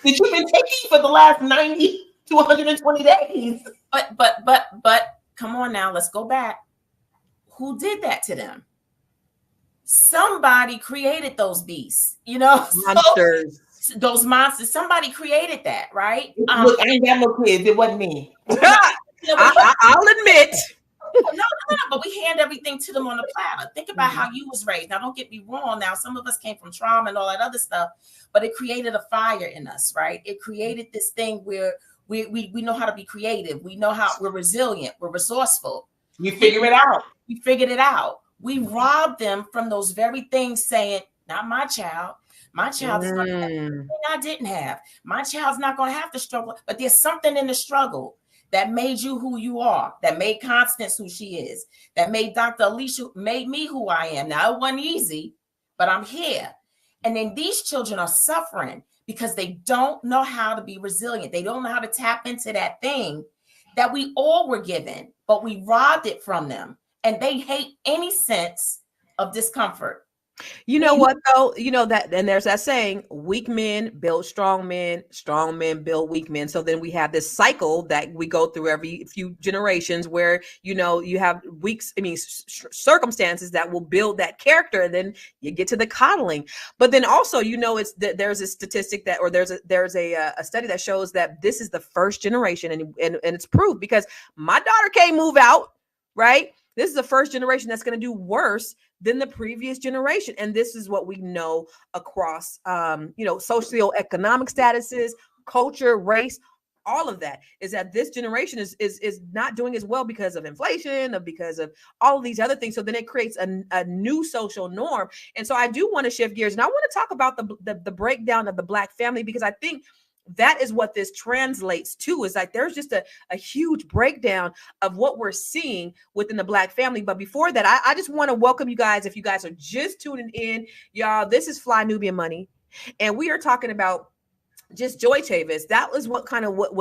that you've been taking for the last 90 to 120 days. But come on now, let's go back. Who did that to them? Somebody created those beasts, Monsters. So, those monsters. Somebody created that, right? Look, I ain't got no kids. It wasn't me. I'll admit. No, but we hand everything to them on a platter. Think about how you was raised. Now, don't get me wrong. Now, some of us came from trauma and all that other stuff, but it created a fire in us, right? It created this thing where we know how to be creative. We know how we're resilient. We're resourceful. You figure it out. We figured it out. We robbed them from those very things, saying, not my child. My child is going to have everything I didn't have. My child's not going to have to struggle. But there's something in the struggle that made you who you are, that made Constance who she is, that made Dr. Alicia, made me who I am. Now, it wasn't easy, but I'm here. And then these children are suffering because they don't know how to be resilient. They don't know how to tap into that thing that we all were given, but we robbed it from them. And they hate any sense of discomfort. You know what, though? You know that, and there's that saying, weak men build strong men build weak men. So then we have this cycle that we go through every few generations where, you have circumstances that will build that character, and then you get to the coddling. But then also, it's there's a statistic that, or there's a study that shows that this is the first generation, and it's proved because my daughter can't move out, right? This is the first generation that's going to do worse than the previous generation. And this is what we know across, socioeconomic statuses, culture, race, all of that is that this generation is not doing as well because of inflation, or because of all of these other things. So then it creates a new social norm. And so I do want to shift gears, and I want to talk about the breakdown of the Black family, because I think that is what this translates to, is like there's just a huge breakdown of what we're seeing within the Black family. But before that, I just want to welcome you guys. If you guys are just tuning in, y'all, this is Fly Nubian Money, and we are talking about just Joy Chavis. That was what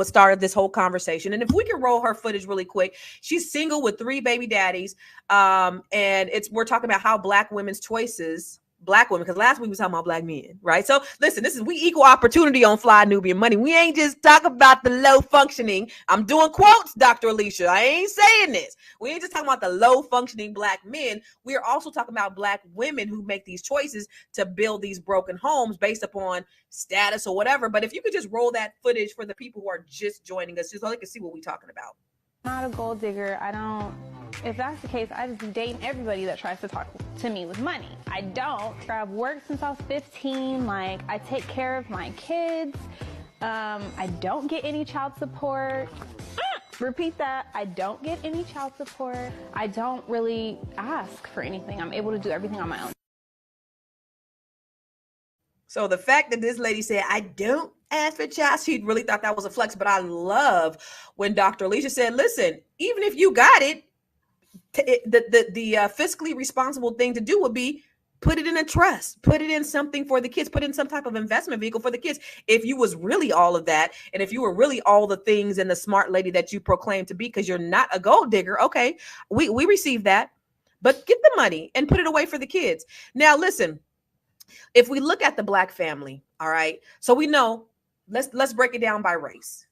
started this whole conversation. And if we can roll her footage really quick, she's single with 3 baby daddies, and we're talking about how Black women's choices. Black women, because last week we was talking about Black men, right? So listen, we equal opportunity on Fly Nubian Money. We ain't just talking about the low functioning. I'm doing quotes, Dr. Alicia. I ain't saying this. We ain't just talking about the low functioning Black men. We're also talking about Black women who make these choices to build these broken homes based upon status or whatever. But if you could just roll that footage for the people who are just joining us, just so they can see what we're talking about. I'm not a gold digger. If that's the case, I just be dating everybody that tries to talk to me with money. I don't. I've worked since I was 15. I take care of my kids. I don't get any child support. Repeat that. I don't get any child support. I don't really ask for anything. I'm able to do everything on my own. So the fact that this lady said, I don't ask for child, she really thought that was a flex. But I love when Dr. Alicia said, listen, even if you got it, the fiscally responsible thing to do would be put it in a trust, put it in something for the kids, put in some type of investment vehicle for the kids. If you was really all of that, and if you were really all the things and the smart lady that you proclaim to be, because you're not a gold digger, okay, we receive that, but get the money and put it away for the kids. Now, listen, if we look at the Black family, all right, so we know, let's break it down by race,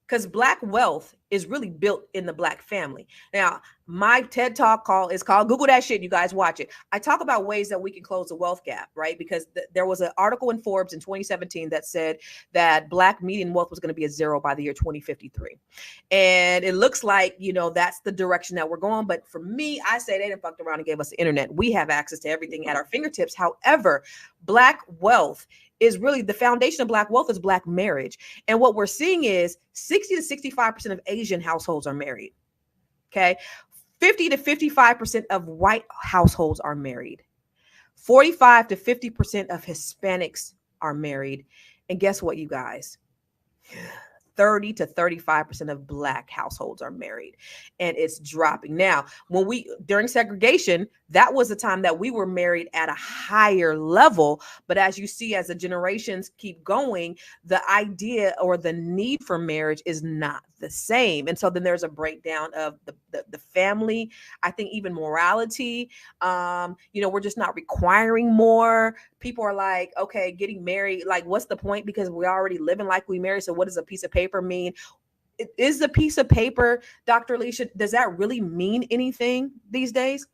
because Black wealth is really built in the Black family. Now, my TED Talk is called Google that shit. You guys watch it. I talk about ways that we can close the wealth gap, right? Because there was an article in Forbes in 2017 that said that Black median wealth was going to be at 0 by the year 2053. And it looks like, that's the direction that we're going. But for me, I say they done fucked around and gave us the internet. We have access to everything at our fingertips. However, Black wealth is really the foundation of Black wealth is Black marriage. And what we're seeing is 60 to 65% of Asian households are married. Okay. 50 to 55% of white households are married. 45 to 50% of Hispanics are married. And guess what, you guys? 30 to 35% of Black households are married, and it's dropping. Now, during segregation, that was the time that we were married at a higher level. But as you see, as the generations keep going, the idea or the need for marriage is not the same. And so then there's a breakdown of the family. I think even morality, we're just not requiring more. People are like, okay, getting married, like, what's the point? Because we're already living like we married. So what does a piece of paper mean? is the piece of paper, Dr. Alicia, does that really mean anything these days?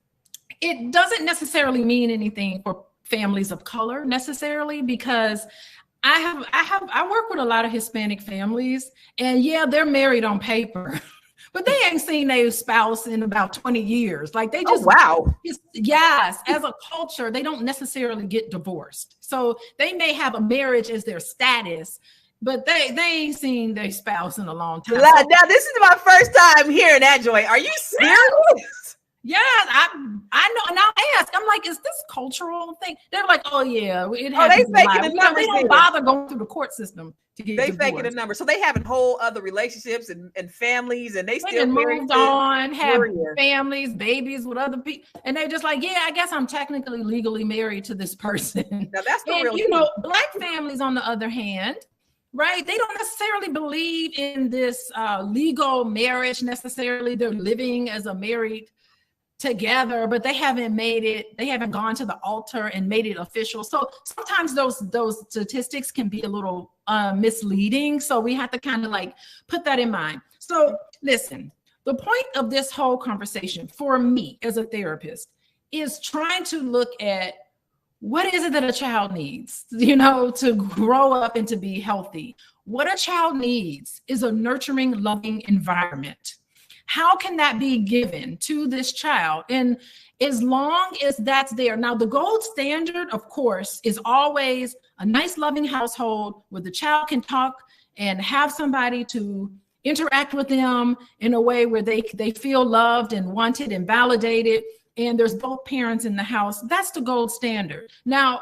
It doesn't necessarily mean anything for families of color necessarily, because I work with a lot of Hispanic families, and yeah, they're married on paper, but they ain't seen their spouse in about 20 years. Like they just, yes, as a culture, they don't necessarily get divorced. So they may have a marriage as their status, but they ain't seen their spouse in a long time. Now, this is my first time hearing that, Joy. Are you serious? Yes, I know. And I ask, I'm like, is this cultural thing? They're like, oh yeah, it has they faking the numbers. They don't bother going through the court system to get divorced. Faking the number. So they having whole other relationships and families, and they still moved on, have families, babies with other people, and they're just like, yeah, I guess I'm technically legally married to this person. Now that's the real. You know, Black families, on the other hand, right? They don't necessarily believe in this legal marriage necessarily. They're living as a married together, but they haven't gone to the altar and made it official. So sometimes those statistics can be a little misleading. So we have to kind of like put that in mind. So listen, the point of this whole conversation for me as a therapist is trying to look at what is it that a child needs, you know, to grow up and to be healthy. What a child needs is a nurturing, loving environment. How can that be given to this child? And as long as that's there. Now, the gold standard, of course, is always a nice, loving household where the child can talk and have somebody to interact with them in a way where they feel loved and wanted and validated. And there's both parents in the house. That's the gold standard. Now,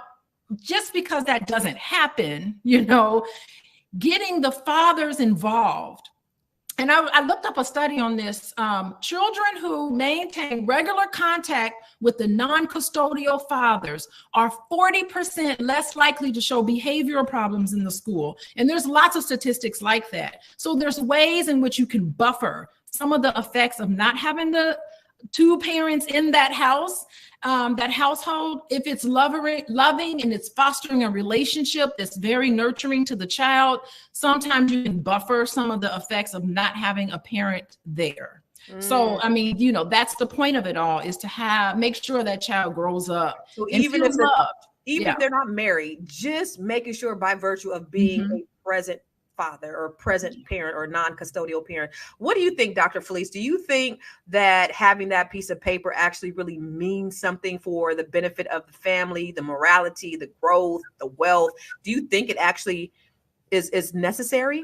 just because that doesn't happen, you know, getting the fathers involved. And I looked up a study on this. Children who maintain regular contact with the non-custodial fathers are 40% less likely to show behavioral problems in the school. And there's lots of statistics like that. So there's ways in which you can buffer some of the effects of not having the two parents in that house, that household. If it's loving and it's fostering a relationship that's very nurturing to the child, sometimes you can buffer some of the effects of not having a parent there. So, I mean, you know, that's the point of it all, is to make sure that child grows up. So even if they're not married, just making sure by virtue of being a present father or present parent or non-custodial parent. What do you think, Dr. Felice? Do you think that having that piece of paper actually really means something for the benefit of the family, the morality, the growth, the wealth? Do you think it actually is necessary?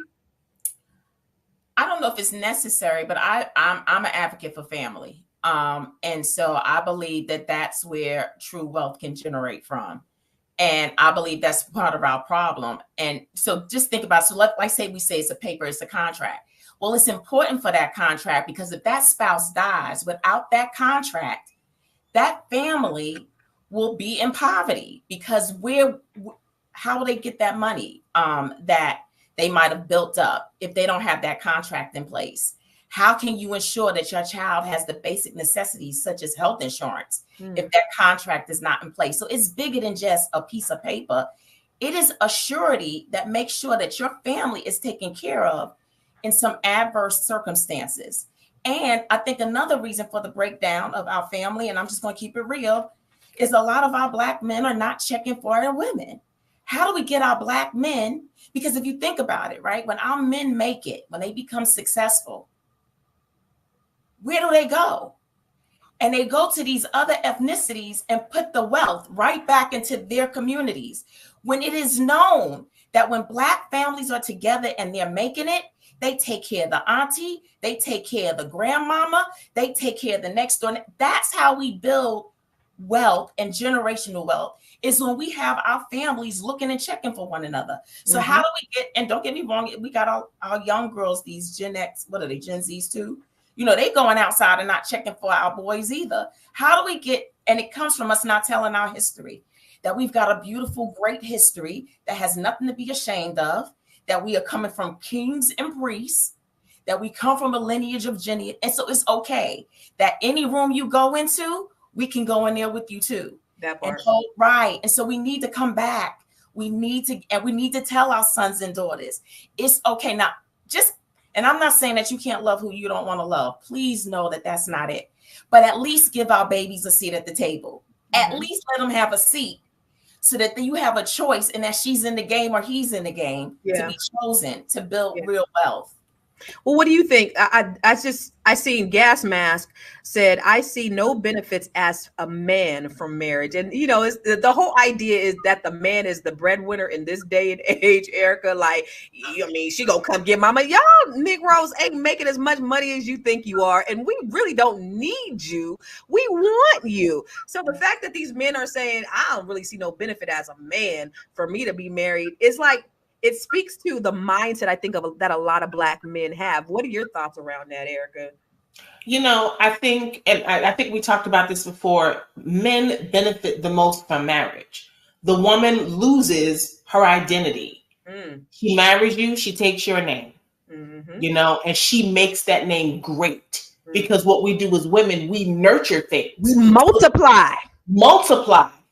I don't know if it's necessary, but I'm an advocate for family. And so I believe that that's where true wealth can generate from. And I believe that's part of our problem. And so just think about, so like say we say it's a paper, it's a contract. Well, it's important for that contract, because if that spouse dies without that contract, that family will be in poverty, because how will they get that money that they might have built up if they don't have that contract in place? How can you ensure that your child has the basic necessities such as health insurance if that contract is not in place? So it's bigger than just a piece of paper. It is a surety that makes sure that your family is taken care of in some adverse circumstances. And I think another reason for the breakdown of our family, and I'm just going to keep it real, is a lot of our Black men are not checking for their women. How do we get our Black men? Because if you think about it, right, when our men make it, when they become successful, where do they go? And they go to these other ethnicities and put the wealth right back into their communities. When it is known that when Black families are together and they're making it, they take care of the auntie, they take care of the grandmama, they take care of the next door. That's how we build wealth and generational wealth, is when we have our families looking and checking for one another. So how do we get, and don't get me wrong, we got our young girls, these Gen X, what are they, Gen Zs too? You know, they going outside and not checking for our boys either. How do we get, and it comes from us not telling our history, that we've got a beautiful, great history that has nothing to be ashamed of, that we are coming from kings and priests, that we come from a lineage of Jenny. And so it's okay that any room you go into, we can go in there with you too. That part. Right. And so we need to come back. We need to tell our sons and daughters, it's okay. Now, just And I'm not saying that you can't love who you don't want to love. Please know that that's not it. But at least give our babies a seat at the table. At least let them have a seat so that you have a choice and that she's in the game or he's in the game to be chosen to build real wealth. Well, what do you think? I seen Gas Mask said, I see no benefits as a man from marriage. And, you know, it's, the whole idea is that the man is the breadwinner in this day and age, Erica. Like, I mean, she gonna come get mama. Y'all Negroes ain't making as much money as you think you are. And we really don't need you. We want you. So the fact that these men are saying, I don't really see no benefit as a man for me to be married, is like, it speaks to the mindset I think of that a lot of Black men have. What are your thoughts around that, Erica? You know, I think, and I think we talked about this before, men benefit the most from marriage. The woman loses her identity. She marries you, she takes your name, you know, and she makes that name great. Because what we do as women, we nurture things. We multiply.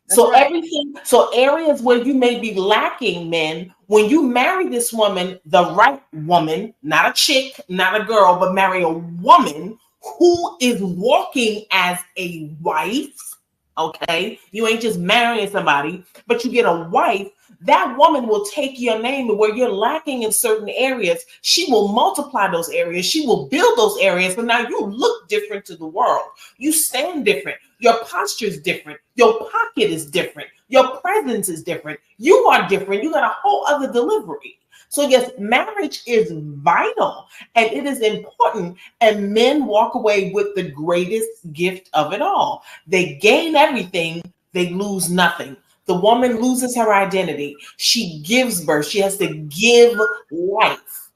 So everything, so areas where you may be lacking, men, when you marry this woman, the right woman, not a chick, not a girl, but marry a woman who is walking as a wife, okay? You ain't just marrying somebody, but you get a wife. That woman will take your name, and where you're lacking in certain areas, she will multiply those areas. She will build those areas. So now you look different to the world. You stand different. Your posture is different. Your pocket is different. Your presence is different. You are different. You got a whole other delivery. So yes, marriage is vital and it is important. And men walk away with the greatest gift of it all. They gain everything. They lose nothing. The woman loses her identity. She gives birth. She has to give life.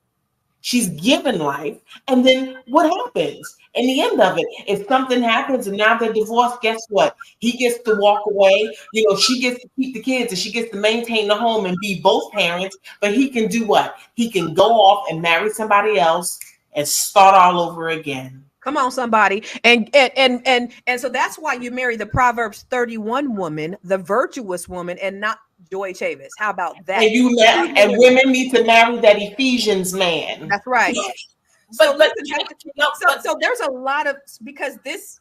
She's given life. And then what happens? In the end of it, if something happens and now they're divorced, guess what? He gets to walk away. You know, she gets to keep the kids and she gets to maintain the home and be both parents. But he can do what? He can go off and marry somebody else and start all over again. Come on, somebody. And so that's why you marry the Proverbs 31 woman, the virtuous woman, and not Joy Chavis. How about that? And women need to marry that Ephesians man. That's right. So there's a lot of, because this,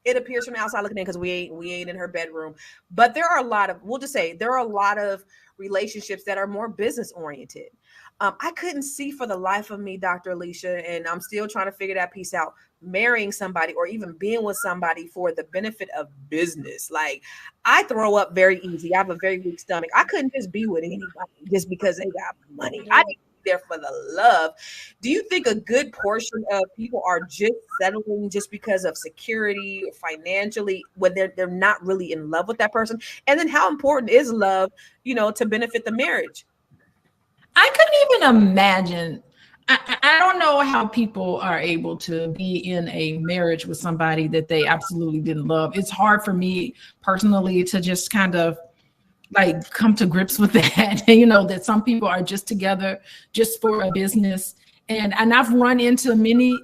it appears from the outside looking in, because we ain't in her bedroom, but there are a lot of, we'll just say there are a lot of relationships that are more business oriented. I couldn't see for the life of me, Dr. Alicia, and I'm still trying to figure that piece out, marrying somebody or even being with somebody for the benefit of business. Like, I throw up very easy. I have a very weak stomach. I couldn't just be with anybody just because they got money. I need to be there for the love. Do you think a good portion of people are just settling just because of security or financially, when they're not really in love with that person? And then how important is love, you know, to benefit the marriage? I couldn't even imagine. I don't know how people are able to be in a marriage with somebody that they absolutely didn't love. It's hard for me personally to just kind of like come to grips with that. You know, that some people are just together just for a business. And I've run into many in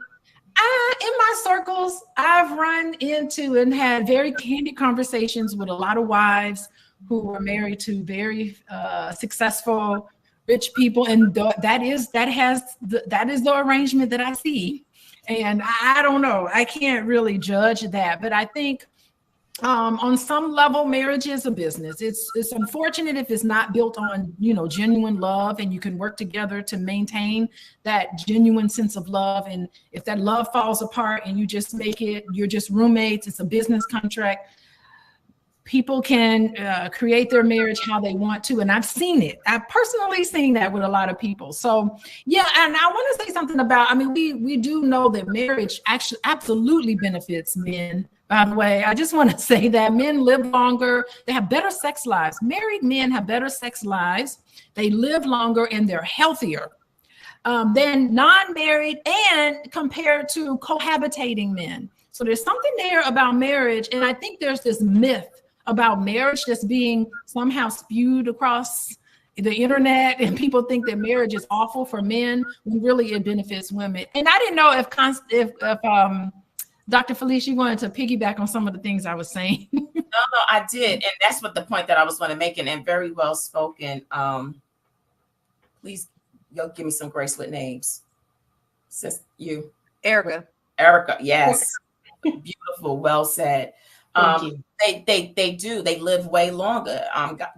my circles. I've run into and had very candid conversations with a lot of wives who were married to very successful rich people, and that is the arrangement that I see. And I don't know, I can't really judge that, but I think on some level, marriage is a business. It's unfortunate if it's not built on, you know, genuine love, and you can work together to maintain that genuine sense of love. And if that love falls apart and you're just roommates, it's a business contract. People can create their marriage how they want to. And I've seen it. I've personally seen that with a lot of people. So yeah, and I want to say something about, I mean, we do know that marriage actually absolutely benefits men. By the way, I just want to say that men live longer. They have better sex lives. Married men have better sex lives. They live longer and they're healthier than non-married, and compared to cohabitating men. So there's something there about marriage. And I think there's this myth about marriage that's being somehow spewed across the internet, and people think that marriage is awful for men when really it benefits women. And I didn't know if Dr. Felicia, you wanted to piggyback on some of the things I was saying. No, I did. And that's what the point that I was going to make, and very well spoken. Please, y'all give me some grace with names. Sis, you. Erica. Erica, yes. Beautiful, well said. Thank you. They do. They live way longer.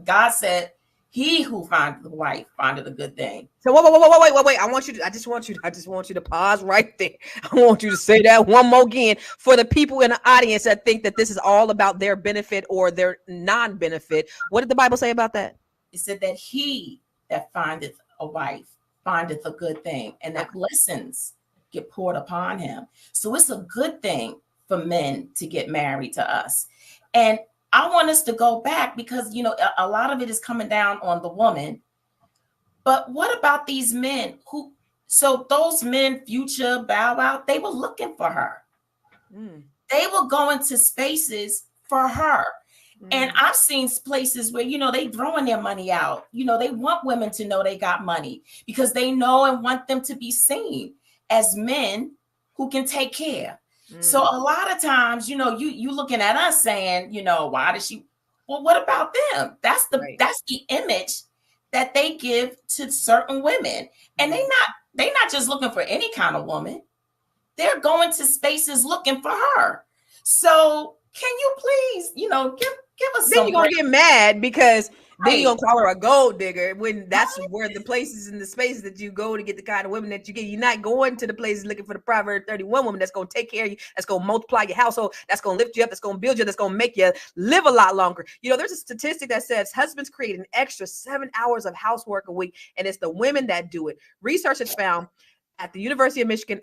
God said, "He who findeth a wife findeth a good thing." So wait. I just want you to pause right there. I want you to say that one more again for the people in the audience that think that this is all about their benefit or their non-benefit. What did the Bible say about that? It said that he that findeth a wife findeth a good thing, and that blessings get poured upon him. So it's a good thing for men to get married to us. And I want us to go back because, you know, a lot of it is coming down on the woman. But what about these men who, so those men, Future, Bow Wow, they were looking for her. They were going to spaces for her. And I've seen places where, you know, they throwing their money out. You know, they want women to know they got money because they know and want them to be seen as men who can take care. So a lot of times, you know, you looking at us saying, you know, why does she? Well, what about them? That's the image that they give to certain women. And they're not just looking for any kind of woman. They're going to spaces looking for her. So can you please, you know, give us then some. You're gonna get mad because then you're Right. gonna call her a gold digger when that's where the places and the spaces that you go to get the kind of women that you get. You're not going to the places looking for the Proverb 31 woman that's gonna take care of you, that's gonna multiply your household, that's gonna lift you up, that's gonna build you, that's gonna make you live a lot longer. You know, there's a statistic that says husbands create an extra 7 hours of housework a week, and it's the women that do it. Research has found at the University of Michigan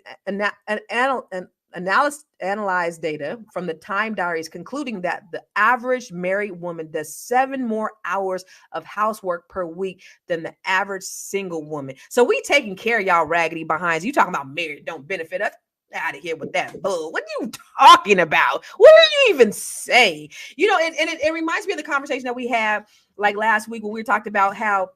analyzed data from the Time Diaries, concluding that the average married woman does 7 more hours of housework per week than the average single woman. So we taking care of y'all raggedy behinds. You talking about married don't benefit us? Out of here with that bull. What are you talking about? What are you even saying? You know, and it reminds me of the conversation that we had like last week when we talked about how,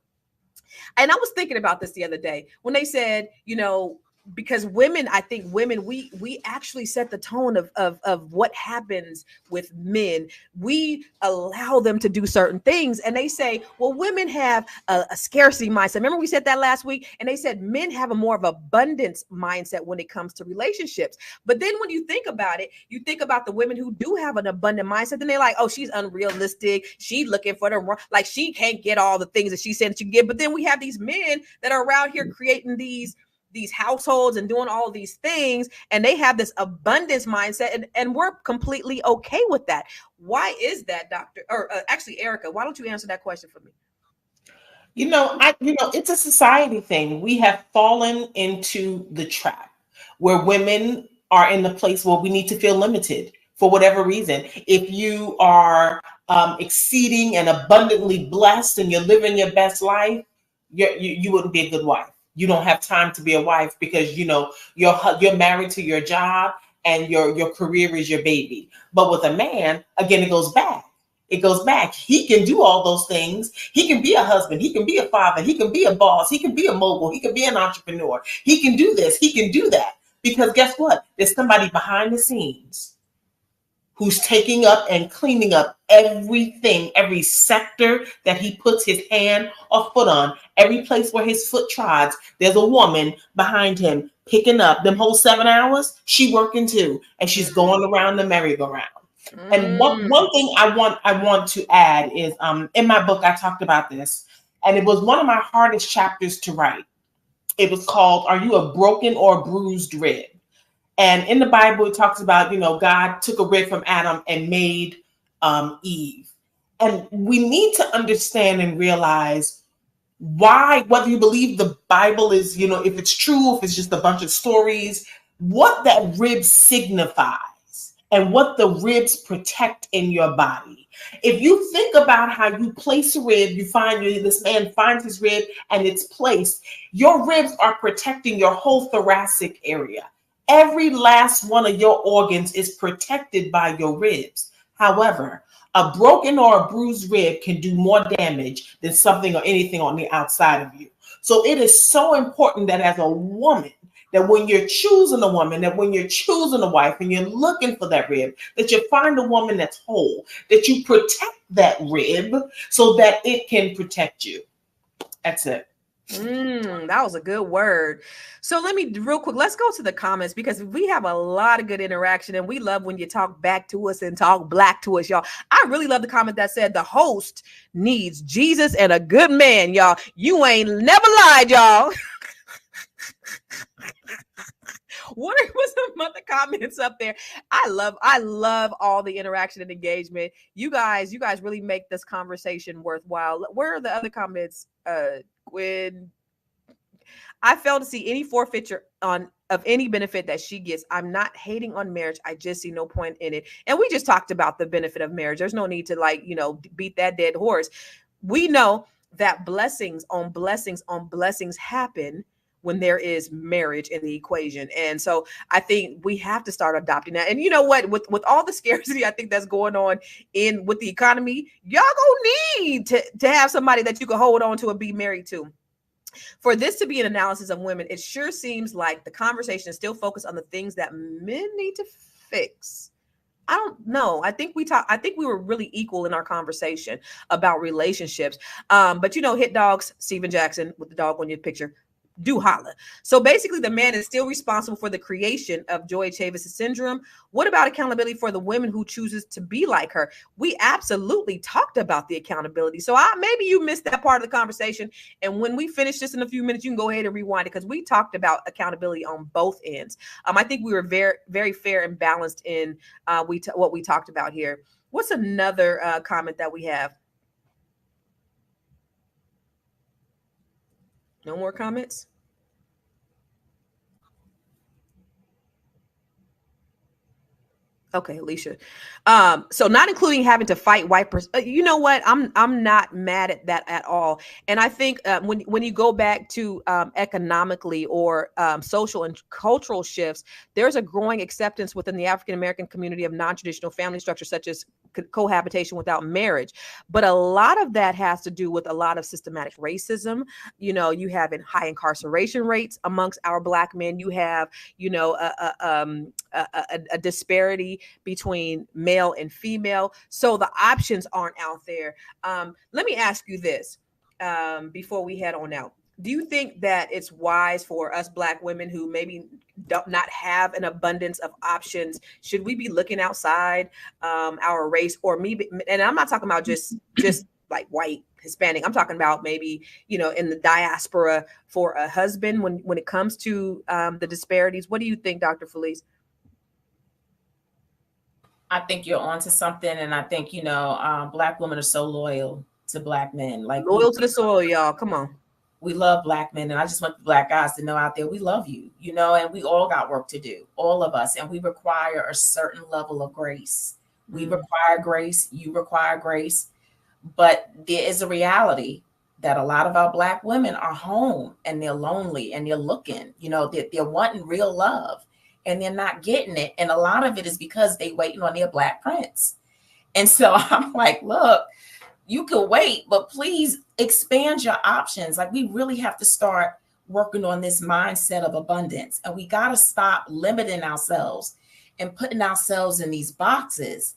and I was thinking about this the other day when they said, you know, because women, I think women, we actually set the tone of what happens with men. We allow them to do certain things, and they say, well, women have a scarcity mindset. Remember we said that last week, and they said men have a more of abundance mindset when it comes to relationships. But then when you think about it, you think about the women who do have an abundant mindset, then they're like, oh, she's unrealistic. She's looking for the, like, she can't get all the things that she said that she can get. But then we have these men that are around here creating these households and doing all of these things, and they have this abundance mindset, and we're completely okay with that. Why is that, Doctor? Or actually, Erica, why don't you answer that question for me? You know, it's a society thing. We have fallen into the trap where women are in the place where we need to feel limited for whatever reason. If you are exceeding and abundantly blessed and you're living your best life, you wouldn't be a good wife. You don't have time to be a wife because, you know, you're married to your job and your career is your baby. But with a man, again, it goes back. It goes back. He can do all those things. He can be a husband. He can be a father. He can be a boss. He can be a mogul. He can be an entrepreneur. He can do this. He can do that. Because guess what? There's somebody behind the scenes who's taking up and cleaning up everything, every sector that he puts his hand or foot on, every place where his foot trods, there's a woman behind him picking up them whole 7 hours. She working too, and she's going around the merry-go-round. And one thing I want to add is in my book I talked about this, and it was one of my hardest chapters to write. It was called "Are You a Broken or Bruised Rib?" And in the Bible, it talks about, you know, God took a rib from Adam and made Eve. And we need to understand and realize why, whether you believe the Bible is, you know, if it's true, if it's just a bunch of stories, what that rib signifies and what the ribs protect in your body. If you think about how you place a rib, you find this man finds his rib and it's placed, your ribs are protecting your whole thoracic area. Every last one of your organs is protected by your ribs. However, a broken or a bruised rib can do more damage than something or anything on the outside of you. So it is so important that as a woman, that when you're choosing a woman, that when you're choosing a wife and you're looking for that rib, that you find a woman that's whole, that you protect that rib so that it can protect you. That's it. That was a good word. So let me real quick, let's go to the comments because we have a lot of good interaction and we love when you talk back to us and talk black to us, y'all. I really love the comment that said the host needs Jesus and a good man, y'all. You ain't never lied, y'all. What are some other comments up there? I love all the interaction and engagement. You guys really make this conversation worthwhile. Where are the other comments? Gwen, I fail to see any forfeiture of any benefit that she gets. I'm not hating on marriage. I just see no point in it. And we just talked about the benefit of marriage. There's no need to beat that dead horse. We know that blessings on blessings on blessings happen when there is marriage in the equation. And so I think we have to start adopting that. And you know what, with all the scarcity I think that's going on with the economy, y'all gonna need to have somebody that you can hold on to and be married to. For this to be an analysis of women, it sure seems like the conversation is still focused on the things that men need to fix. I don't know. I think we were really equal in our conversation about relationships. But hit dogs, Steven Jackson with the dog on your picture, do holla. So basically the man is still responsible for the creation of Joy Chavis syndrome. What about accountability for the women who chooses to be like her? We absolutely talked about the accountability. So maybe you missed that part of the conversation. And when we finish this in a few minutes, you can go ahead and rewind it because we talked about accountability on both ends. I think we were very, very fair and balanced in what we talked about here. What's another comment that we have? No more comments? Okay, Alicia. So not including having to fight white you know what? I'm not mad at that at all. And I think when you go back to economically or social and cultural shifts, there's a growing acceptance within the African American community of non-traditional family structures such as cohabitation without marriage. But a lot of that has to do with a lot of systematic racism. You have high incarceration rates amongst our Black men. You have, a disparity between male and female. So the options aren't out there. Let me ask you this before we head on out. Do you think that it's wise for us Black women who maybe don't not have an abundance of options? Should we be looking outside our race, or maybe? And I'm not talking about just like white, Hispanic. I'm talking about maybe in the diaspora for a husband when it comes to the disparities. What do you think, Dr. Felice? I think you're onto something, and I think Black women are so loyal to Black men, like loyal to the soil, y'all. Come on. We love Black men, and I just want the Black guys to know out there we love you, and we all got work to do, all of us, and we require a certain level of grace. We require grace, you require grace, but there is a reality that a lot of our Black women are home and they're lonely and they're looking, they're wanting real love and they're not getting it, and a lot of it is because they waiting on their Black prince. And so I'm like, look, you can wait, but please expand your options. Like, we really have to start working on this mindset of abundance. And we got to stop limiting ourselves and putting ourselves in these boxes.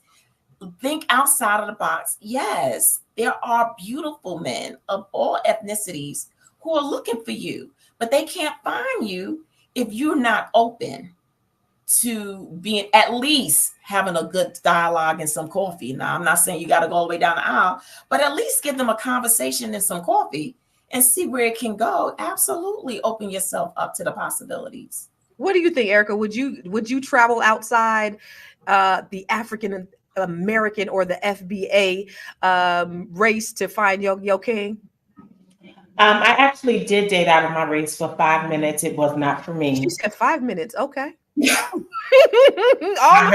Think outside of the box. Yes, there are beautiful men of all ethnicities who are looking for you, but they can't find you if you're not open to being at least having a good dialogue and some coffee. Now, I'm not saying you got to go all the way down the aisle, but at least give them a conversation and some coffee and see where it can go. Absolutely open yourself up to the possibilities. What do you think, Erica? Would you travel outside the African American or the FBA race to find your king? I actually did date out of my race for 5 minutes. It was not for me. She said 5 minutes. Okay. I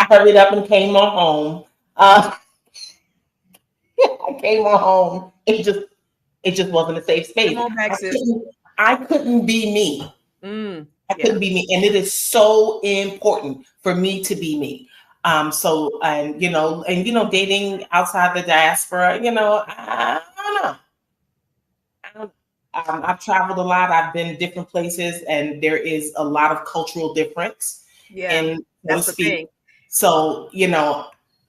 hurried up and came on home. I came on home. It just wasn't a safe space. I couldn't be me. I couldn't be me, and it is so important for me to be me. Dating outside the diaspora, I don't know. I've traveled a lot. I've been different places, and there is a lot of cultural difference. Yeah, and that's the thing. So,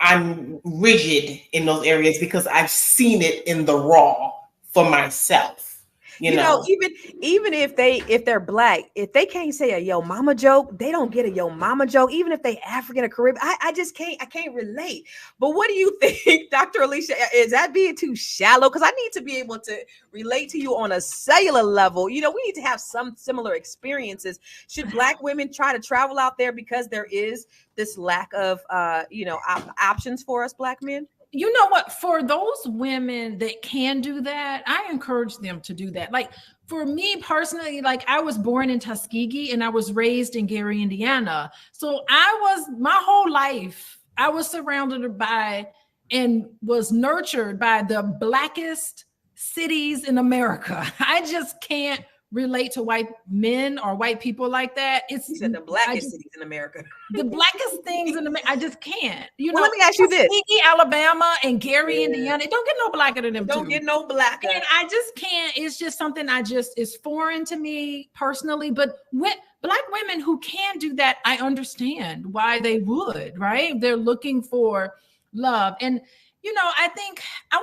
I'm rigid in those areas because I've seen it in the raw for myself. You know, even if they're black, if they can't say a yo mama joke, they don't get a yo mama joke. Even if they African or Caribbean, I can't relate. But what do you think, Dr. Alicia? Is that being too shallow? Because I need to be able to relate to you on a cellular level. We need to have some similar experiences. Should black women try to travel out there because there is this lack of options for us black men? You know what? For those women that can do that, I encourage them to do that. Like for me personally, like I was born in Tuskegee and I was raised in Gary, Indiana. So my whole life, I was surrounded by and was nurtured by the blackest cities in America. I just can't relate to white men or white people like that. It's you said the blackest cities in America. The blackest things in America. I just can't. Let me ask you this: Alabama and Gary, Indiana. It don't get no blacker than them. Don't get no blacker. And I just can't. It's just something is foreign to me personally. But with black women who can do that, I understand why they would. Right? They're looking for love, and I think I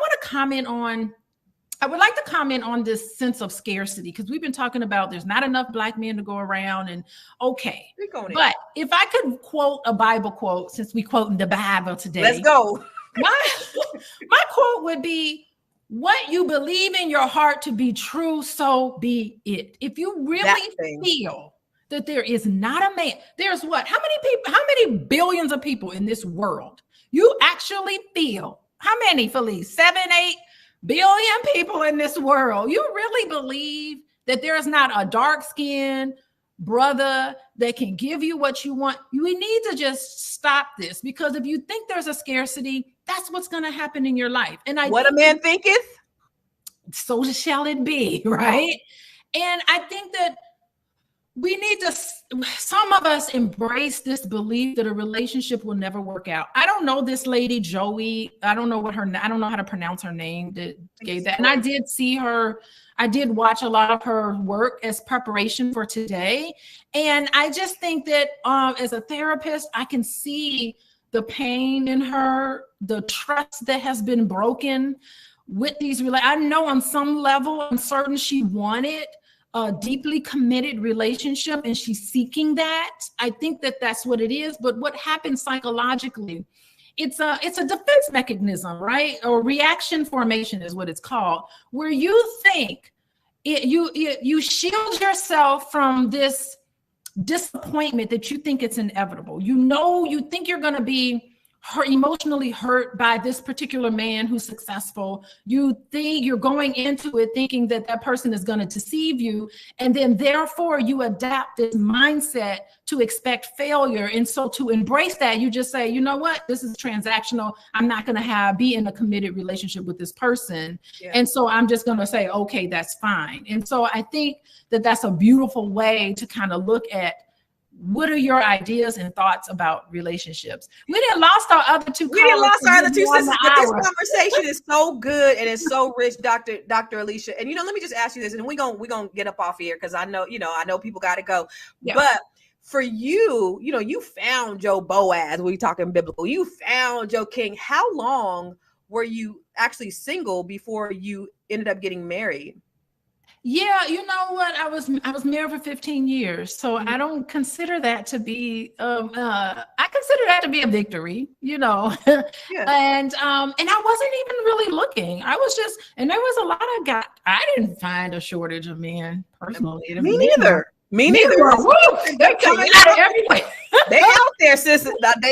would like to comment on this sense of scarcity, because we've been talking about there's not enough black men to go around, and okay. But if I could quote a Bible quote, since we quoting the Bible today. Let's go. My quote would be, what you believe in your heart to be true, so be it. If you really feel that there is not a man, there's what? How many billions of people in this world? You actually feel, how many, Felice? 7, 8 billion people in this world. You really believe that there's not a dark-skinned brother that can give you what you want? We need to just stop this, because if you think there's a scarcity, that's what's going to happen in your life. And what a man thinketh, so shall it be, right? And I think that we need to, some of us embrace this belief that a relationship will never work out. I don't know this lady, Joey. I don't know how to pronounce her name that gave that. And I did see her. I did watch a lot of her work as preparation for today. And I just think that as a therapist, I can see the pain in her, the trust that has been broken with these. I know on some level, I'm certain she wanted a deeply committed relationship, and she's seeking that. I think that that's what it is. But what happens psychologically, it's a defense mechanism, right? Or reaction formation is what it's called, where you think you shield yourself from this disappointment that you think it's inevitable. You think you're going to be emotionally hurt by this particular man who's successful. You think you're going into it thinking that person is going to deceive you. And then therefore you adapt this mindset to expect failure. And so to embrace that, you just say, you know what, this is transactional. I'm not going to be in a committed relationship with this person. Yeah. And so I'm just going to say, okay, that's fine. And so I think that that's a beautiful way to kind of look at, what are your ideas and thoughts about relationships? We didn't lost our other two. We didn't lost our other two sisters, but this conversation is so good and it's so rich, Dr. Alicia. And let me just ask you this, and we're gonna get up off here because I know people got to go. Yeah. But for you, you found your Boaz. We're talking biblical. You found your king. How long were you actually single before you ended up getting married? Yeah, you know what? I was married for 15 years, so I don't consider that to be. I consider that to be a victory, Yeah. And I wasn't even really looking. I was just, and there was a lot of guys. I didn't find a shortage of men personally. Me neither. They're coming out everywhere. They out there, sis.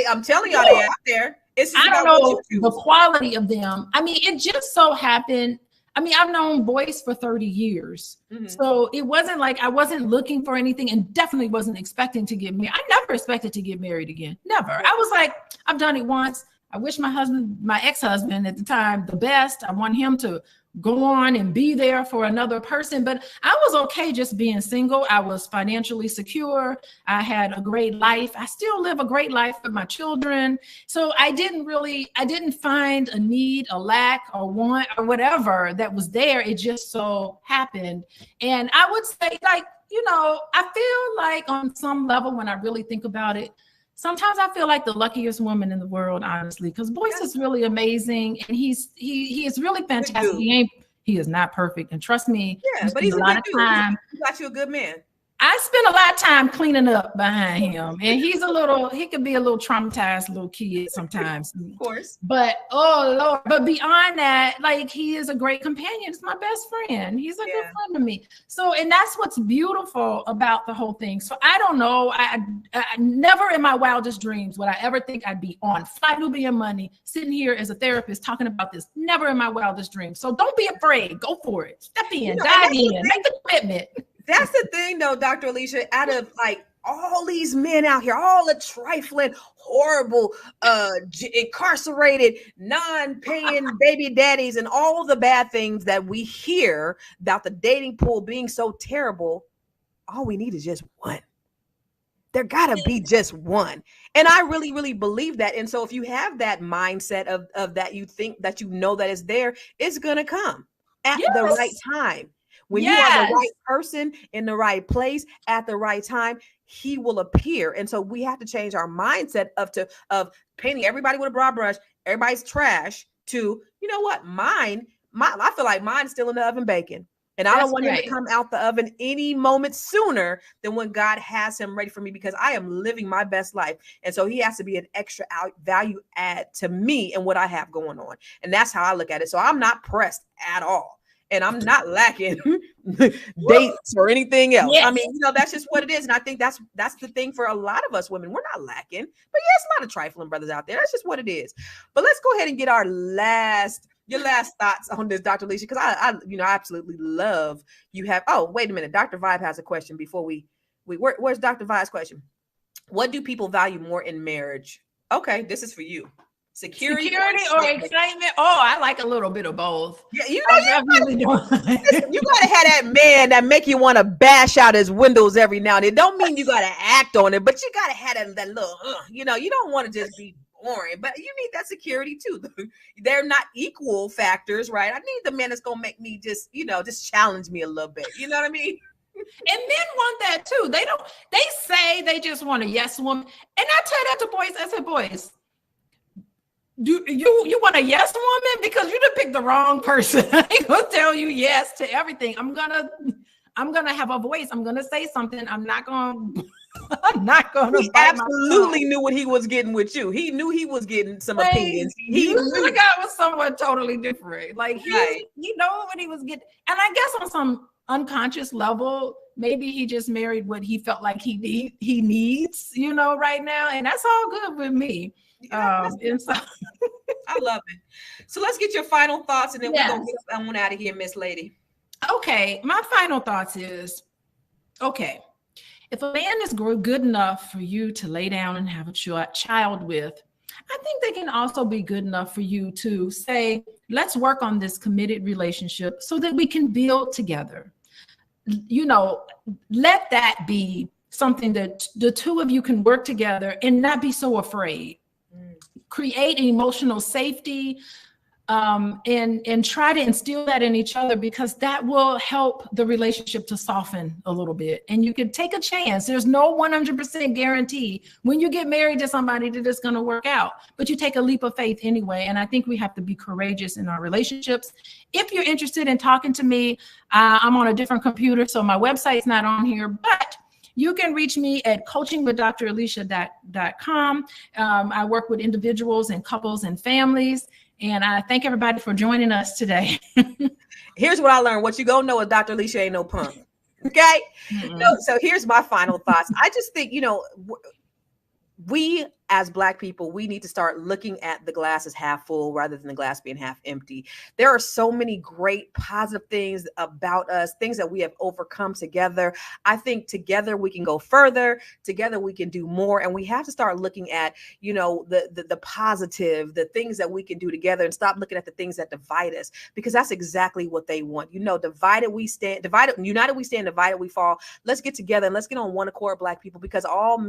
I'm telling y'all, they out there. I don't know the quality of them. I mean, it just so happened. I mean, I've known boys for 30 years. Mm-hmm. So it wasn't like I wasn't looking for anything, and definitely wasn't expecting to get married. I never expected to get married again. Never. I was like, I've done it once. I wish my ex-husband at the time, the best. I want him to go on and be there for another person. But I was okay just being single. I was financially secure. I had a great life. I still live a great life with my children. So I didn't find a need, a lack, or want, or whatever that was there. It just so happened. And I would say, I feel like on some level, when I really think about it, sometimes I feel like the luckiest woman in the world, honestly, because Boyce is really amazing, and he is really fantastic. He He is not perfect. And trust me, Yeah, but he's a lot good of dude. time. He got you a good man. I spend a lot of time cleaning up behind him, and he could be a little traumatized little kid sometimes. Of course. But oh Lord, but beyond that, like, he is a great companion. It's my best friend. He's a good friend to me. So, and that's what's beautiful about the whole thing. So I don't know. I never in my wildest dreams would I ever think I'd be on Fly Nubian Money, sitting here as a therapist talking about this. Never in my wildest dreams. So don't be afraid. Go for it. Step in, dive in, make the commitment. That's the thing, though, Dr. Alicia, out of like all these men out here, all the trifling, horrible, incarcerated, non-paying baby daddies, and all the bad things that we hear about the dating pool being so terrible, all we need is just one. There gotta be just one. And I really, really believe that. And so if you have that mindset of that, you think that you know that it's there, it's gonna come at the right time. When you are the right person in the right place at the right time, he will appear. And so we have to change our mindset of painting everybody with a broad brush, everybody's trash, to, you know what, I feel like mine's still in the oven baking. And I don't want him to come out the oven any moment sooner than when God has him ready for me, because I am living my best life. And so he has to be an extra value add to me and what I have going on. And that's how I look at it. So I'm not pressed at all. And I'm not lacking dates or anything else. Yes. I mean, you know, that's just what it is. And I think that's the thing for a lot of us women. We're not lacking. But yes, a lot of trifling brothers out there. That's just what it is. But let's go ahead and get your last thoughts on this, Dr. Alicia, because I absolutely love you have. Oh, wait a minute. Dr. Vibe has a question before where's Dr. Vibe's question? What do people value more in marriage? Okay, this is for you. Security or excitement? Oh, I like a little bit of both. Yeah, you gotta have that man that make you want to bash out his windows every now and then. Don't mean you gotta act on it, but you gotta have that little, you don't want to just be boring, but you need that security too. They're not equal factors, right? I need the man that's gonna make me just challenge me a little bit. You know what I mean? And men want that too. They say they just want a yes woman. And I tell that to boys, I said, boys, do you want a yes woman? Because you done picked the wrong person. I ain't gonna tell you yes to everything. I'm gonna have a voice. I'm gonna say something. I'm not gonna He absolutely knew what he was getting with you. He knew he was getting some opinions. He the guy was someone totally different. Like he know what he was getting. And I guess on some unconscious level, maybe he just married what he felt like he needs, right now. And that's all good with me. And so I love it. So let's get your final thoughts, and then we're gonna get someone out of here, Miss Lady. Okay, my final thoughts is, okay, if a man is good enough for you to lay down and have a child with, I think they can also be good enough for you to say, let's work on this committed relationship so that we can build together. Let that be something that the two of you can work together and not be so afraid. Create emotional safety, and try to instill that in each other, because that will help the relationship to soften a little bit. And you can take a chance. There's no 100% guarantee when you get married to somebody that it's going to work out, but you take a leap of faith anyway. And I think we have to be courageous in our relationships. If you're interested in talking to me, I'm on a different computer, so my website's not on here, but you can reach me at coachingwithdralicia.com. I work with individuals and couples and families. And I thank everybody for joining us today. Here's what I learned. What you gonna know is Dr. Alicia ain't no punk. Okay. So here's my final thoughts. I just think, we as Black people, we need to start looking at the glass as half full rather than the glass being half empty. There are so many great positive things about us, things that we have overcome together. I think together we can go further, together we can do more. And we have to start looking at, the positive, the things that we can do together, and stop looking at the things that divide us, because that's exactly what they want. United we stand, divided we fall. Let's get together and let's get on one accord, Black people, because all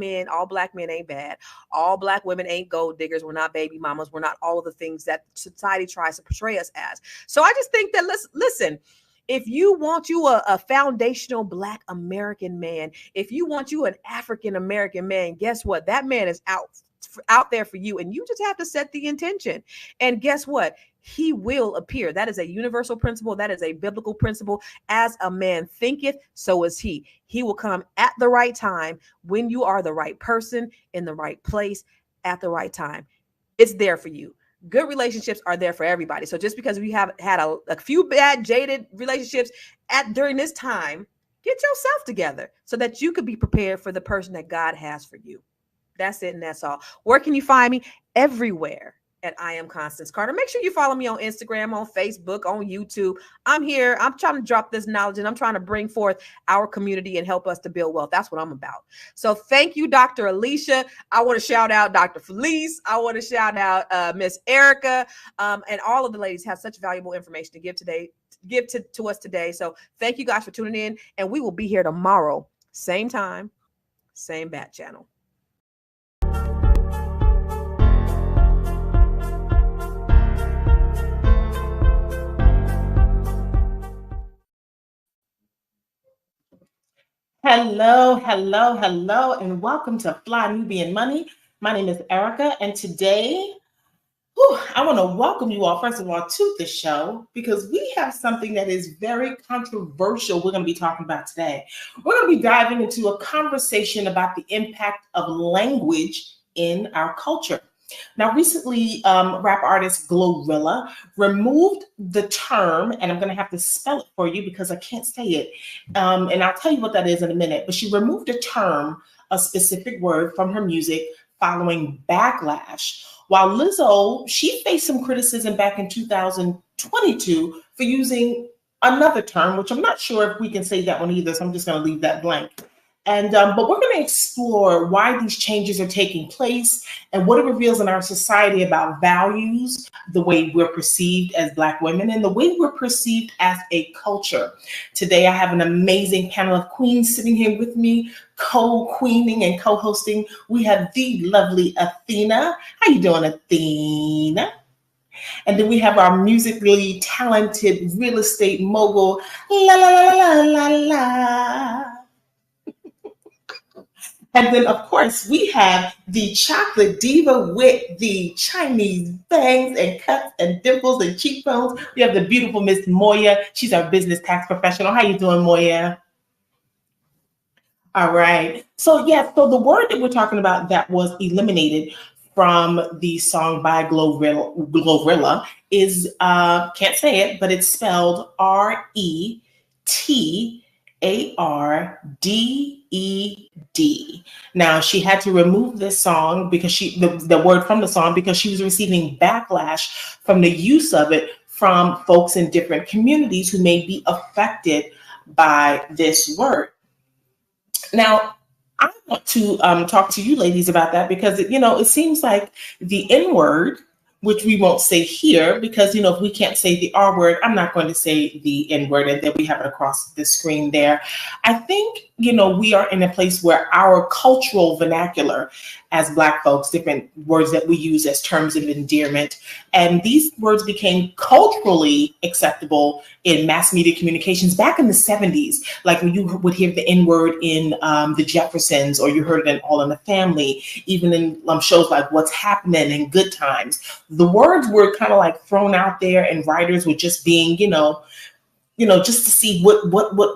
Black men ain't bad. All Black women ain't gold diggers. We're not baby mamas. We're not all of the things that society tries to portray us as. So I just think that listen, if you want you a foundational Black American man, if you want you an African American man, guess what? That man is out out there for you, and you just have to set the intention. And guess what? He will appear. That is a universal principle. That is a biblical principle. As a man thinketh, so is he. He will come at the right time when you are the right person in the right place at the right time. It's there for you. Good relationships are there for everybody. So just because we have had a few bad, jaded relationships during this time, get yourself together so that you could be prepared for the person that God has for you. That's it, and that's all. Where can you find me? Everywhere at I Am Constance Carter. Make sure you follow me on Instagram, on Facebook, on YouTube. I'm here. I'm trying to drop this knowledge, and I'm trying to bring forth our community and help us to build wealth. That's what I'm about. So thank you, Dr. Alicia. I want to shout out Dr. Felice. I want to shout out Miss Erica, and all of the ladies have such valuable information to give to us today. So thank you guys for tuning in, and we will be here tomorrow, same time, same bat channel. Hello, hello, hello, and welcome to Fly Nubian Money. My name is Erica, and today, I want to welcome you all, first of all, to the show because we have something that is very controversial we're going to be talking about today. We're going to be diving into a conversation about the impact of language in our culture. Now, recently, rap artist Glorilla removed the term, and I'm going to have to spell it for you because I can't say it. And I'll tell you what that is in a minute. But she removed a term, a specific word from her music following backlash. While Lizzo, she faced some criticism back in 2022 for using another term, which I'm not sure if we can say that one either. So I'm just going to leave that blank. And but we're going to explore why these changes are taking place and what it reveals in our society about values, the way we're perceived as Black women, and the way we're perceived as a culture. Today, I have an amazing panel of queens sitting here with me, co-queening and co-hosting. We have the lovely Athena. How you doing, Athena? And then we have our musically talented real estate mogul, la la la la la la. And then, of course, we have the chocolate diva with the Chinese bangs and cuts and dimples and cheekbones. We have the beautiful Miss Moya. She's our business tax professional. How you doing, Moya? All right. So, so the word that we're talking about that was eliminated from the song by Glorilla is, can't say it, but it's spelled RETARDED. Now, she had to remove this song because the word from the song because she was receiving backlash from the use of it from folks in different communities who may be affected by this word. Now, I want to talk to you ladies about that because, it seems like the N word, which we won't say here because, if we can't say the R word, I'm not going to say the N word, and then we have it across the screen there. I think, we are in a place where our cultural vernacular as Black folks, different words that we use as terms of endearment, and these words became culturally acceptable in mass media communications back in the 70s. Like when you would hear the N word in the Jeffersons, or you heard it in All in the Family, even in shows like What's Happening and Good Times. The words were kind of like thrown out there, and writers were just being, just to see what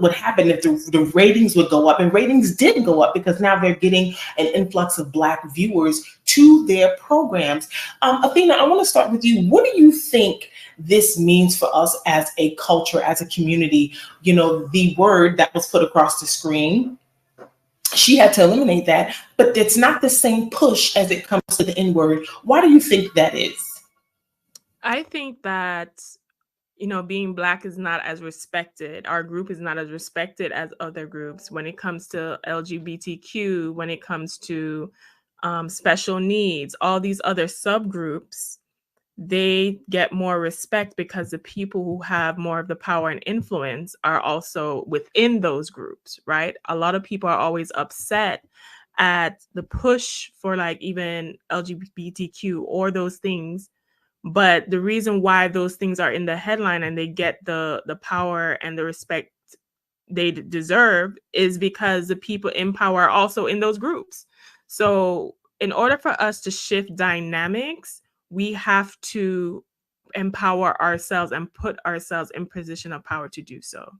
would happen if the ratings would go up. And ratings did go up because now they're getting an influx of Black viewers to their programs. Athena, I want to start with you. What do you think this means for us as a culture, as a community? The word that was put across the screen, she had to eliminate that, but it's not the same push as it comes to the N word. Why do you think that is? I think that, being Black is not as respected. Our group is not as respected as other groups when it comes to LGBTQ, when it comes to special needs, all these other subgroups. They get more respect because the people who have more of the power and influence are also within those groups, right? A lot of people are always upset at the push for like even LGBTQ or those things. But the reason why those things are in the headline and they get the power and the respect they deserve is because the people in power are also in those groups. So in order for us to shift dynamics, we have to empower ourselves and put ourselves in position of power to do so.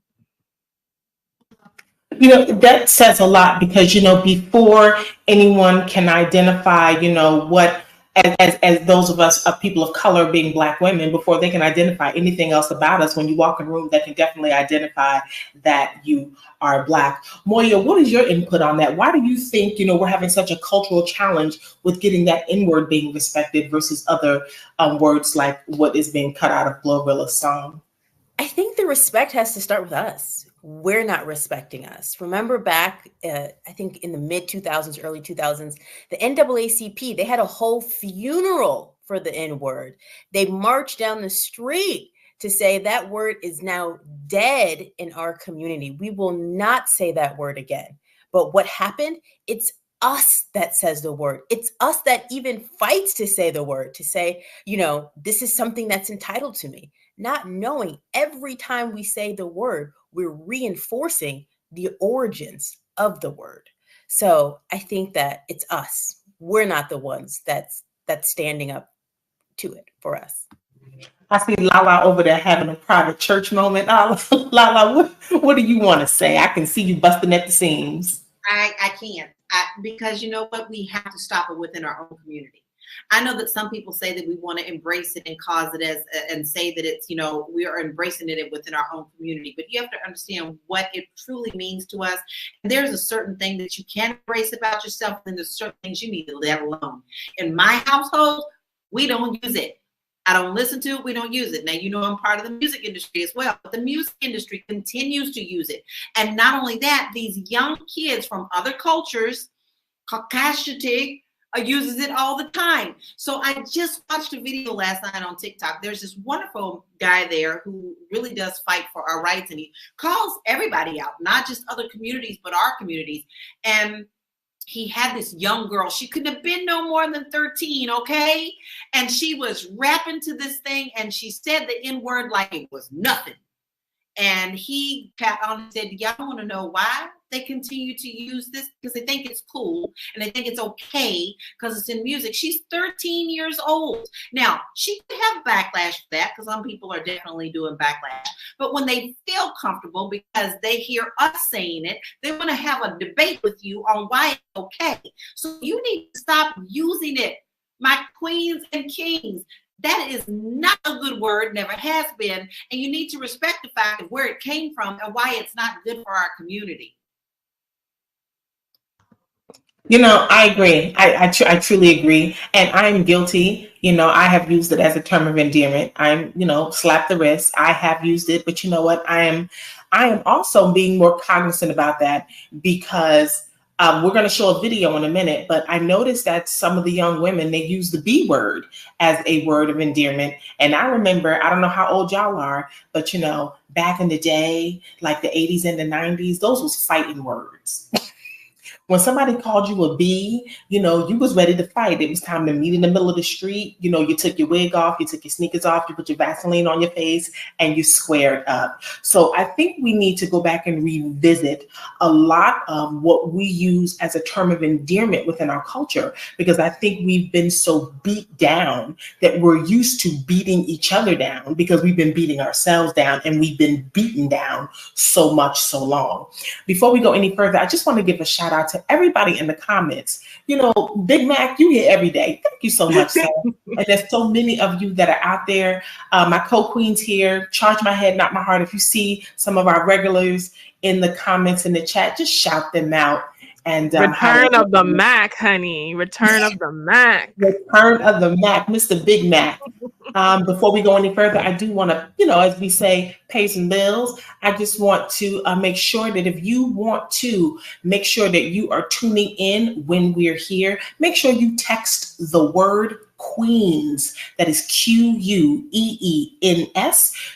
You know, that says a lot because, you know, before anyone can identify, you know, what, as those of us, people of color being Black women, before they can identify anything else about us, when you walk in a room, they can definitely identify that you are Black. Moya, what is your input on that? Why do you think, you know, we're having such a cultural challenge with getting that N-word being respected versus other words like what is being cut out of Glorilla's song? I think the respect has to start with us. We're not respecting us. Remember back, I think in the mid 2000s, early 2000s, the NAACP, they had a whole funeral for the N-word. They marched down the street to say that word is now dead in our community. We will not say that word again. But what happened? It's us that says the word. It's us that even fights to say the word, to say, you know, this is something that's entitled to me. Not knowing every time we say the word, we're reinforcing the origins of the word. So I think that it's us. We're not the ones that's standing up to it for us. I see Lala over there having a private church moment. Lala, what do you want to say? I can see you busting at the seams. I can't, because you know what? We have to stop it within our own community. I know that some people say that we want to embrace it and cause it as, and say that it's, you know, we are embracing it within our own community, but you have to understand what it truly means to us. And there's a certain thing that you can embrace about yourself, and there's certain things you need to let alone. In my household, we don't use it. I don't listen to it. We don't use it. Now, you know, I'm part of the music industry as well, but the music industry continues to use it. And not only that, these young kids from other cultures, Caucasian, uses it all the time. So I just watched a video last night on TikTok. There's this wonderful guy there who really does fight for our rights, and he calls everybody out, not just other communities, but our communities. And he had this young girl. She couldn't have been no more than 13, okay? And she was rapping to this thing, and she said the N-word like it was nothing. And he got on and said, y'all want to know why they continue to use this? Because they think it's cool and they think it's okay because it's in music. She's 13 years old. Now, she could have backlash for that because some people are definitely doing backlash. But when they feel comfortable because they hear us saying it, they want to have a debate with you on why it's okay. So you need to stop using it, my queens and kings. That is not a good word, never has been, and you need to respect the fact of where it came from and why it's not good for our community. You know, I agree. I truly agree. And I'm guilty. You know, I have used it as a term of endearment. I'm, you know, slap the wrist. I have used it, but you know what? I am also being more cognizant about that because we're going to show a video in a minute, but I noticed that some of the young women, they use the B word as a word of endearment. And I remember, I don't know how old y'all are, but you know, back in the day, like the 80s and the 90s, those was fighting words. When somebody called you a B, you know, you was ready to fight. It was time to meet in the middle of the street. You know, you took your wig off, you took your sneakers off, you put your Vaseline on your face, and you squared up. So I think we need to go back and revisit a lot of what we use as a term of endearment within our culture, because I think we've been so beat down that we're used to beating each other down because we've been beating ourselves down and we've been beaten down so much, so long. Before we go any further, I just want to give a shout out to everybody in the comments. You know, Big Mac, you here every day. Thank you so much, sir. And there's so many of you that are out there. My co-queens here, charge my head, not my heart. If you see some of our regulars in the comments in the chat, just shout them out. And Return of the Mac, honey. Return of the Mac. Return of the Mac, Mr. Big Mac. Before we go any further, I do want to, you know, as we say, pay some bills. I just want to make sure that if you want to make sure that you are tuning in when we're here, make sure you text the word Queens, that is QUEENS,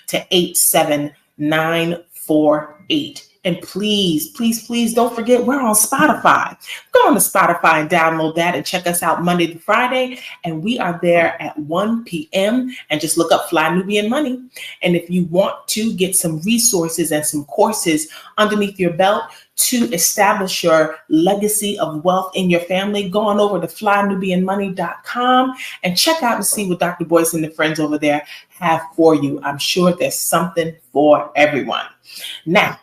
to 87948. And please, please, please don't forget, we're on Spotify. Go on to Spotify and download that and check us out Monday to Friday. And we are there at 1 p.m. and just look up Fly Nubian Money. And if you want to get some resources and some courses underneath your belt to establish your legacy of wealth in your family, go on over to flynubianmoney.com and check out and see what Dr. Boyce and the friends over there have for you. I'm sure there's something for everyone. Now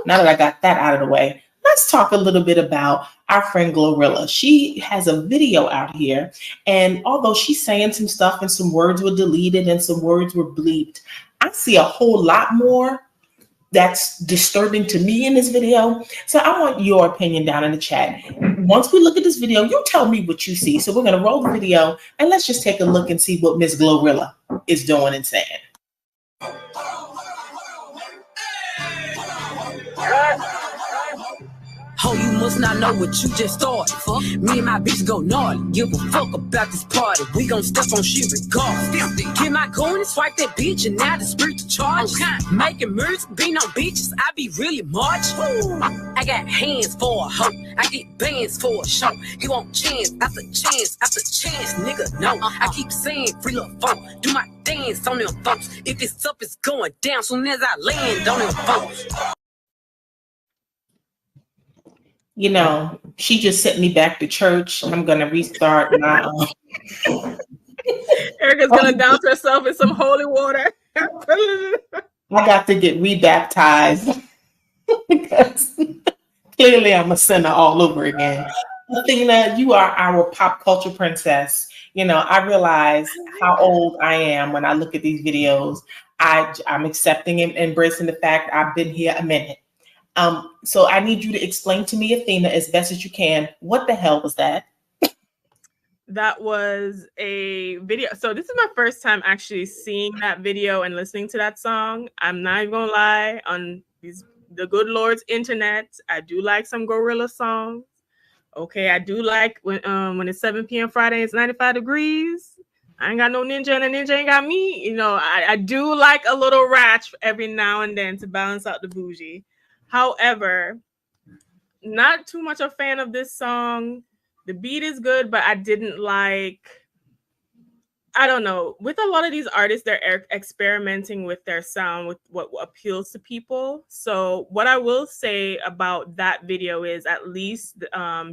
that I got that out of the way, let's talk a little bit about our friend Glorilla. She has a video out here, and although she's saying some stuff and some words were deleted and some words were bleeped, I see a whole lot more that's disturbing to me in this video. So I want your opinion down in the chat. Once we look at this video, you tell me what you see. So we're going to roll the video and let's just take a look and see what Miss Glorilla is doing and saying. Oh, you must not know what you just started. Fuck. Me and my bitch go naughty. Give a fuck about this party. We gon' step on shit regardless. Get my coin and swipe that bitch and now dispute the charges. Okay. Making moves, being on bitches, I be really marching. I got hands for a hoe. I get bands for a show. You want chance after chance after chance, nigga, no. I keep saying free little phone. Do my dance on them folks. If it's up, it's going down soon as I land on them folks. You know, she just sent me back to church. I'm going to restart my... Erica's going to douse herself in some holy water. I got to get rebaptized because clearly I'm a sinner all over again. Athena, you are our pop culture princess. You know, I realize how old I am when I look at these videos. I'm accepting and embracing the fact I've been here a minute. So I need you to explain to me, Athena, as best as you can, what the hell was that? That was a video. So this is my first time actually seeing that video and listening to that song. I'm not even gonna lie, on the good Lord's internet, I do like some Gorilla songs. Okay, I do like when it's 7 p.m. Friday, it's 95 degrees. I ain't got no ninja and a ninja ain't got me. You know, I do like a little ratch every now and then to balance out the bougie. However, not too much a fan of this song. The beat is good, but I didn't like, I don't know. With a lot of these artists, they're experimenting with their sound, with what appeals to people. So what I will say about that video is at least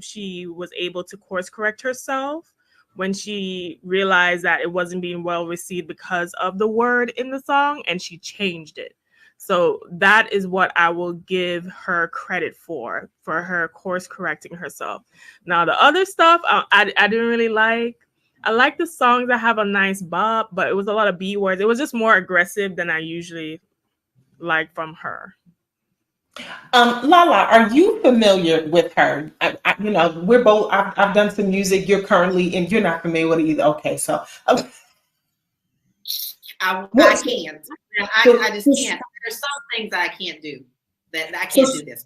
she was able to course correct herself when she realized that it wasn't being well received because of the word in the song, and she changed it. So that is what I will give her credit for her course correcting herself. Now, the other stuff I didn't really like. I like the songs that have a nice bop, but it was a lot of B words. It was just more aggressive than I usually like from her. Lala, are you familiar with her? You know, we're both, I've done some music. You're currently, and you're not familiar with it either. Okay, so. I can't. I just can't. There's some things I can't do. That I can't do this.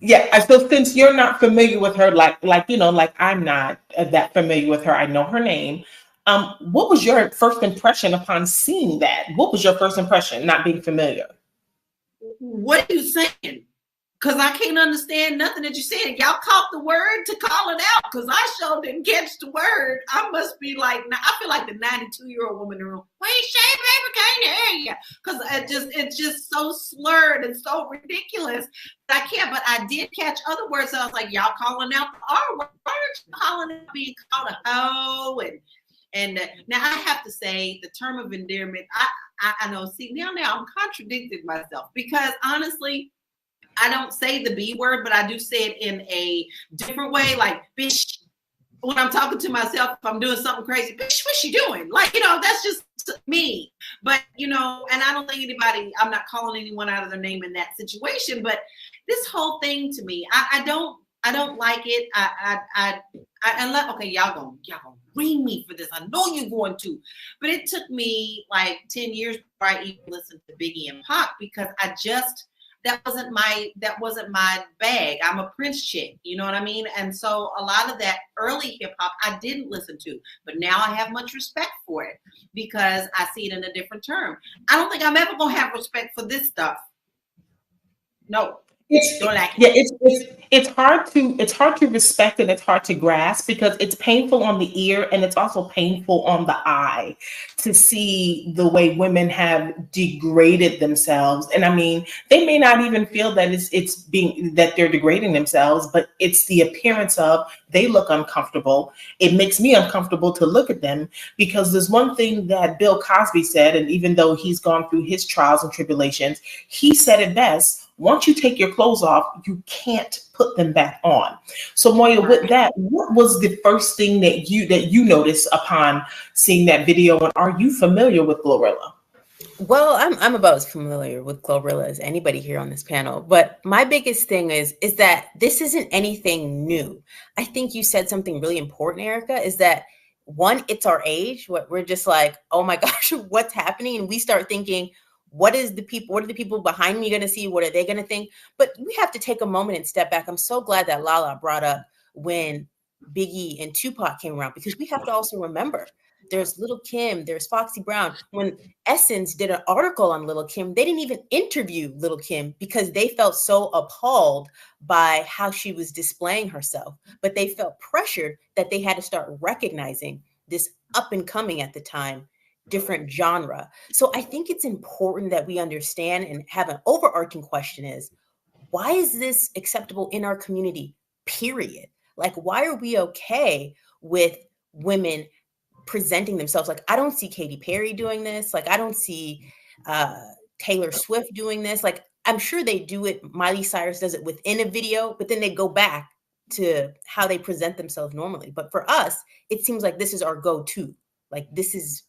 Yeah, so since you're not familiar with her, like you know, like I'm not that familiar with her, I know her name. What was your first impression upon seeing that? What was your first impression, not being familiar? What are you saying? Because I can't understand nothing that you're saying. Y'all caught the word to call it out, because I sure didn't catch the word. I must be like, I feel like the 92-year-old woman in the room. Wait, Shay, baby, can't hear you. Because it's just so slurred and so ridiculous that I can't. But I did catch other words. So I was like, y'all calling out the R word. Why aren't you calling it being called a hoe? And now I have to say the term of endearment, I know, see, now I'm contradicting myself, because honestly, I don't say the B word, but I do say it in a different way. Like, bitch, when I'm talking to myself, if I'm doing something crazy, bitch, what's she doing? Like, you know, that's just me. But, you know, and I don't think I'm not calling anyone out of their name in that situation. But this whole thing to me, I don't like it. Okay, y'all gonna ring me for this. I know you're going to. But it took me like 10 years before I even listened to Biggie and Pac, because that wasn't my bag. I'm a Prince chick, you know what I mean? And so a lot of that early hip hop I didn't listen to, but now I have much respect for it because I see it in a different term. I don't think I'm ever gonna have respect for this stuff. No. It's Don't like yeah, it's hard to respect and it's hard to grasp because it's painful on the ear and it's also painful on the eye to see the way women have degraded themselves. And I mean, they may not even feel that it's being that they're degrading themselves, but it's the appearance of they look uncomfortable. It makes me uncomfortable to look at them because there's one thing that Bill Cosby said, and even though he's gone through his trials and tribulations, he said it best. Once you take your clothes off, you can't put them back on. So Moya, with that, what was the first thing that you noticed upon seeing that video? And are you familiar with Glorilla? Well, I'm about as familiar with Glorilla as anybody here on this panel, but my biggest thing is that this isn't anything new. I think you said something really important, Erica, is that one, it's our age. What we're just like, oh my gosh, what's happening? And we start thinking, what are the people behind me going to see? What are they going to think? But we have to take a moment and step back. I'm so glad that Lala brought up when Biggie and Tupac came around, because we have to also remember there's Little Kim, there's Foxy Brown. When Essence did an article on Little Kim, they didn't even interview Little Kim because they felt so appalled by how she was displaying herself. But they felt pressured that they had to start recognizing this up and coming at the time different genre. So I think it's important that we understand and have an overarching question is, why is this acceptable in our community, period? Like, why are we okay with women presenting themselves? Like, I don't see Katy Perry doing this. Like, I don't see Taylor Swift doing this. Like, I'm sure they do it. Miley Cyrus does it within a video, but then they go back to how they present themselves normally. But for us, it seems like this is our go-to. Like, this is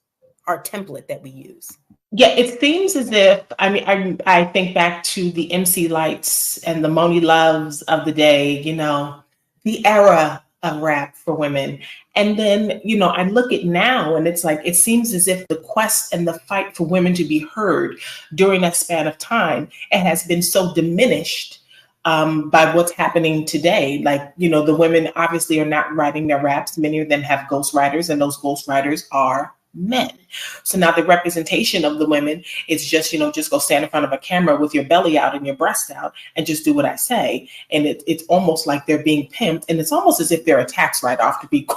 our template that we use. Yeah, it seems as if, I mean, I think back to the MC Lights and the Moni Loves of the day, the era of rap for women. And then, I look at now and it's like, it seems as if the quest and the fight for women to be heard during that span of time, it has been so diminished by what's happening today. Like, the women obviously are not writing their raps. Many of them have ghostwriters, and those ghostwriters are men. So now the representation of the women is just, just go stand in front of a camera with your belly out and your breast out and just do what I say. And it's almost like they're being pimped. And it's almost as if they're a tax write-off, to be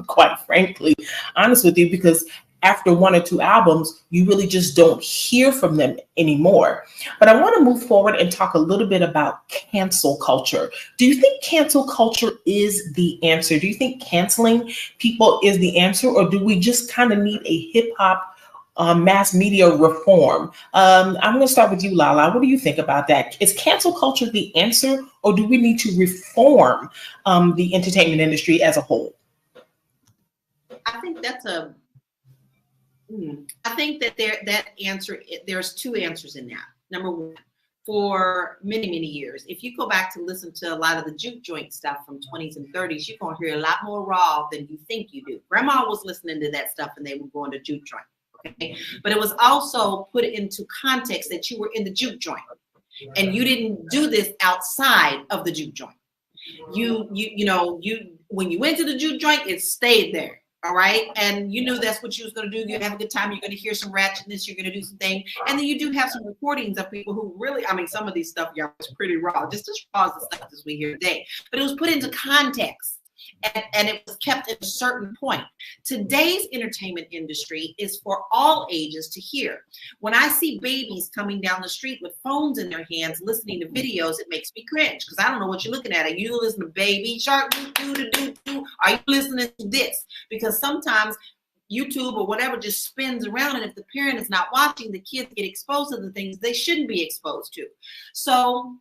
quite frankly honest with you, because after one or two albums, you really just don't hear from them anymore. But I want to move forward and talk a little bit about cancel culture. Do you think cancel culture is the answer? Do you think canceling people is the answer? Or do we just kind of need a hip hop mass media reform? I'm going to start with you, Lala. What do you think about that? Is cancel culture the answer, or do we need to reform the entertainment industry as a whole? I think that's I think that there's two answers in that. Number one, for many, many years, if you go back to listen to a lot of the juke joint stuff from 20s and 30s, you're going to hear a lot more raw than you think you do. Grandma was listening to that stuff and they were going to juke joint. Okay? But it was also put into context that you were in the juke joint and you didn't do this outside of the juke joint. You when you went to the juke joint, it stayed there. All right. And you knew that's what you was going to do. You have a good time. You're going to hear some ratchetness. You're going to do some things. And then you do have some recordings of people who really, some of these stuff, y'all, is pretty raw. Just as raw as the stuff as we hear today. But it was put into context. And it was kept at a certain point. Today's entertainment industry is for all ages to hear. When I see babies coming down the street with phones in their hands, listening to videos, it makes me cringe because I don't know what you're looking at. Are you listening to Baby Shark? Are you listening to this? Because sometimes YouTube or whatever just spins around, and if the parent is not watching, the kids get exposed to the things they shouldn't be exposed to. So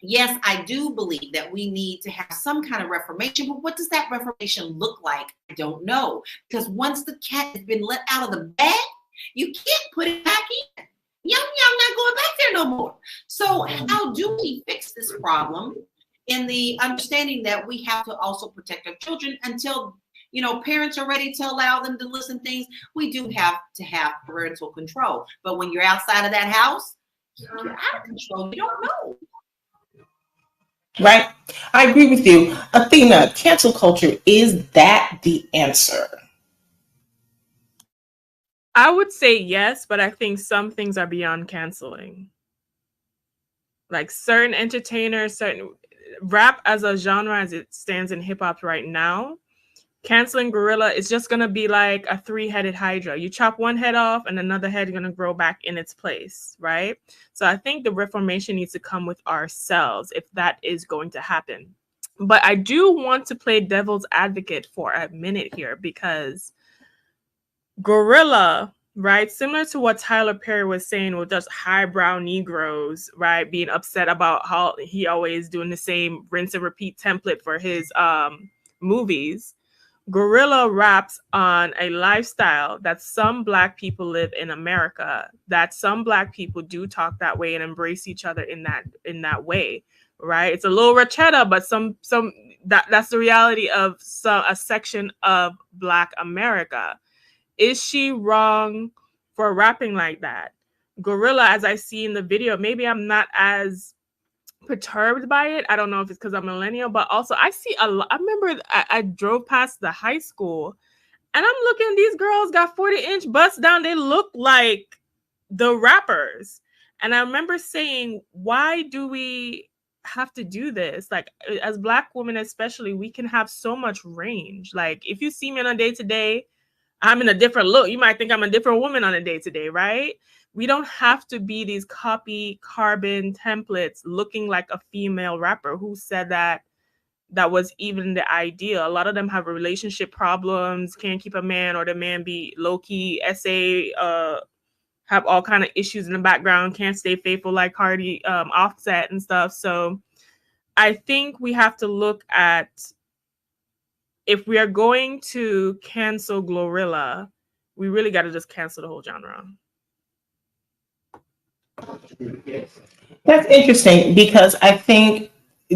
yes, I do believe that we need to have some kind of reformation, but what does that reformation look like? I don't know. Because once the cat has been let out of the bag, you can't put it back in. Yum, not going back there no more. So how do we fix this problem in the understanding that we have to also protect our children until, parents are ready to allow them to listen to things? We do have to have parental control. But when you're outside of that house, you're out of control. You don't know. Right? I agree with you. Athena, cancel culture, is that the answer? I would say yes, but I think some things are beyond canceling. Like certain entertainers, certain rap as a genre as it stands in hip hop right now, canceling gorilla is just going to be like a three-headed hydra. You chop one head off and another head is going to grow back in its place, right? So I think the reformation needs to come with ourselves if that is going to happen. But I do want to play devil's advocate for a minute here, because gorilla, right, similar to what Tyler Perry was saying with just highbrow Negroes, right, being upset about how he always doing the same rinse and repeat template for his movies. Gorilla raps on a lifestyle that some Black people live in America, that some Black people do talk that way and embrace each other in that way, right? It's a little racheta, but that's the reality of a section of Black America. Is she wrong for rapping like that? Gorilla, as I see in the video, maybe I'm not as perturbed by it. I don't know if it's because I'm a millennial, but also I see a lot. I remember I drove past the high school and I'm looking, these girls got 40-inch busts down. They look like the rappers. And I remember saying, why do we have to do this? Like, as Black women especially, we can have so much range. Like, if you see me on a day-to-day, I'm in a different look. You might think I'm a different woman on a day-to-day, right? We don't have to be these copy carbon templates looking like a female rapper. Who said that was even the idea? A lot of them have relationship problems, can't keep a man, or the man be low-key, have all kind of issues in the background, can't stay faithful like Cardi, Offset and stuff. So I think we have to look at, if we are going to cancel Glorilla, we really got to just cancel the whole genre. That's interesting, because I think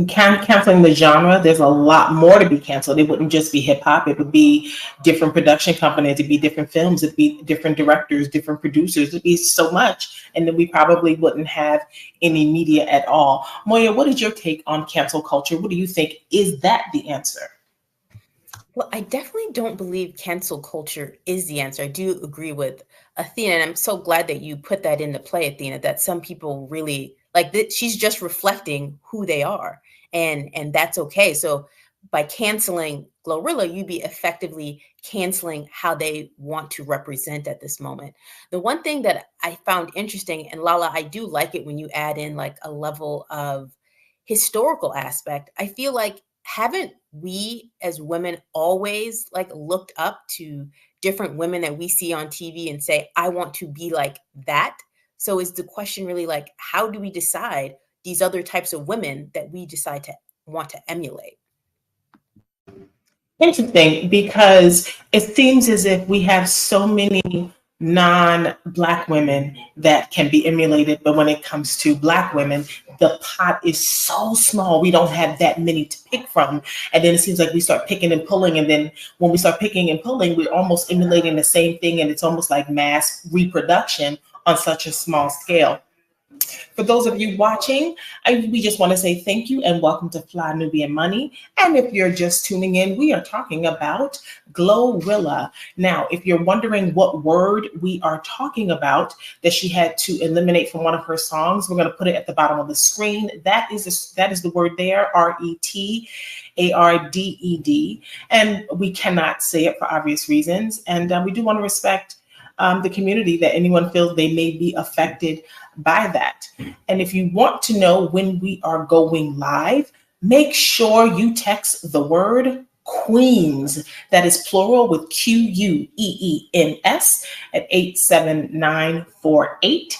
canceling the genre, there's a lot more to be canceled. It wouldn't just be hip hop. It would be different production companies. It'd be different films. It'd be different directors, different producers. It'd be so much. And then we probably wouldn't have any media at all. Moya, what is your take on cancel culture? What do you think? Is that the answer? Well, I definitely don't believe cancel culture is the answer. I do agree with Athena, and I'm so glad that you put that into play, Athena, that some people really like that. She's just reflecting who they are, and that's okay. So by canceling Glorilla, you'd be effectively canceling how they want to represent at this moment. The one thing that I found interesting, and Lala, I do like it when you add in like a level of historical aspect. I feel like, haven't we as women always like looked up to different women that we see on TV and say, I want to be like that? So is the question really like, how do we decide these other types of women that we decide to want to emulate? Interesting, because it seems as if we have so many non-Black women that can be emulated, but when it comes to Black women, the pot is so small. We don't have that many to pick from. And then it seems like we start picking and pulling. And then when we start picking and pulling, we're almost emulating the same thing. And it's almost like mass reproduction on such a small scale. For those of you watching, we just want to say thank you and welcome to Fly Nubian Money. And if you're just tuning in, we are talking about Glorilla. Now, if you're wondering what word we are talking about that she had to eliminate from one of her songs, we're going to put it at the bottom of the screen. That is the word there, retarded. And we cannot say it for obvious reasons. And we do want to respect the community, that anyone feels they may be affected by that. And if you want to know when we are going live, make sure you text the word Queens, that is plural with QUEENS, at 87948.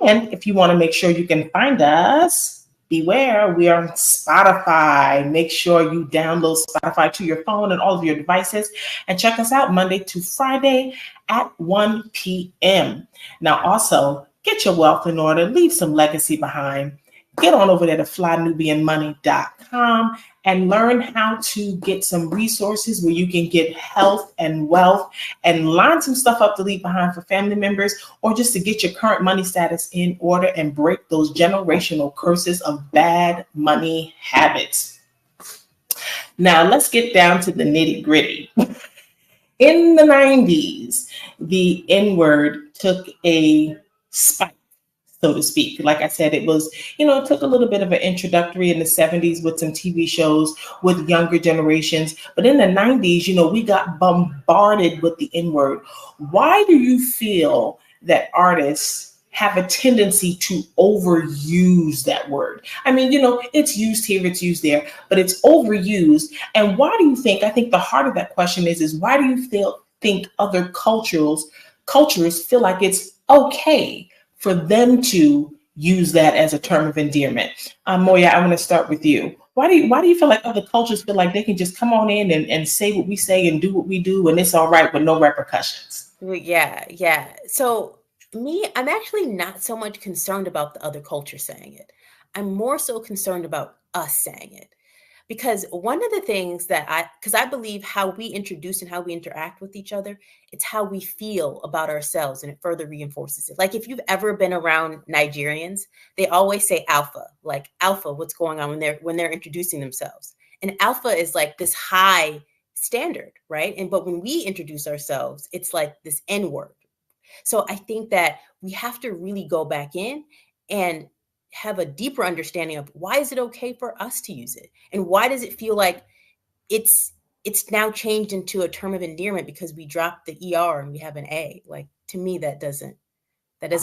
And if you want to make sure you can find us, beware, we are on Spotify. Make sure you download Spotify to your phone and all of your devices, and check us out Monday to Friday at 1 p.m. Now, also, get your wealth in order, leave some legacy behind. Get on over there to flynubianmoney.com and learn how to get some resources where you can get health and wealth and line some stuff up to leave behind for family members, or just to get your current money status in order and break those generational curses of bad money habits. Now, let's get down to the nitty gritty. In the 90s, the N-word took a spike. so to speak. Like I said, it was, it took a little bit of an introductory in the 70s with some TV shows with younger generations. But in the 90s, we got bombarded with the N word. Why do you feel that artists have a tendency to overuse that word? I mean, it's used here, it's used there, but it's overused. And why do you think, I think the heart of that question is why do you think other cultures feel like it's okay for them to use that as a term of endearment? Moya, I want to start with you. Why do you feel like other cultures feel like they can just come on in and say what we say and do what we do, and it's all right with no repercussions? Yeah. So me, I'm actually not so much concerned about the other culture saying it. I'm more so concerned about us saying it. Because one of the things because I believe how we introduce and how we interact with each other, it's how we feel about ourselves, and it further reinforces it. Like if you've ever been around Nigerians, they always say alpha, like alpha, what's going on when they're introducing themselves. And alpha is like this high standard, right? But when we introduce ourselves, it's like this N word. So I think that we have to really go back in and have a deeper understanding of why is it okay for us to use it? And why does it feel like it's now changed into a term of endearment because we dropped the ER and we have an A? Like, to me, that doesn't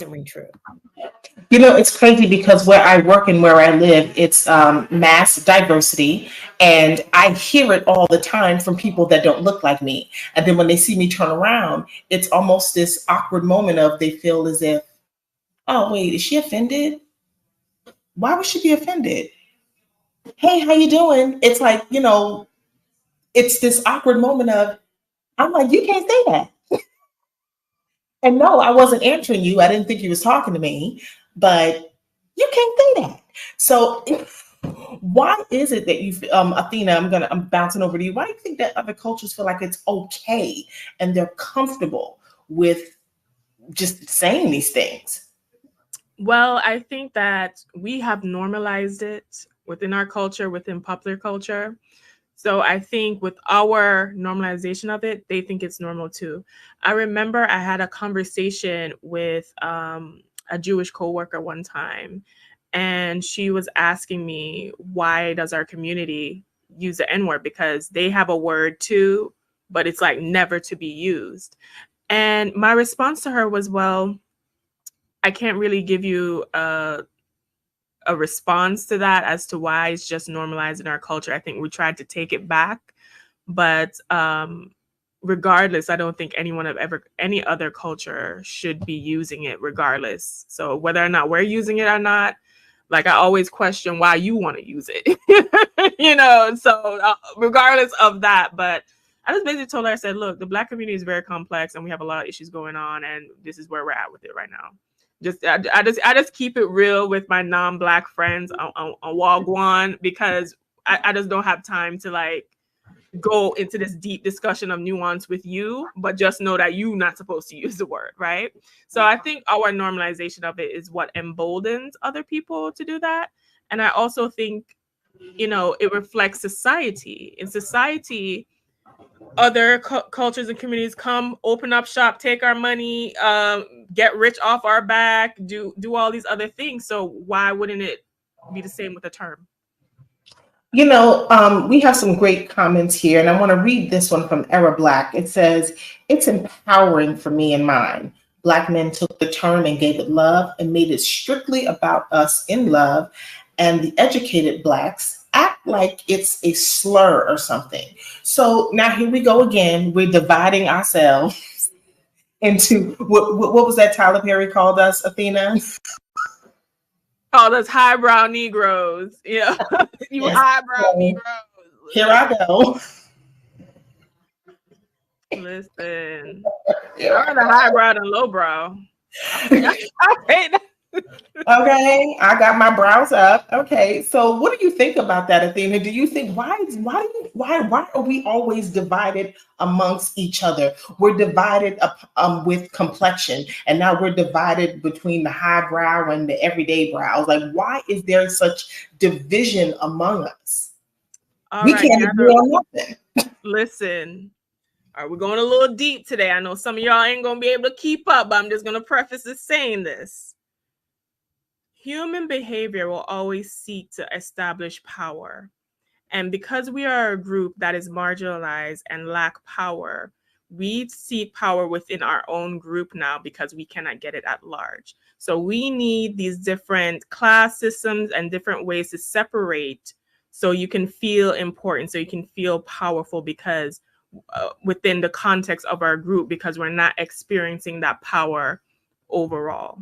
ring true. It's crazy because where I work and where I live, it's mass diversity. And I hear it all the time from people that don't look like me. And then when they see me turn around, it's almost this awkward moment of they feel as if, oh, wait, is she offended? Why would she be offended? Hey, how you doing? It's like, it's this awkward moment of, I'm like, you can't say that. And no, I wasn't answering you. I didn't think you was talking to me, but you can't say that. So why is it that you, Athena, I'm bouncing over to you. Why do you think that other cultures feel like it's okay and they're comfortable with just saying these things? Well, I think that we have normalized it within our culture, within popular culture. So I think with our normalization of it, they think it's normal too. I remember I had a conversation with a Jewish coworker one time, and she was asking me, why does our community use the N-word? Because they have a word too, but it's like never to be used. And my response to her was, well, I can't really give you a response to that as to why it's just normalized in our culture. I think we tried to take it back, but regardless, I don't think any other culture should be using it regardless. So whether or not we're using it or not, like I always question why you want to use it, so regardless of that, but I just basically told her, I said, look, the Black community is very complex and we have a lot of issues going on, and this is where we're at with it right now. I just keep it real with my non-Black friends on Wagwan, because I just don't have time to like go into this deep discussion of nuance with you, but just know that you're not supposed to use the word, right? So I think our normalization of it is what emboldens other people to do that. And I also think, it reflects society. In society, other cultures and communities come, open up shop, take our money, get rich off our back, do all these other things. So why wouldn't it be the same with the term? We have some great comments here, and I want to read this one from Era Black. It says, it's empowering for me and mine. Black men took the term and gave it love and made it strictly about us in love, and the educated Blacks act like it's a slur or something. So now here we go again. We're dividing ourselves into what was that Tyler Perry called us, Athena? Oh, those highbrow Negroes. Yeah. You yes. Highbrow Negroes. Here I go. Listen. I'm the highbrow and lowbrow. Okay, I got my brows up. Okay, so what do you think about that, Athena? Do you think why are we always divided amongst each other? We're divided with complexion, and now we're divided between the highbrow and the everyday brows. Like, why is there such division among us? We can't agree on nothing. Listen. All right, we're going a little deep today. I know some of y'all ain't gonna be able to keep up, but I'm just gonna preface this saying this. Human behavior will always seek to establish power. And because we are a group that is marginalized and lack power, we seek power within our own group now because we cannot get it at large. So we need these different class systems and different ways to separate so you can feel important, so you can feel powerful because within the context of our group, because we're not experiencing that power overall.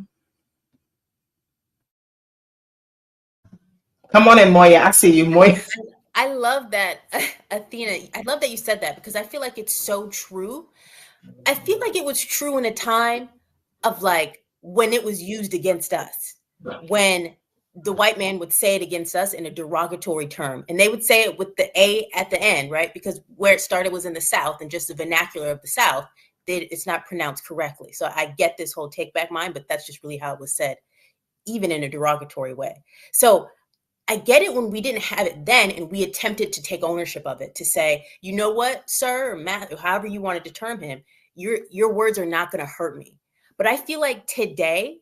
Come on in, Moya. I see you, Moya. I love that, Athena. I love that you said that because I feel like it's so true. I feel like it was true in a time of like when it was used against us, when the white man would say it against us in a derogatory term, and they would say it with the A at the end, right? Because where it started was in the South, and just the vernacular of the South, it's not pronounced correctly. So I get this whole take back mine, but that's just really how it was said, even in a derogatory way. So I get it when we didn't have it then and we attempted to take ownership of it, to say, you know what, sir, or Matt, or however you wanted to term him, your words are not going to hurt me. But I feel like today,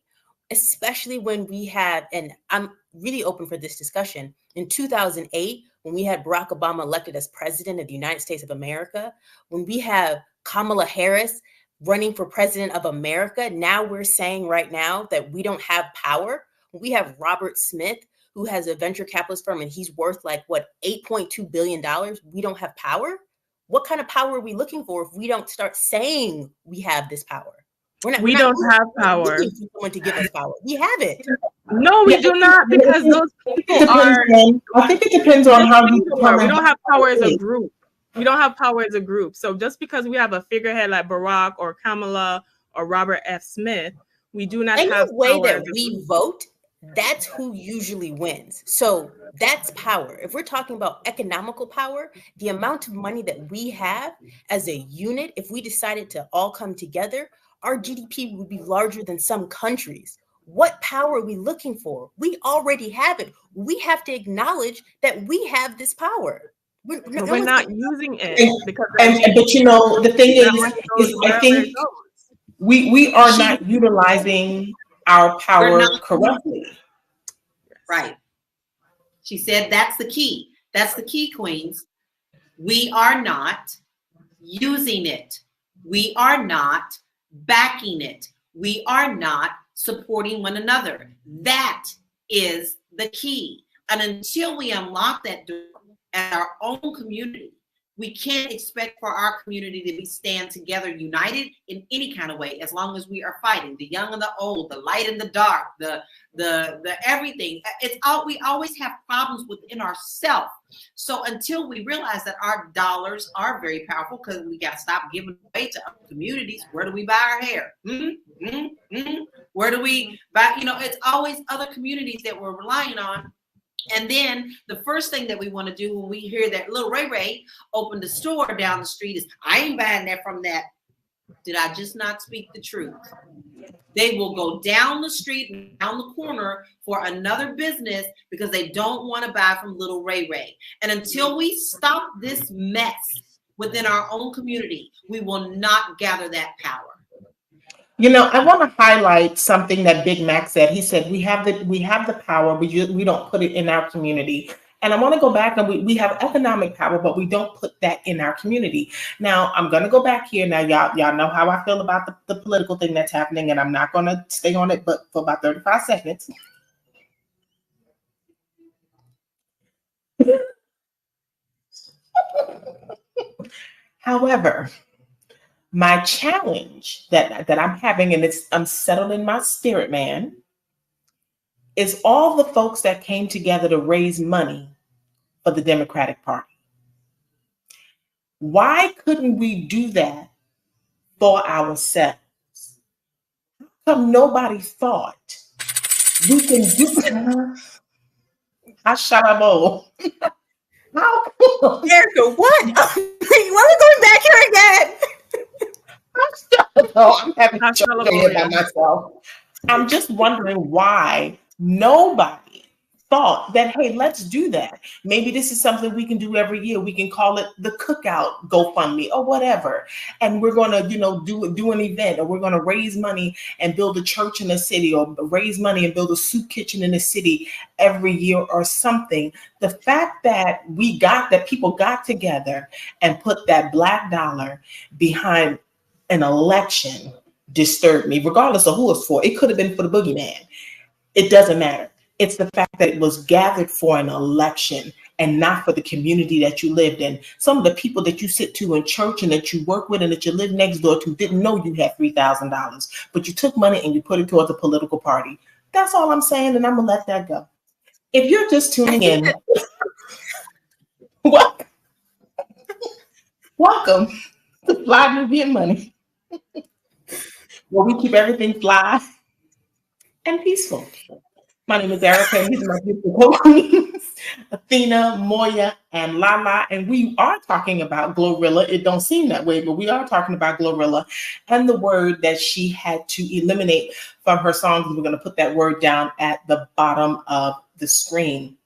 especially when we have, and I'm really open for this discussion, in 2008, when we had Barack Obama elected as president of the United States of America, when we have Kamala Harris running for president of America, now we're saying right now that we don't have power. We have Robert Smith, who has a venture capitalist firm, and he's worth like, what, $8.2 billion. We don't have power. What kind of power are we looking for if we don't start saying we have this power? We don't have power. Looking for someone to give us power. We have it. No, we do not, because those people are. I think it depends on how you. We don't have power as a group. We don't have power as a group. So just because we have a figurehead like Barack or Kamala or Robert F. Smith, we do not have the way power that we vote. That's who usually wins. So that's power. If we're talking about economical power, the amount of money that we have as a unit, if we decided to all come together, our GDP would be larger than some countries. What power are we looking for? We already have it. We have to acknowledge that we have this power. We're not using it because. But you know, the thing is I think we are not utilizing our power correctly. Right. She said that's the key. That's the key, queens. We are not using it. We are not backing it. We are not supporting one another. That is the key. And until we unlock that door at our own community, we can't expect for our community to be stand together, united in any kind of way, as long as we are fighting the young and the old, the light and the dark, the everything. It's all, we always have problems within ourselves. So until we realize that our dollars are very powerful, because we got to stop giving away to other communities. Where do we buy our hair? Where do we buy? You know, it's always other communities that we're relying on. And then the first thing that we want to do when we hear that Lil Ray Ray opened a store down the street is, I ain't buying that from that. Did I just not speak the truth? They will go down the street, down the corner for another business because they don't want to buy from Lil Ray Ray. And until we stop this mess within our own community, we will not gather that power. You know, I want to highlight something that Big Mac said. He said, we have the power, but we don't put it in our community. And I want to go back, and we have economic power, but we don't put that in our community. Now, I'm going to go back here. Now, y'all know how I feel about the political thing that's happening, and I'm not going to stay on it but for about 35 seconds. However, my challenge that I'm having, and it's unsettling my spirit, man, is all the folks that came together to raise money for the Democratic Party. Why couldn't we do that for ourselves? How come nobody thought we can do that? I shut up all. How come? Erica, what? Why are we going back here again? I'm having trouble by myself. I'm just wondering why nobody thought that, hey, let's do that. Maybe this is something we can do every year. We can call it the cookout GoFundMe or whatever. And we're going to, do an event, or we're going to raise money and build a church in the city, or raise money and build a soup kitchen in the city every year or something. The fact that people got together and put that black dollar behind an election disturbed me, regardless of who it's for. It could have been for the boogeyman. It doesn't matter. It's the fact that it was gathered for an election and not for the community that you lived in. Some of the people that you sit to in church and that you work with and that you live next door to didn't know you had $3,000, but you took money and you put it towards a political party. That's all I'm saying, and I'm going to let that go. If you're just tuning in, welcome to Fly Nubian Money, where we keep everything fly and peaceful. My name is Erica, and these are my beautiful co-queens, Athena, Moya, and Lala, and we are talking about Glorilla. It don't seem that way, but we are talking about Glorilla and the word that she had to eliminate from her songs. We're going to put that word down at the bottom of the screen.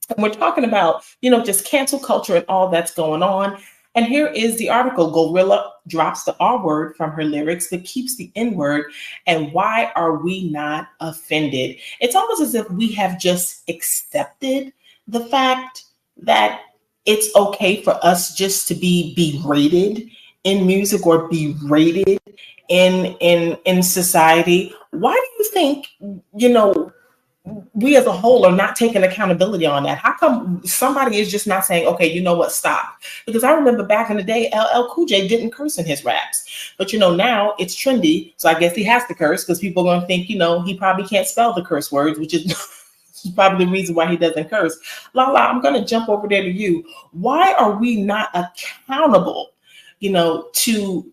And we're talking about, just cancel culture and all that's going on. And here is the article. Glorilla drops the R word from her lyrics, but keeps the N word. And why are we not offended? It's almost as if we have just accepted the fact that it's okay for us just to be berated in music or berated in society. Why do you think, we as a whole are not taking accountability on that? How come somebody is just not saying, okay, you know what, stop? Because I remember back in the day, LL Cool J didn't curse in his raps. But, now it's trendy. So I guess he has to curse because people are going to think, he probably can't spell the curse words, which is probably the reason why he doesn't curse. Lala, I'm going to jump over there to you. Why are we not accountable, to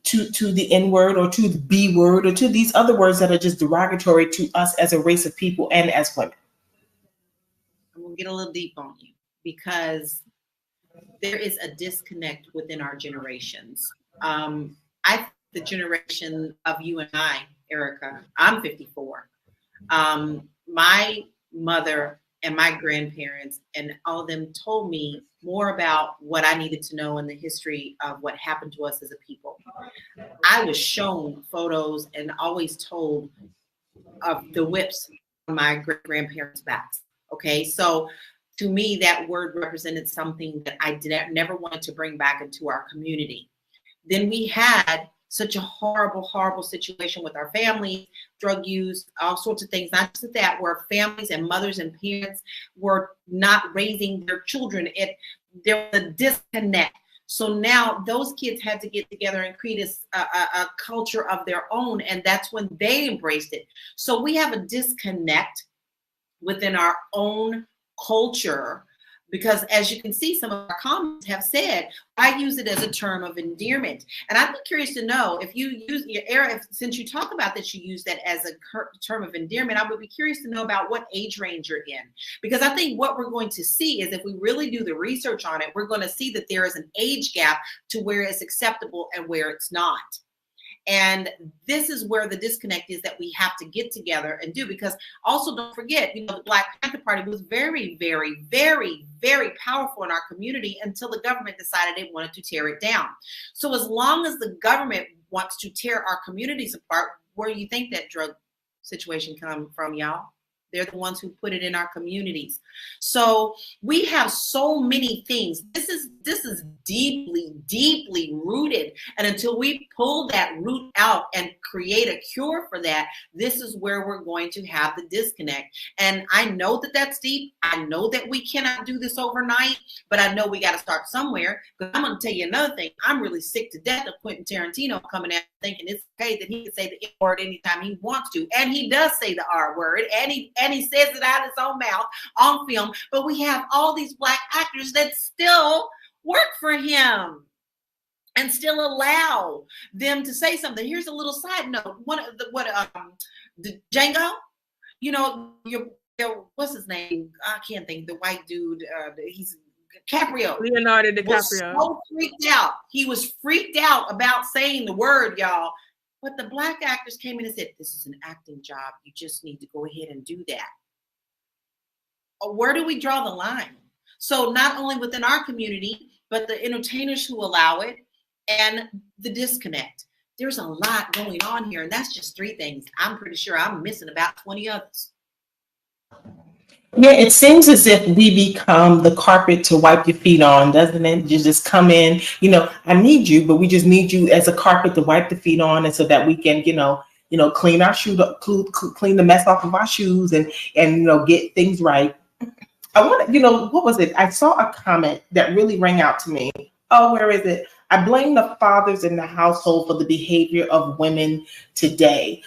the N word or to the B word or to these other words that are just derogatory to us as a race of people and as women? I'm going to get a little deep on you because there is a disconnect within our generations. The generation of you and I, Erica, I'm 54. My mother and my grandparents and all of them told me more about what I needed to know in the history of what happened to us as a people. I was shown photos and always told of the whips on my great-grandparents' backs. Okay, so to me, that word represented something that I never wanted to bring back into our community. Then we had such a horrible, horrible situation with our family, drug use, all sorts of things, not just that, where families and mothers and parents were not raising their children. There was a disconnect. So now those kids had to get together and create a culture of their own, and that's when they embraced it. So we have a disconnect within our own culture, because as you can see, some of our comments have said, I use it as a term of endearment. And I'd be curious to know if you use your era, since you talk about that, you use that as a term of endearment, I would be curious to know about what age range you're in. Because I think what we're going to see is if we really do the research on it, we're going to see that there is an age gap to where it's acceptable and where it's not. And this is where the disconnect is that we have to get together and do, because also don't forget, the Black Panther Party was very, very, very, very powerful in our community until the government decided they wanted to tear it down. So as long as the government wants to tear our communities apart, where do you think that drug situation come from, y'all? They're the ones who put it in our communities. So we have so many things. This is deeply, deeply rooted. And until we pull that root out and create a cure for that, this is where we're going to have the disconnect. And I know that that's deep. I know that we cannot do this overnight, but I know we got to start somewhere. Because I'm going to tell you another thing. I'm really sick to death of Quentin Tarantino coming out thinking it's okay that he can say the N word anytime he wants to. And he does say the R word. And he says it out of his own mouth on film. But we have all these Black actors that still work for him and still allow them to say something. Here's a little side note. The Django, what's his name? I can't think. The white dude. He's Caprio. Leonardo DiCaprio. Was so freaked out. He was freaked out about saying the word, y'all. But the Black actors came in and said, "This is an acting job. You just need to go ahead and do that." where do we draw the line? So not only within our community, but the entertainers who allow it and the disconnect. There's a lot going on here, and that's just 3 things. I'm pretty sure I'm missing about 20 others. Yeah, it seems as if we become the carpet to wipe your feet on, doesn't it? You just come in, I need you, but we just need you as a carpet to wipe the feet on, and so that we can, clean our shoes, clean the mess off of our shoes, and get things right. I want to, what was it? I saw a comment that really rang out to me. Oh, where is it? I blame the fathers in the household for the behavior of women today.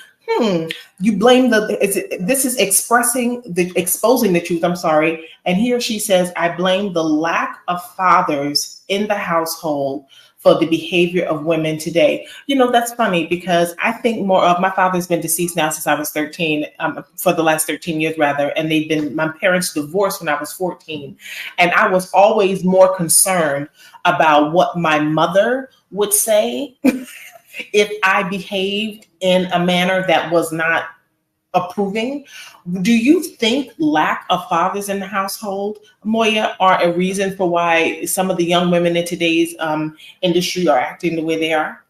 You blame this is exposing the truth. I'm sorry. And he or she says, I blame the lack of fathers in the household for the behavior of women today. That's funny because I think more of my father's been deceased now since I was 13, for the last 13 years rather. And my parents divorced when I was 14. And I was always more concerned about what my mother would say if I behaved in a manner that was not approving. Do you think lack of fathers in the household, Moya, are a reason for why some of the young women in today's industry are acting the way they are?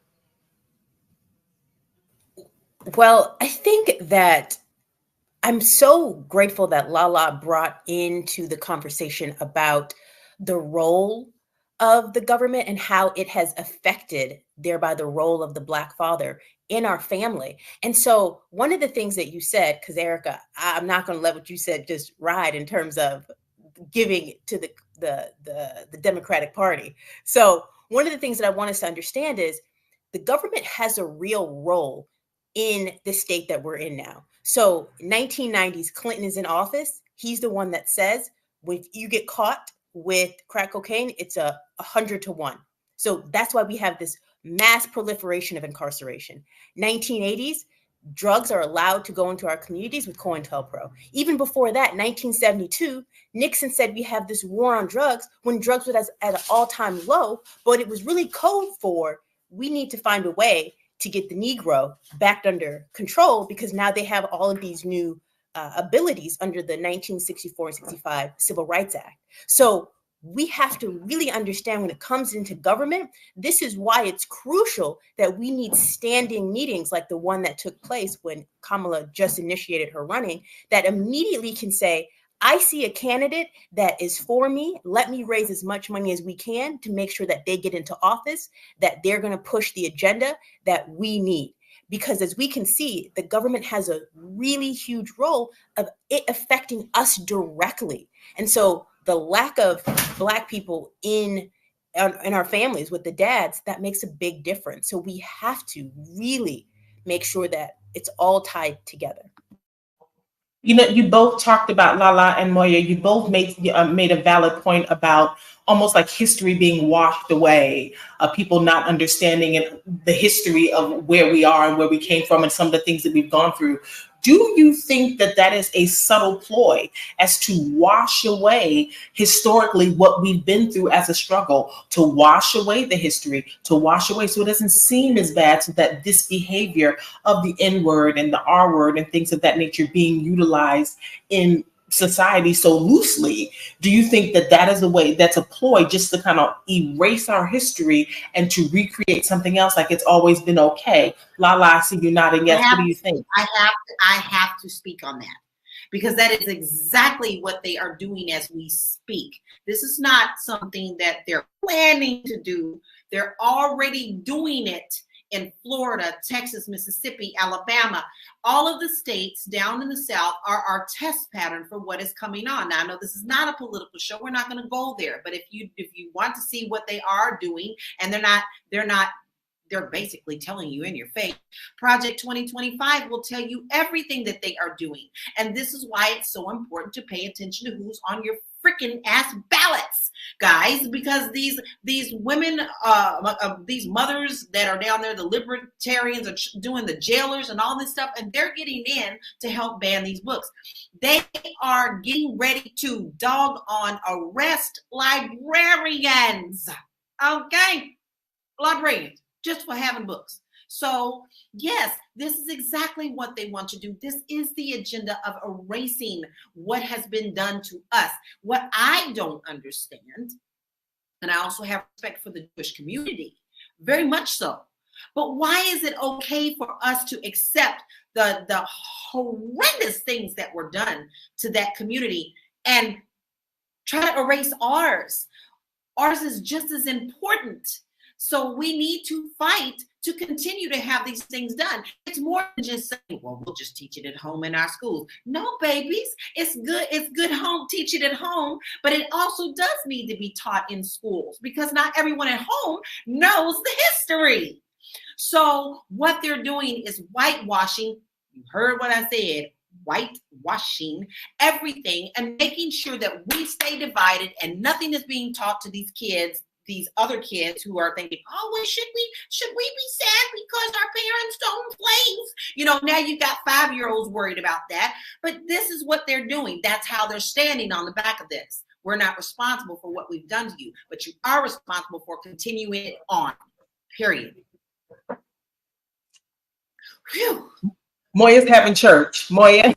Well, I think that I'm so grateful that Lala brought into the conversation about the role of the government and how it has affected thereby the role of the Black father in our family. And so one of the things that you said, because Erica, I'm not going to let what you said just ride in terms of giving to the Democratic Party. So one of the things that I want us to understand is the government has a real role in the state that we're in now. So 1990s, Clinton is in office. He's the one that says, when you get caught with crack cocaine, it's 100 to 1. So that's why we have this mass proliferation of incarceration. 1980s, drugs are allowed to go into our communities with COINTELPRO. Even before that, 1972, Nixon said we have this war on drugs when drugs were at an all-time low, but it was really code for we need to find a way to get the Negro back under control because now they have all of these new abilities under the 1964 and 65 Civil Rights Act. So we have to really understand when it comes into government, this is why it's crucial that we need standing meetings like the one that took place when Kamala just initiated her running, that immediately can say, I see a candidate that is for me. Let me raise as much money as we can to make sure that they get into office, that they're going to push the agenda that we need. Because as we can see, the government has a really huge role of it affecting us directly. And so the lack of Black people in our families with the dads, that makes a big difference. So we have to really make sure that it's all tied together. You both talked about Lala and Moya. You both made a valid point about almost like history being washed away, people not understanding the history of where we are and where we came from and some of the things that we've gone through. Do you think that is a subtle ploy as to wash away historically what we've been through as a struggle, to wash away the history, to wash away so it doesn't seem as bad, so that this behavior of the N word and the R word and things of that nature being utilized in society so loosely? Do you think that is a way, that's a ploy just to kind of erase our history and to recreate something else like it's always been okay? Lala, I see you nodding yes. What do you think? I have to speak on that because that is exactly what they are doing as we speak. This is not something that they're planning to do. They're already doing it in Florida, Texas, Mississippi, Alabama. All of the states down in the South are our test pattern for what is coming on. Now, I know this is not a political show. We're not going to go there. But if you want to see what they are doing, and they're basically telling you in your face. Project 2025 will tell you everything that they are doing. And this is why it's so important to pay attention to who's on your freaking ass ballots, guys, because these women, these mothers that are down there, the libertarians are doing the jailers and all this stuff, and they're getting in to help ban these books. They are getting ready to doggone arrest librarians, okay? Librarians, just for having books. So yes, this is exactly what they want to do. This is the agenda of erasing what has been done to us. What I don't understand, and I also have respect for the Jewish community, very much so. But why is it okay for us to accept the horrendous things that were done to that community and try to erase ours? Ours is just as important. So we need to fight to continue to have these things done. It's more than just saying, well, we'll just teach it at home in our schools. No, babies, it's good home, teach it at home, but it also does need to be taught in schools because not everyone at home knows the history. So what they're doing is whitewashing. You heard what I said, whitewashing everything and making sure that we stay divided and nothing is being taught to these kids, these other kids who are thinking, oh, well, should we be sad because our parents don't place? You know, now you've got 5-year-olds worried about that, but this is what they're doing. That's how they're standing on the back of this. We're not responsible for what we've done to you, but you are responsible for continuing it on, period. Whew. Moya's having church. Moya.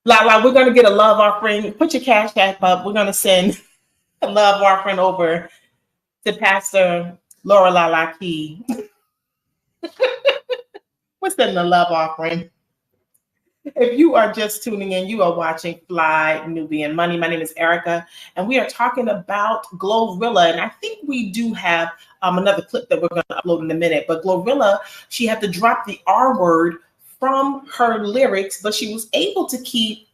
Lala, we're going to get a love offering. Put your cash app up. We're going to send a love offering over to Pastor Laura Lala Key. We're sending a love offering. If you are just tuning in, you are watching Fly Nubian Money. My name is Erica, and we are talking about Glorilla. And I think we do have another clip that we're going to upload in a minute. But Glorilla, she had to drop the R word from her lyrics, but she was able to keep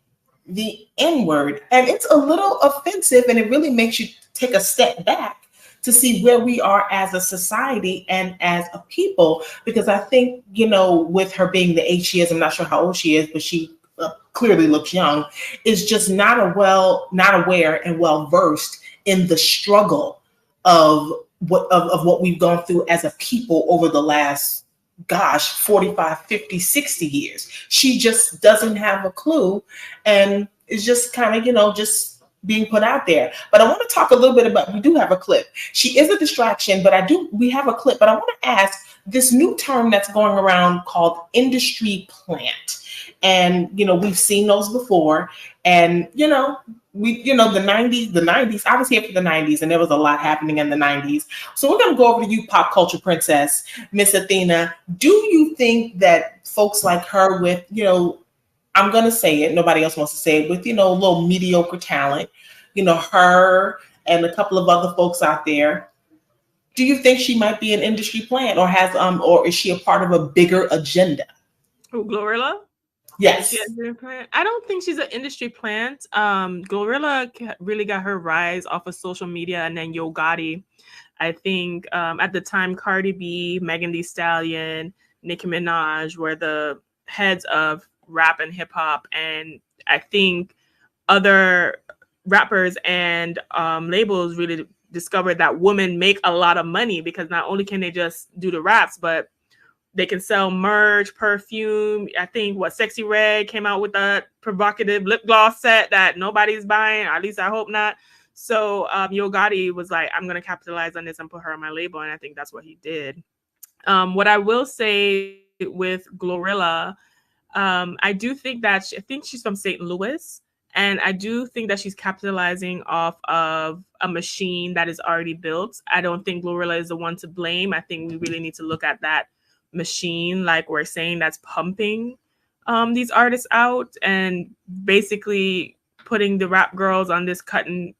the N word. And it's a little offensive, and it really makes you take a step back to see where we are as a society and as a people, because I think, you know, with her being the age she is, I'm not sure how old she is, but she clearly looks young, is just not aware and well versed in the struggle of what we've gone through as a people over the last, 45, 50, 60 years. She just doesn't have a clue and is just kind of, you know, just being put out there. But I want to talk a little bit about, we do have a clip. She is a distraction, but we have a clip, but I want to ask this new term that's going around called industry plant. And, you know, we've seen those before. And, the 90s, I was here for the 90s, and there was a lot happening in the 90s. So we're going to go over to you, pop culture princess, Miss Athena. Do you think that folks like her with, you know, I'm going to say it, nobody else wants to say it, with, you know, a little mediocre talent, you know, her and a couple of other folks out there, do you think she might be an industry plant, or or is she a part of a bigger agenda? Oh, Glorilla? Yes. I don't think she's an industry plant. Glorilla really got her rise off of social media, and then Yo Gotti. I think at the time, Cardi B, Megan Thee Stallion, Nicki Minaj were the heads of rap and hip hop, and I think other rappers and labels really discovered that women make a lot of money, because not only can they just do the raps, but they can sell merch, perfume. I think Sexy Red came out with a provocative lip gloss set that nobody's buying, or at least I hope not. So Yo Gotti was like, I'm gonna capitalize on this and put her on my label, and I think that's what he did. What I will say with Glorilla, I do think that I think she's from St. Louis, and I do think that she's capitalizing off of a machine that is already built. I don't think Glorilla is the one to blame. I think we really need to look at that machine, like we're saying, that's pumping these artists out and basically putting the rap girls on this cut and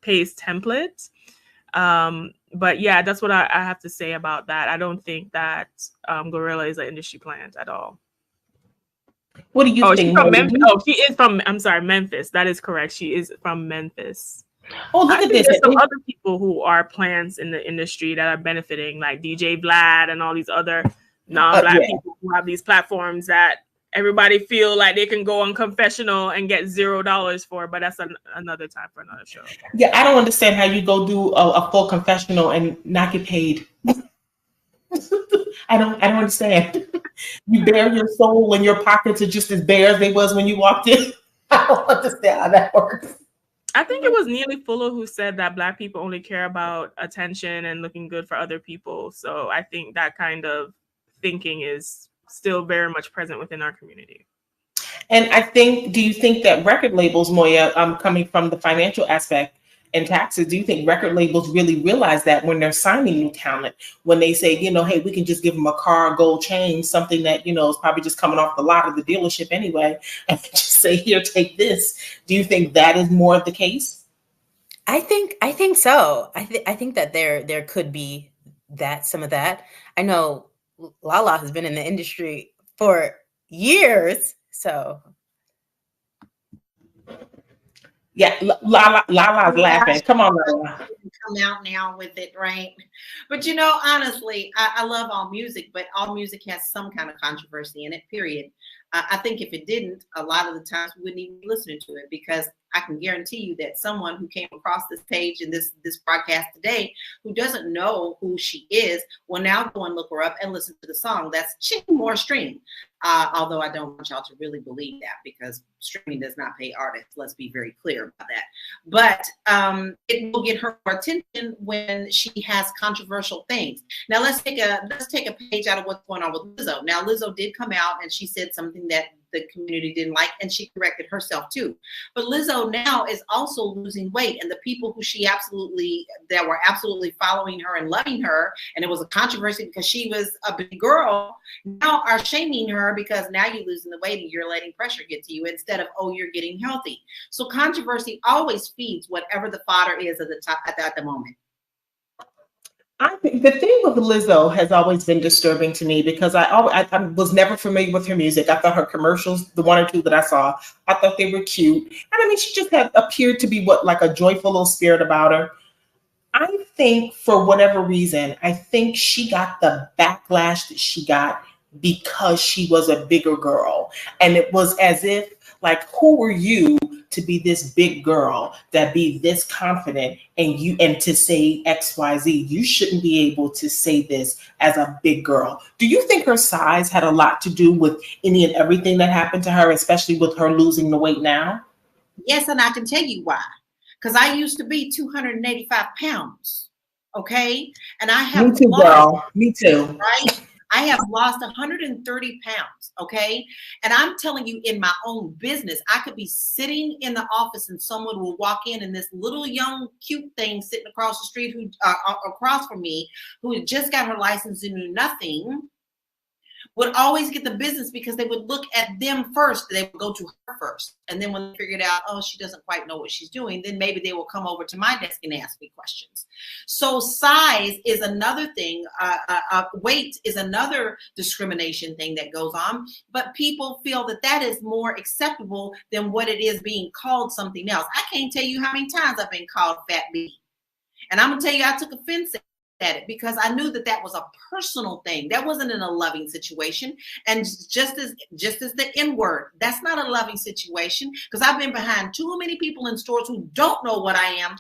paste template. But yeah, that's what I have to say about that. I don't think that Glorilla is an industry plant at all. What do you think? She is from, I'm sorry, Memphis. That is correct. She is from Memphis. Oh, look at this. There's some other people who are plants in the industry that are benefiting, like DJ Vlad and all these other non-Black people who have these platforms that everybody feel like they can go on confessional and get $0 for, but that's another time for another show. Yeah, I don't understand how you go do a full confessional and not get paid. I don't understand. You bare your soul and your pockets are just as bare as they was when you walked in. I don't understand how that works. I think it was Neely Fuller who said that Black people only care about attention and looking good for other people. So I think that kind of thinking is still very much present within our community. And I think, do you think that record labels, Moya, coming from the financial aspect and taxes, do you think record labels really realize that when they're signing new talent, when they say, you know, hey, we can just give them a car, gold chain, something that, you know, is probably just coming off the lot of the dealership anyway, and just say, here, take this. Do you think that is more of the case? I think so. I think that there could be some of that. I know Lala has been in the industry for years, so. Yeah, Lala's laughing. Come on, Lala. Come out now with it, right? But you know, honestly, I love all music, but all music has some kind of controversy in it, period. I think if it didn't, a lot of the times we wouldn't even be listening to it, because I can guarantee you that someone who came across this page in this broadcast today who doesn't know who she is will now go and look her up and listen to the song. That's more stream. Although I don't want y'all to really believe that, because streaming does not pay artists. Let's be very clear about that. But it will get her attention when she has controversial things. Now let's take a page out of what's going on with Lizzo. Now Lizzo did come out and she said something that the community didn't like, and she corrected herself too. But Lizzo now is also losing weight, and the people who that were absolutely following her and loving her, and it was a controversy because she was a big girl, now are shaming her because now you're losing the weight and you're letting pressure get to you instead of, oh, you're getting healthy. So controversy always feeds whatever the fodder is at the top at the moment. I think the thing with Lizzo has always been disturbing to me, because I was never familiar with her music. I thought her commercials, the one or two that I saw, I thought they were cute. And I mean, she just had appeared to be like a joyful little spirit about her. I think for whatever reason, I think she got the backlash that she got because she was a bigger girl. And it was as if, like, who were you to be this big girl, that be this confident, and to say XYZ? You shouldn't be able to say this as a big girl. Do you think her size had a lot to do with any and everything that happened to her, especially with her losing the weight now? Yes, and I can tell you why. Because I used to be 285 pounds, okay? And I have— Me too, girl. Me too. Right? I have lost 130 pounds, okay? And I'm telling you, in my own business, I could be sitting in the office and someone will walk in, and this little young cute thing sitting across the street across from me, who had just got her license and knew nothing, would always get the business because they would look at them first. They would go to her first. And then when they figured out, oh, she doesn't quite know what she's doing, then maybe they will come over to my desk and ask me questions. So size is another thing. Weight is another discrimination thing that goes on. But people feel that that is more acceptable than what it is being called something else. I can't tell you how many times I've been called fat B. And I'm going to tell you, I took offense at it because I knew that that was a personal thing. That wasn't in a loving situation. And just as the N-word, that's not a loving situation, because I've been behind too many people in stores who don't know what I am,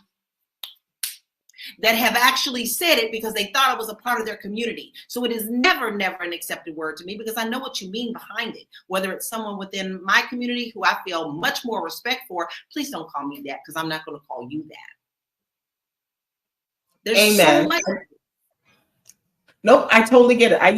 that have actually said it because they thought it was a part of their community. So it is never an accepted word to me, because I know what you mean behind it. Whether it's someone within my community who I feel much more respect for, please don't call me that, because I'm not going to call you that. There's Amen. so much. Nope, I totally get it. I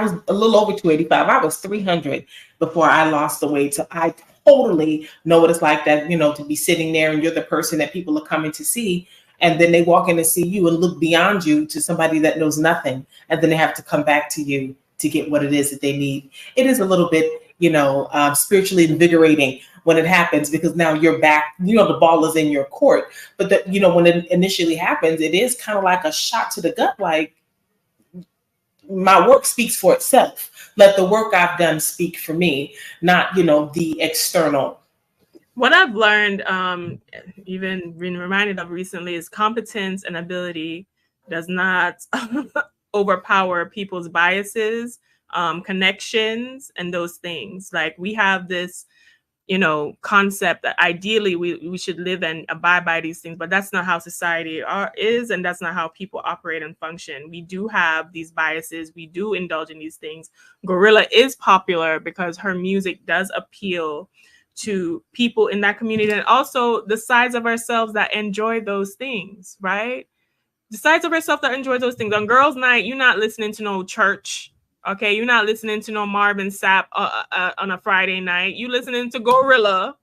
was a little over 285. I was 300 before I lost the weight. So I totally know what it's like, that, you know, to be sitting there and you're the person that people are coming to see, and then they walk in to see you and look beyond you to somebody that knows nothing. And then they have to come back to you to get what it is that they need. It is a little bit, you know, spiritually invigorating when it happens, because now you're back, you know, the ball is in your court. But you know, when it initially happens, it is kind of like a shot to the gut, like, my work speaks for itself. Let the work I've done speak for me, not, you know, the external. What I've learned, even been reminded of recently, is competence and ability does not overpower people's biases, connections, and those things. Like, we have this, you know, concept that ideally we should live and abide by these things, but that's not how society is, and that's not how people operate and function. We do have these biases. We do indulge in these things. Gorilla is popular because her music does appeal to people in that community, and also the sides of ourselves that enjoy those things, right? The sides of ourselves that enjoy those things. On girls' night, you're not listening to no church, okay? You're not listening to no Marvin Sapp on a Friday night. You listening to Gorilla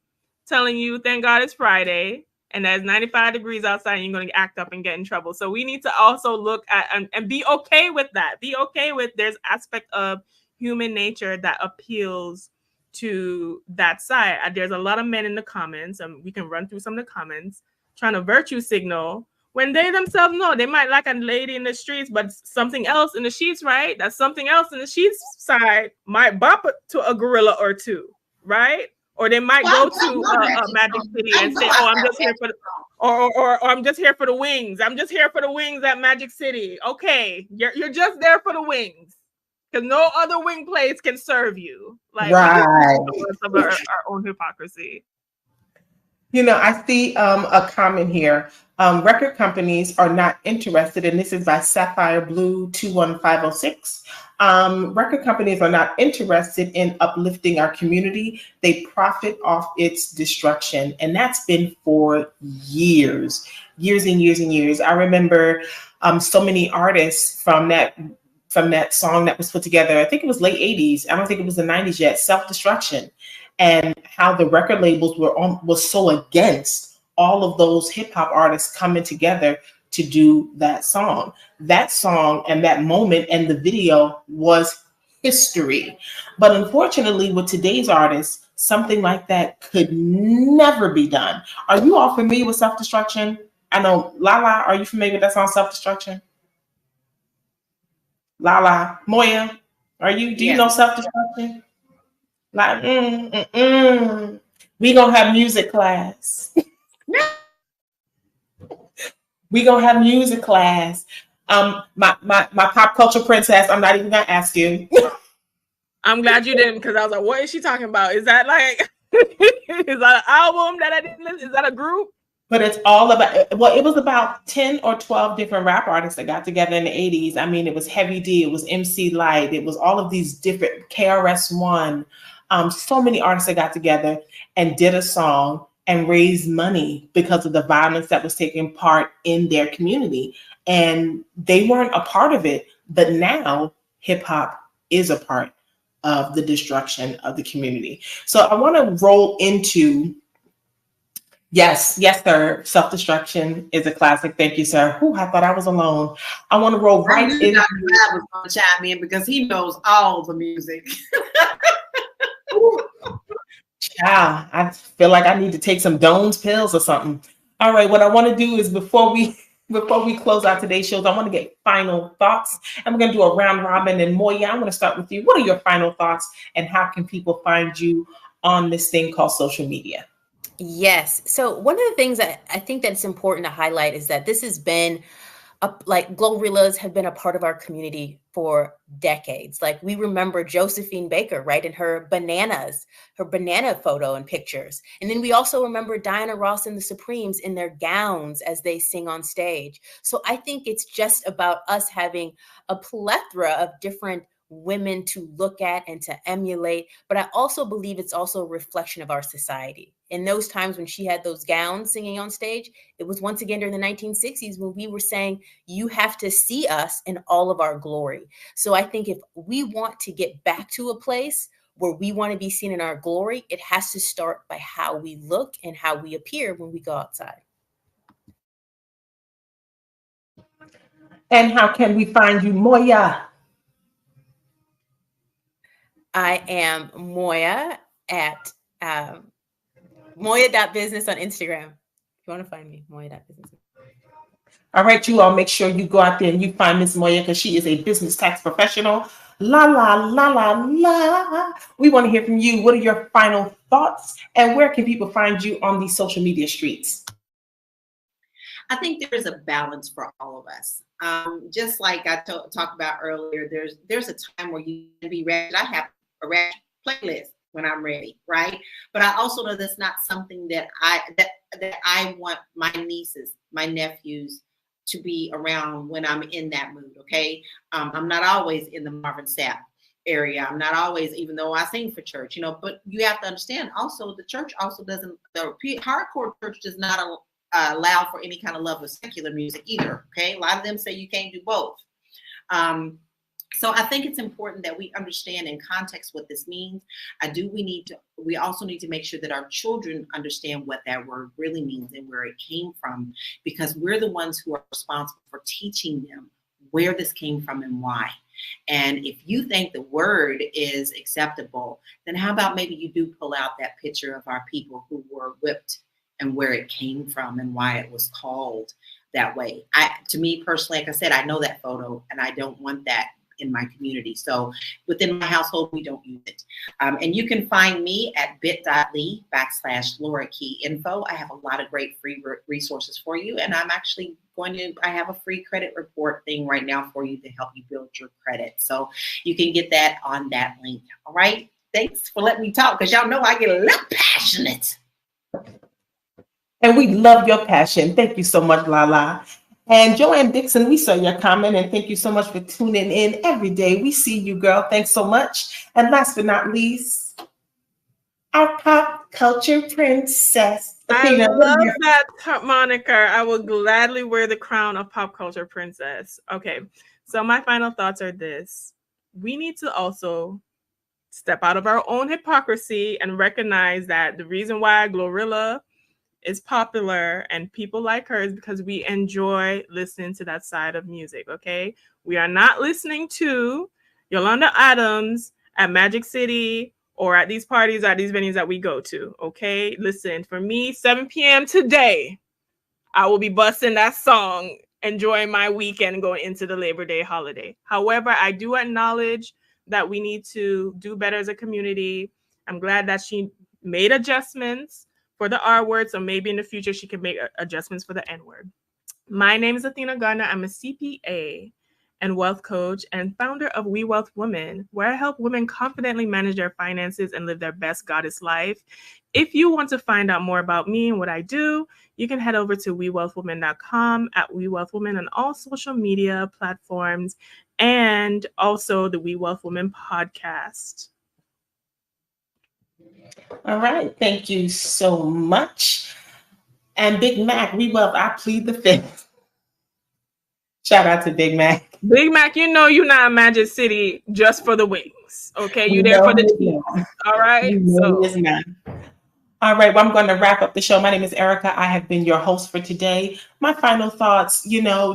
telling you, thank God it's Friday, and there's 95 degrees outside, and you're going to act up and get in trouble. So we need to also look at and be okay with that. Be okay with there's aspect of human nature that appeals to that side. There's a lot of men in the comments, and we can run through some of the comments, trying to virtue signal when they themselves know they might like a lady in the streets, but something else in the sheets, right? That something else in the sheets side might bump it to a gorilla or two, right? Or they might go to a Magic City and say, "Oh, I'm just here for the," or I'm just here for the wings. I'm just here for the wings at Magic City. Okay, you're just there for the wings, because no other wing place can serve you. Like, right. Of our own hypocrisy. You know, I see a comment here. Record companies are not interested, and this is by Sapphire Blue 21506. Record companies are not interested in uplifting our community. They profit off its destruction. And that's been for years and years and years. I remember so many artists from that song that was put together. I think it was late 80s. I don't think it was the 90s yet. Self-Destruction. And how the record labels was so against all of those hip hop artists coming together to do that song. That song and that moment and the video was history. But unfortunately, with today's artists, something like that could never be done. Are you all familiar with Self-Destruction? I know, Lala, are you familiar with that song, Self-Destruction? Lala, Moya, do you know Self-Destruction? Like, we gonna have music class. We gonna have music class. My pop culture princess. I'm not even gonna ask you. I'm glad you didn't, because I was like, what is she talking about? Is that like, is that an album that I didn't listen? Is that a group? But it's all about, well, it was about 10 or 12 different rap artists that got together in the 80s. I mean, it was Heavy D, it was MC Lyte, it was all of these different, KRS-One, so many artists that got together and did a song and raised money because of the violence that was taking part in their community. And they weren't a part of it, but now hip hop is a part of the destruction of the community. So I want to roll into, yes, sir. Self-Destruction is a classic. Thank you, sir. Ooh, I thought I was alone. I want to roll right in. Dr. Brad was going to chime in because he knows all the music. Child, I feel like I need to take some Doan's pills or something. All right, what I want to do is before we close out today's shows, I want to get final thoughts. And we're going to do a round robin. And Moya, I'm going to start with you. What are your final thoughts, and how can people find you on this thing called social media? Yes. So one of the things that I think that's important to highlight is that this has been like Glorrillas have been a part of our community for decades. Like, we remember Josephine Baker, right? And her banana photo and pictures. And then we also remember Diana Ross and the Supremes in their gowns as they sing on stage. So I think it's just about us having a plethora of different women to look at and to emulate. But I also believe it's also a reflection of our society. In those times when she had those gowns singing on stage, it was once again during the 1960s when we were saying, you have to see us in all of our glory. So I think if we want to get back to a place where we want to be seen in our glory, it has to start by how we look and how we appear when we go outside. And how can we find you, Moya? I am Moya at Moya.business on Instagram. If you want to find me, Moya.business. All right, you all make sure you go out there and you find Miss Moya, because she is a business tax professional. La, la, la, la, la. We want to hear from you. What are your final thoughts, and where can people find you on these social media streets? I think there is a balance for all of us. Just like I talked about earlier, there's a time where you can be ready. I have a rap playlist when I'm ready, right? But I also know that's not something that I want my nieces, my nephews to be around when I'm in that mood, okay? I'm not always in the Marvin Sapp area. I'm not always, even though I sing for church, you know, but you have to understand also the church also doesn't, the hardcore church does not allow for any kind of love of secular music either. Okay. A lot of them say you can't do both. So I think it's important that we understand in context what this means. We also need to make sure that our children understand what that word really means and where it came from, because we're the ones who are responsible for teaching them where this came from and why. And if you think the word is acceptable, then how about maybe you do pull out that picture of our people who were whipped and where it came from and why it was called that way. To me personally, like I said, I know that photo and I don't want that in my community. So within my household, we don't use it. And you can find me at bit.ly/Laura Key Info. I have a lot of great free resources for you. And I'm actually I have a free credit report thing right now for you to help you build your credit. So you can get that on that link. All right. Thanks for letting me talk, because y'all know I get a little passionate. And we love your passion. Thank you so much, Lala. And Joanne Dixon, we saw your comment, and thank you so much for tuning in every day. We see you, girl. Thanks so much. And last but not least, our pop culture princess. I love that moniker. I will gladly wear the crown of pop culture princess. Okay, so my final thoughts are this. We need to also step out of our own hypocrisy and recognize that the reason why Glorilla is popular and people like her is because we enjoy listening to that side of music. Okay, we are not listening to Yolanda Adams at Magic City or at these parties, at these venues that we go to. Okay, listen, for me, 7 p.m. today, I will be busting that song, enjoying my weekend going into the Labor Day holiday. However, I do acknowledge that we need to do better as a community. I'm glad that she made adjustments for the R word, so maybe in the future she can make adjustments for the N word. My name is Athena Gardner. I'm a CPA and wealth coach and founder of We Wealth Women, where I help women confidently manage their finances and live their best goddess life. If you want to find out more about me and what I do, you can head over to wewealthwomen.com, at We Wealth Women on all social media platforms, and also the We Wealth Women podcast. All right. Thank you so much. And Big Mac, I plead the fifth. Shout out to Big Mac. Big Mac, you know you're not in Magic City just for the wings. Okay, you're there for the team. All right. All right, well, I'm going to wrap up the show. My name is Erica. I have been your host for today. My final thoughts,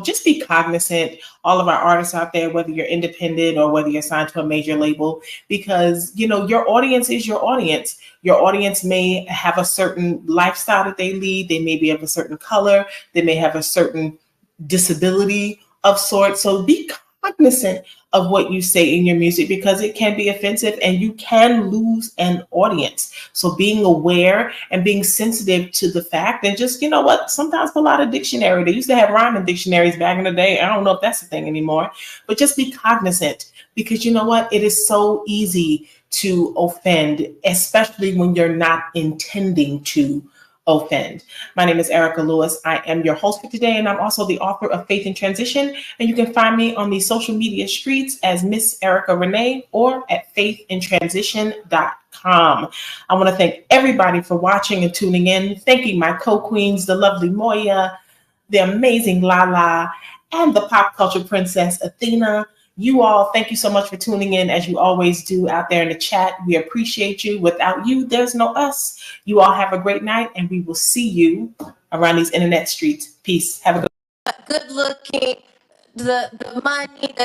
just be cognizant, all of our artists out there, whether you're independent or whether you're signed to a major label, because, your audience is your audience. Your audience may have a certain lifestyle that they lead. They may be of a certain color. They may have a certain disability of sorts. So be cognizant of what you say in your music, because it can be offensive and you can lose an audience. So being aware and being sensitive to the fact, and just, sometimes pull out a dictionary. They used to have rhyming dictionaries back in the day. I don't know if that's a thing anymore, but just be cognizant, because it is so easy to offend, especially when you're not intending to offend. My name is Erica Lewis. I am your host for today, and I'm also the author of Faith in Transition. And you can find me on the social media streets as Miss Erica Renee or at faithintransition.com. I want to thank everybody for watching and tuning in. Thanking my co-queens, the lovely Moya, the amazing Lala, and the pop culture princess Athena. You all, thank you so much for tuning in, as you always do out there in the chat. We appreciate you. Without you, there's no us. You all have a great night, and we will see you around these internet streets. Peace. Have a good looking, the money,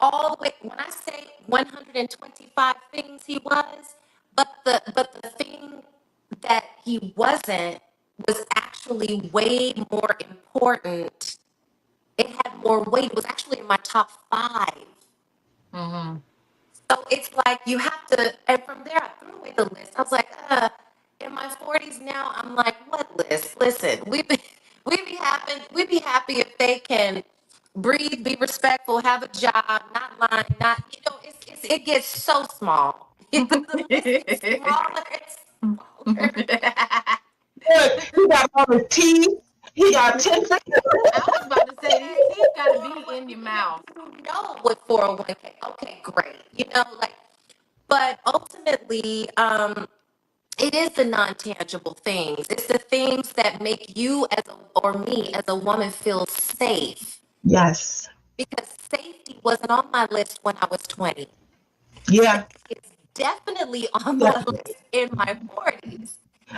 all the way. When I say 125 things he was, but the thing that he wasn't was actually way more important. It had more weight. It was actually in my top 5. Mm-hmm. So it's like you have to, and from there I threw away the list. I was like, in my 40s now, I'm like, what list? Listen, we'd be happy if they can breathe, be respectful, have a job, not lying, it gets so small. The list gets smaller and smaller. He got all his teeth. He got 10 fingers. I was about to say these teeth got to be in your mouth. know what 401k. Okay, great. You know, like, but ultimately, it is the non-tangible things. It's the things that make you or me as a woman feel safe. Yes. Because safety wasn't on my list when I was 20. Yeah. It's definitely on my Definitely. list in my 40s.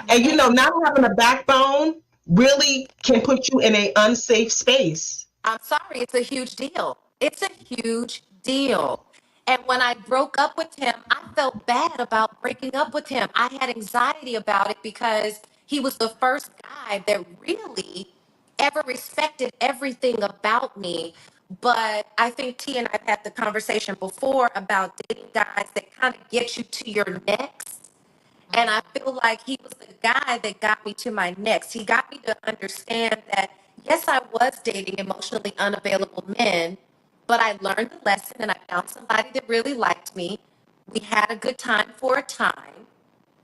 And not having a backbone really can put you in an unsafe space. I'm sorry, it's a huge deal. It's a huge deal. And when I broke up with him, I felt bad about breaking up with him. I had anxiety about it because he was the first guy that really ever respected everything about me. But I think T and I've had the conversation before about dating guys that kind of get you to your next. And I feel like he was the guy that got me to my next. He got me to understand that, yes, I was dating emotionally unavailable men, but I learned the lesson and I found somebody that really liked me. We had a good time for a time,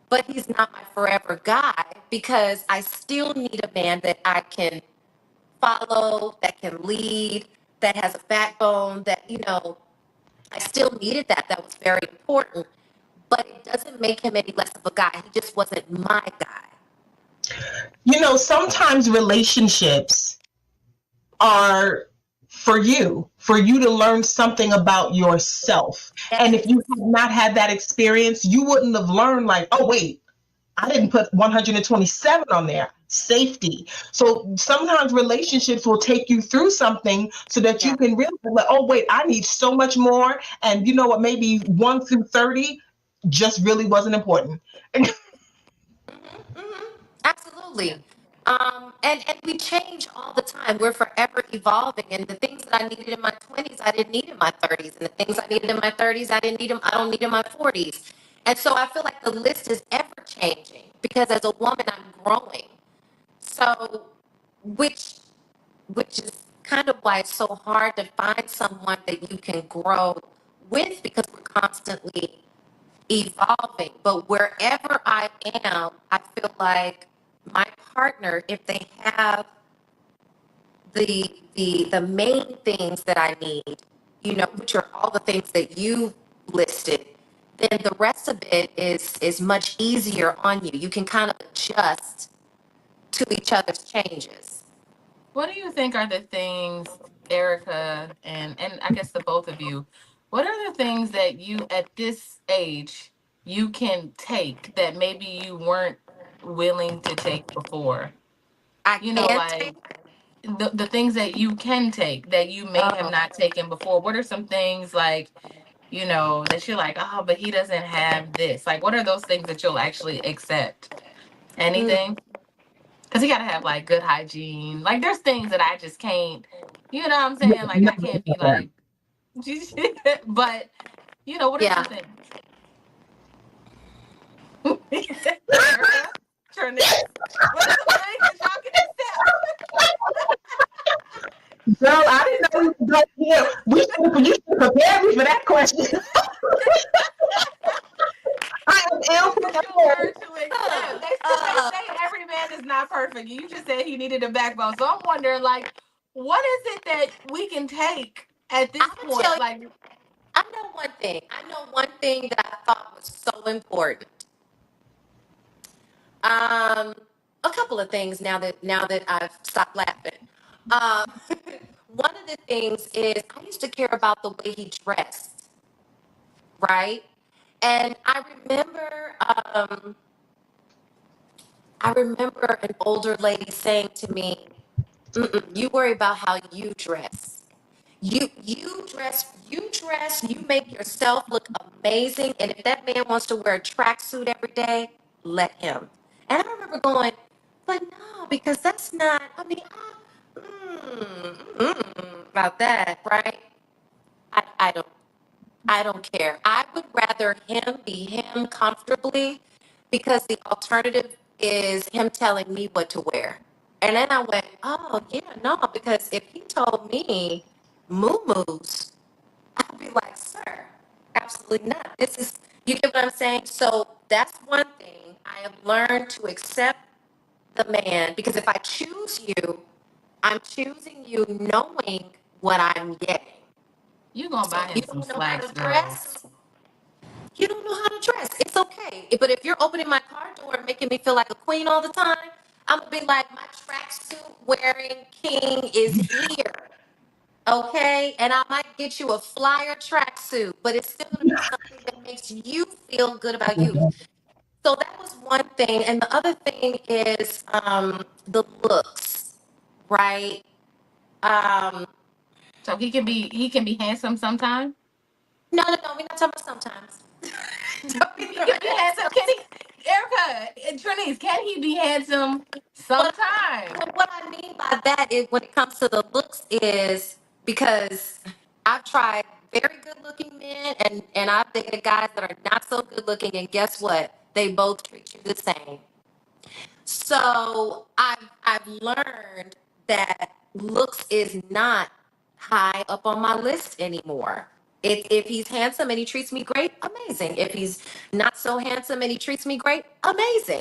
but he's not my forever guy because I still need a man that I can follow, that can lead, that has a backbone, that, I still needed that. That was very important, but it doesn't make him any less of a guy. He just wasn't my guy. Sometimes relationships are for you to learn something about yourself. And if you have not had that experience, you wouldn't have learned like, oh, wait, I didn't put 127 on there. Safety. So sometimes relationships will take you through something so that you can realize, like, oh, wait, I need so much more. And you know what? Maybe 1 through 30 just really wasn't important. Absolutely. And we change all the time. We're forever evolving. And the things that I needed in my 20s, I didn't need in my 30s. And the things I needed in my 30s, I don't need in my 40s. And so I feel like the list is ever changing because as a woman, I'm growing. So, which is kind of why it's so hard to find someone that you can grow with because we're constantly evolving. But wherever I am, I feel like my partner, if they have the main things that I need, which are all the things that you listed, then the rest of it is much easier on you. You can kind of adjust to each other's changes. What do you think are the things, Erica, and I guess the both of you, what are the things that you at this age you can take that maybe you weren't willing to take before? The things that you can take that you may have not taken before. What are some things like, that you're like, oh, but he doesn't have this? Like, what are those things that you'll actually accept? Anything? Because you got to have like good hygiene. Like, there's things that I just can't, you know what I'm saying? Like, I can't be like, but, what are some things? Erica, Trinette, what are some things that y'all can accept? Girl, I didn't know we could go here. You should prepare me for that question. I am ill prepared. They say every man is not perfect. You just said he needed a backbone. So I'm wondering, like, what is it that we can take at this point? I know one thing. I know one thing that I thought was so important. A couple of things now that I've stopped laughing. One of the things is I used to care about the way he dressed, right? And I remember an older lady saying to me, "You worry about how you dress. You dress, you make yourself look amazing. And if that man wants to wear a tracksuit every day, let him." And I remember going, but no, because that's not, about that, right? I don't care. I would rather him be him comfortably because the alternative is him telling me what to wear. And then I went, oh, yeah, no, because if he told me moo-moos, I'd be like, sir, absolutely not. You get what I'm saying? So that's one thing. I have learned to accept the man, because if I choose you, I'm choosing you knowing what I'm getting. You gonna buy him You some don't know how slacks, to girl. dress. You don't know how to dress. It's okay. But if you're opening my car door and making me feel like a queen all the time, I'm gonna be like, my tracksuit wearing king is here. Okay? And I might get you a flyer tracksuit, but it's still gonna be something that makes you feel good about you. So that was one thing. And the other thing is the looks, right? So he can be handsome sometime. No, we're not talking about sometimes. He can be handsome. Can he, Erica and Trinice, can he be handsome sometime? What I mean by that is when it comes to the looks is because I've tried very good looking men and I've dated guys that are not so good looking, and guess what? They both treat you the same. So I've learned that looks is not high up on my list anymore. If he's handsome and he treats me great, amazing. If he's not so handsome and he treats me great, amazing.